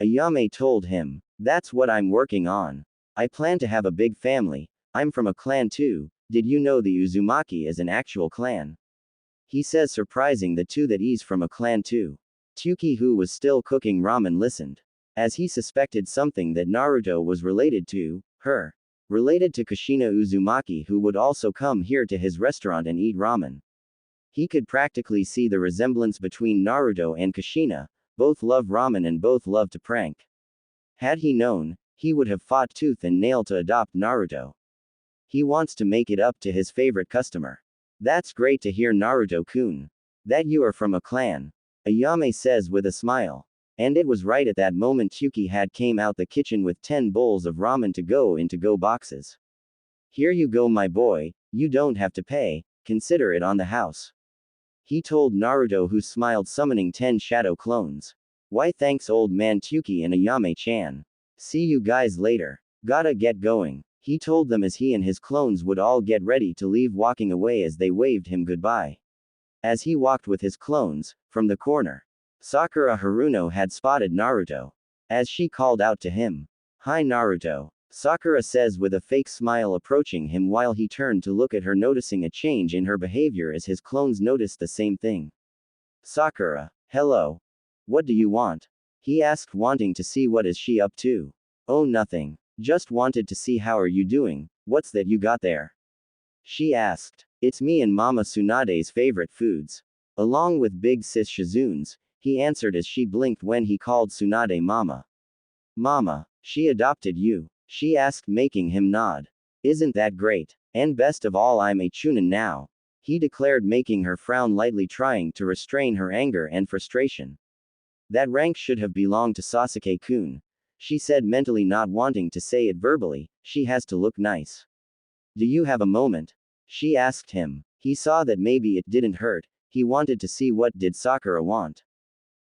Ayame told him. That's what I'm working on. I plan to have a big family. I'm from a clan too. Did you know the Uzumaki is an actual clan? He says, surprising the two that he's from a clan too. Tuki, who was still cooking ramen, listened. As he suspected something that Naruto was related to her. Related to Kushina Uzumaki, who would also come here to his restaurant and eat ramen. He could practically see the resemblance between Naruto and Kushina. Both love ramen and both love to prank. Had he known, he would have fought tooth and nail to adopt Naruto. He wants to make it up to his favorite customer. That's great to hear, Naruto-kun. That you are from a clan. Ayame says with a smile. And it was right at that moment Tuki had came out the kitchen with 10 bowls of ramen to go in to-go boxes. Here you go my boy, you don't have to pay, consider it on the house. He told Naruto, who smiled, summoning 10 shadow clones. Why thanks old man Tuki and Ayame-chan. See you guys later. Gotta get going. He told them as he and his clones would all get ready to leave, walking away as they waved him goodbye. As he walked with his clones, from the corner, Sakura Haruno had spotted Naruto. As she called out to him. Hi Naruto. Sakura says with a fake smile, approaching him while he turned to look at her, noticing a change in her behavior as his clones noticed the same thing. Sakura. Hello. What do you want? He asked, wanting to see what is she up to. Oh, nothing. Just wanted to see how are you doing, what's that you got there? She asked. It's me and Mama Tsunade's favorite foods. Along with big sis Shizune's, he answered as she blinked when he called Tsunade Mama. Mama, she adopted you? She asked, making him nod. Isn't that great? And best of all, I'm a chunin now. He declared, making her frown lightly, trying to restrain her anger and frustration. That rank should have belonged to Sasuke-kun. She said mentally, not wanting to say it verbally. She has to look nice. Do you have a moment? She asked him. He saw that maybe it didn't hurt, he wanted to see what did Sakura want.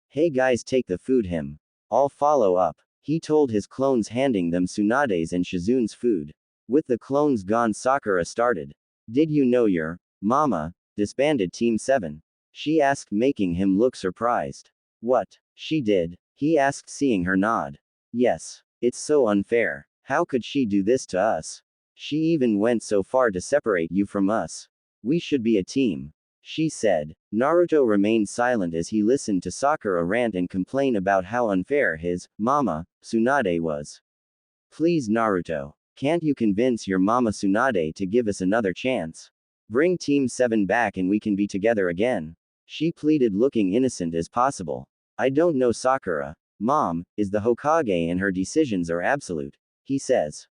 Hey guys, take the food him. I'll follow up. He told his clones, handing them Tsunade's and Shizune's food. With the clones gone, Sakura started. Did you know your mama disbanded Team 7? She asked, making him look surprised. What? She did? He asked, seeing her nod. Yes. It's so unfair. How could she do this to us? She even went so far to separate you from us. We should be a team. She said. Naruto remained silent as he listened to Sakura rant and complain about how unfair his mama, Tsunade, was. Please, Naruto. Can't you convince your mama Tsunade to give us another chance? Bring Team 7 back and we can be together again. She pleaded, looking innocent as possible. I don't know Sakura. Mom is the Hokage and her decisions are absolute, he says.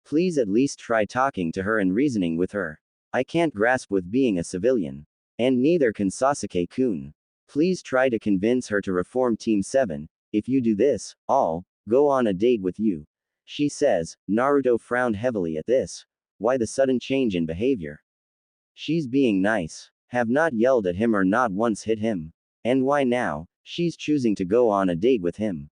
Please at least try talking to her and reasoning with her. I can't grasp with being a civilian. And neither can Sasuke-kun. Please try to convince her to reform Team 7. If you do this, I'll go on a date with you. She says. Naruto frowned heavily at this. Why the sudden change in behavior? She's being nice. Have not yelled at him or not once hit him. And why now? She's choosing to go on a date with him.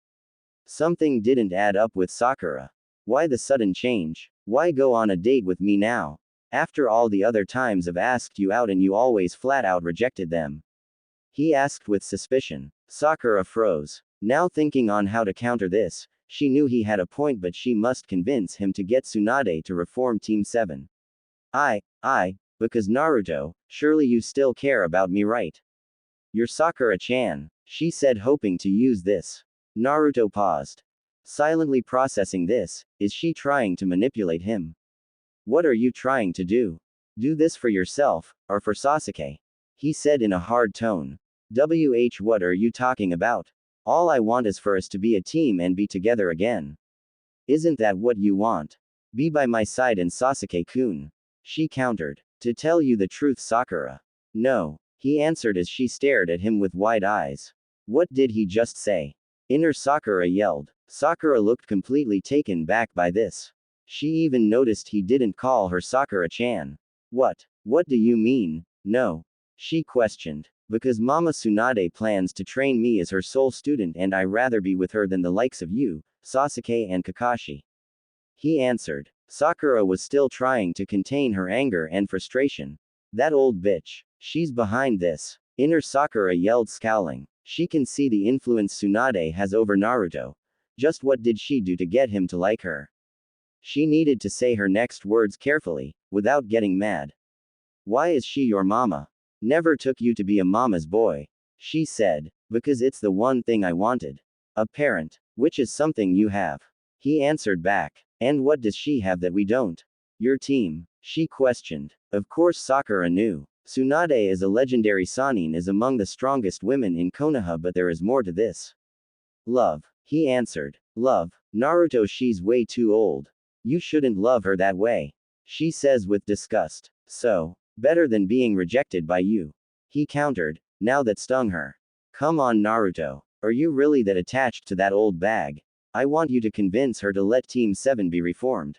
Something didn't add up with Sakura. Why the sudden change? Why go on a date with me now? After all the other times I've asked you out and you always flat out rejected them. He asked with suspicion. Sakura froze. Now thinking on how to counter this, she knew he had a point, but she must convince him to get Tsunade to reform Team 7. Because Naruto, surely you still care about me, right? You're Sakura-chan, she said, hoping to use this. Naruto paused. Silently processing this, is she trying to manipulate him? What are you trying to do? Do this for yourself, or for Sasuke? He said in a hard tone. What are you talking about? All I want is for us to be a team and be together again. Isn't that what you want? Be by my side and Sasuke-kun. She countered. To tell you the truth, Sakura. No. He answered as she stared at him with wide eyes. What did he just say? Inner Sakura yelled. Sakura looked completely taken back by this. She even noticed he didn't call her Sakura-chan. What? What do you mean? No. She questioned. Because Mama Tsunade plans to train me as her sole student and I rather be with her than the likes of you, Sasuke and Kakashi. He answered. Sakura was still trying to contain her anger and frustration. That old bitch. She's behind this. Inner Sakura yelled, scowling. She can see the influence Tsunade has over Naruto. Just what did she do to get him to like her? She needed to say her next words carefully, without getting mad. Why is she your mama? Never took you to be a mama's boy. She said. Because it's the one thing I wanted. A parent. Which is something you have. He answered back. And what does she have that we don't? Your team. She questioned. Of course Sakura knew. Tsunade as a legendary Sannin is among the strongest women in Konoha, but there is more to this. Love. He answered. Love. Naruto, she's way too old. You shouldn't love her that way. She says with disgust. So, better than being rejected by you. He countered. Now that stung her. Come on, Naruto. Are you really that attached to that old bag? I want you to convince her to let Team 7 be reformed.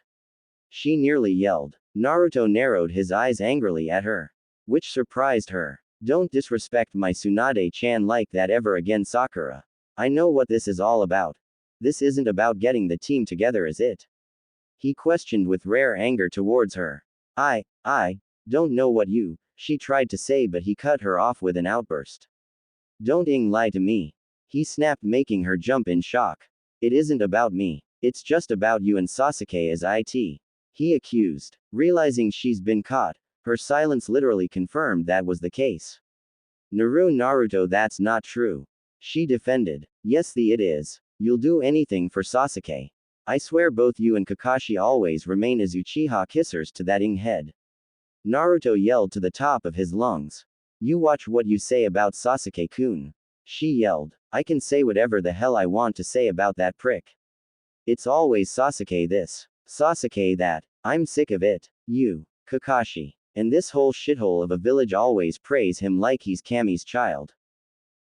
She nearly yelled. Naruto narrowed his eyes angrily at her. Which surprised her. Don't disrespect my Tsunade-chan like that ever again, Sakura. I know what this is all about. This isn't about getting the team together, is it? He questioned with rare anger towards her. I don't know what you, she tried to say, but he cut her off with an outburst. Don't lie to me. He snapped, making her jump in shock. It isn't about me. It's just about you and Sasuke as it. He accused. Realizing she's been caught, her silence literally confirmed that was the case. Naruto, that's not true. She defended. Yes, it is. You'll do anything for Sasuke. I swear both you and Kakashi always remain as Uchiha kissers to that head. Naruto yelled to the top of his lungs. You watch what you say about Sasuke-kun. She yelled. I can say whatever the hell I want to say about that prick. It's always Sasuke this, Sasuke that. I'm sick of it. You, Kakashi, and this whole shithole of a village always praise him like he's Kami's child.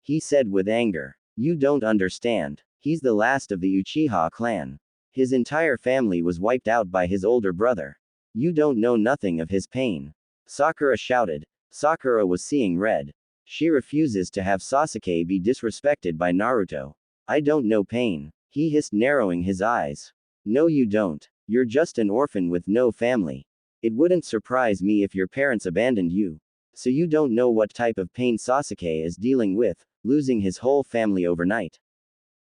He said with anger. You don't understand. He's the last of the Uchiha clan. His entire family was wiped out by his older brother. You don't know nothing of his pain. Sakura shouted. Sakura was seeing red. She refuses to have Sasuke be disrespected by Naruto. I don't know pain, he hissed, narrowing his eyes. No, you don't. You're just an orphan with no family. It wouldn't surprise me if your parents abandoned you. So you don't know what type of pain Sasuke is dealing with, losing his whole family overnight.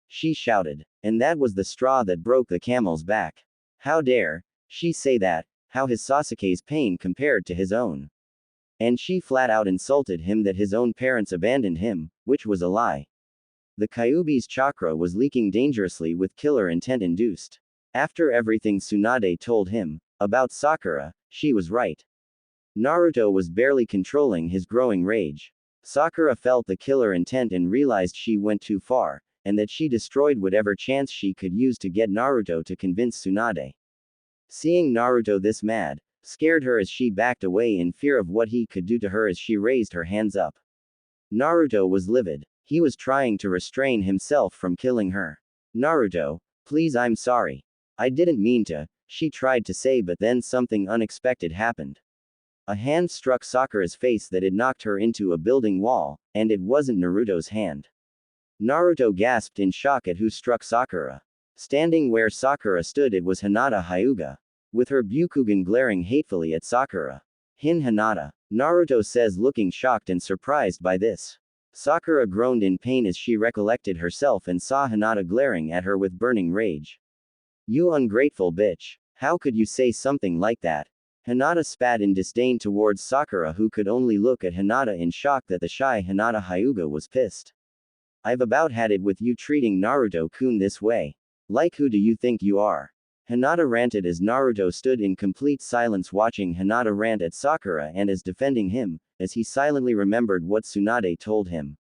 She shouted. And that was the straw that broke the camel's back. How dare she say that? How his Sasuke's pain compared to his own? And she flat out insulted him that his own parents abandoned him, which was a lie. The Kyuubi's chakra was leaking dangerously with killer intent induced. After everything Tsunade told him about Sakura, she was right. Naruto was barely controlling his growing rage. Sakura felt the killer intent and realized she went too far, and that she destroyed whatever chance she could use to get Naruto to convince Tsunade. Seeing Naruto this mad, scared her as she backed away in fear of what he could do to her as she raised her hands up. Naruto was livid. He was trying to restrain himself from killing her. Naruto, please, I'm sorry. I didn't mean to, she tried to say, but then something unexpected happened. A hand struck Sakura's face that it knocked her into a building wall, and it wasn't Naruto's hand. Naruto gasped in shock at who struck Sakura. Standing where Sakura stood, it was Hinata Hyuga, with her Byukugan glaring hatefully at Sakura. Hinata, Naruto says, looking shocked and surprised by this. Sakura groaned in pain as she recollected herself and saw Hinata glaring at her with burning rage. You ungrateful bitch. How could you say something like that? Hinata spat in disdain towards Sakura, who could only look at Hinata in shock that the shy Hinata Hyuga was pissed. I've about had it with you treating Naruto-kun this way. Like, who do you think you are? Hinata ranted as Naruto stood in complete silence watching Hinata rant at Sakura and as defending him, as he silently remembered what Tsunade told him.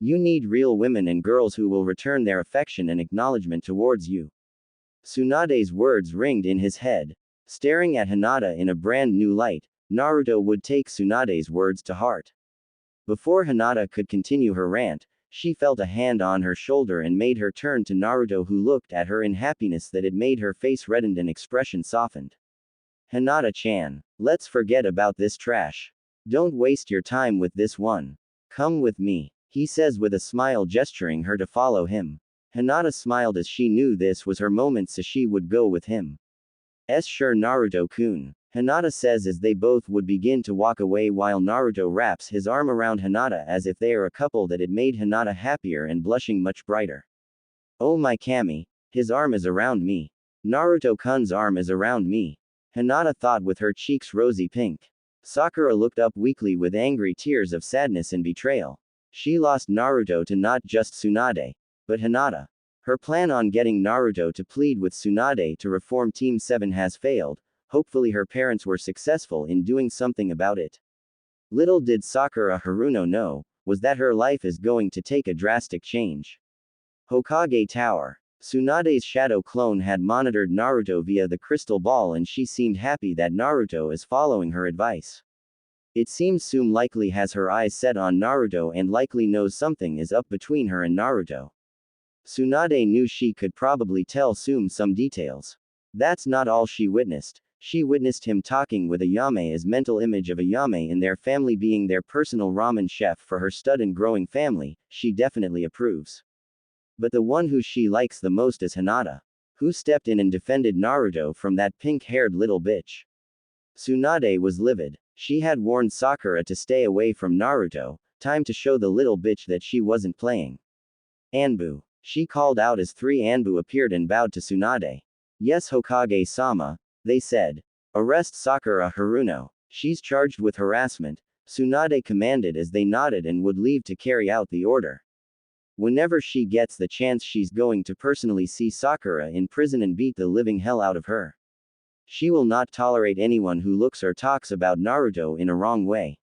You need real women and girls who will return their affection and acknowledgement towards you. Tsunade's words ringed in his head. Staring at Hinata in a brand new light, Naruto would take Tsunade's words to heart. Before Hinata could continue her rant, she felt a hand on her shoulder and made her turn to Naruto, who looked at her in happiness that it made her face reddened and expression softened. Hinata-chan, let's forget about this trash. Don't waste your time with this one. Come with me, he says with a smile, gesturing her to follow him. Hinata smiled as she knew this was her moment, so she would go with him. Sure, Naruto-kun, Hinata says as they both would begin to walk away while Naruto wraps his arm around Hinata as if they are a couple. That it made Hinata happier and blushing much brighter. Oh my Kami, his arm is around me. Naruto-kun's arm is around me. Hinata thought with her cheeks rosy pink. Sakura looked up weakly with angry tears of sadness and betrayal. She lost Naruto to not just Tsunade, but Hinata. Her plan on getting Naruto to plead with Tsunade to reform Team 7 has failed. Hopefully her parents were successful in doing something about it. Little did Sakura Haruno know, was that her life is going to take a drastic change. Hokage Tower. Tsunade's shadow clone had monitored Naruto via the crystal ball, and she seemed happy that Naruto is following her advice. It seems Tsume likely has her eyes set on Naruto and likely knows something is up between her and Naruto. Tsunade knew she could probably tell Tsume some details. That's not all she witnessed. She witnessed him talking with Ayame, as mental image of Ayame in their family being their personal ramen chef for her stud and growing family. She definitely approves. But the one who she likes the most is Hinata, who stepped in and defended Naruto from that pink-haired little bitch. Tsunade was livid. She had warned Sakura to stay away from Naruto. Time to show the little bitch that she wasn't playing. Anbu. She called out as 3 Anbu appeared and bowed to Tsunade. Yes, Hokage-sama, they said. Arrest Sakura Haruno. She's charged with harassment, Tsunade commanded as they nodded and would leave to carry out the order. Whenever she gets the chance, she's going to personally see Sakura in prison and beat the living hell out of her. She will not tolerate anyone who looks or talks about Naruto in a wrong way.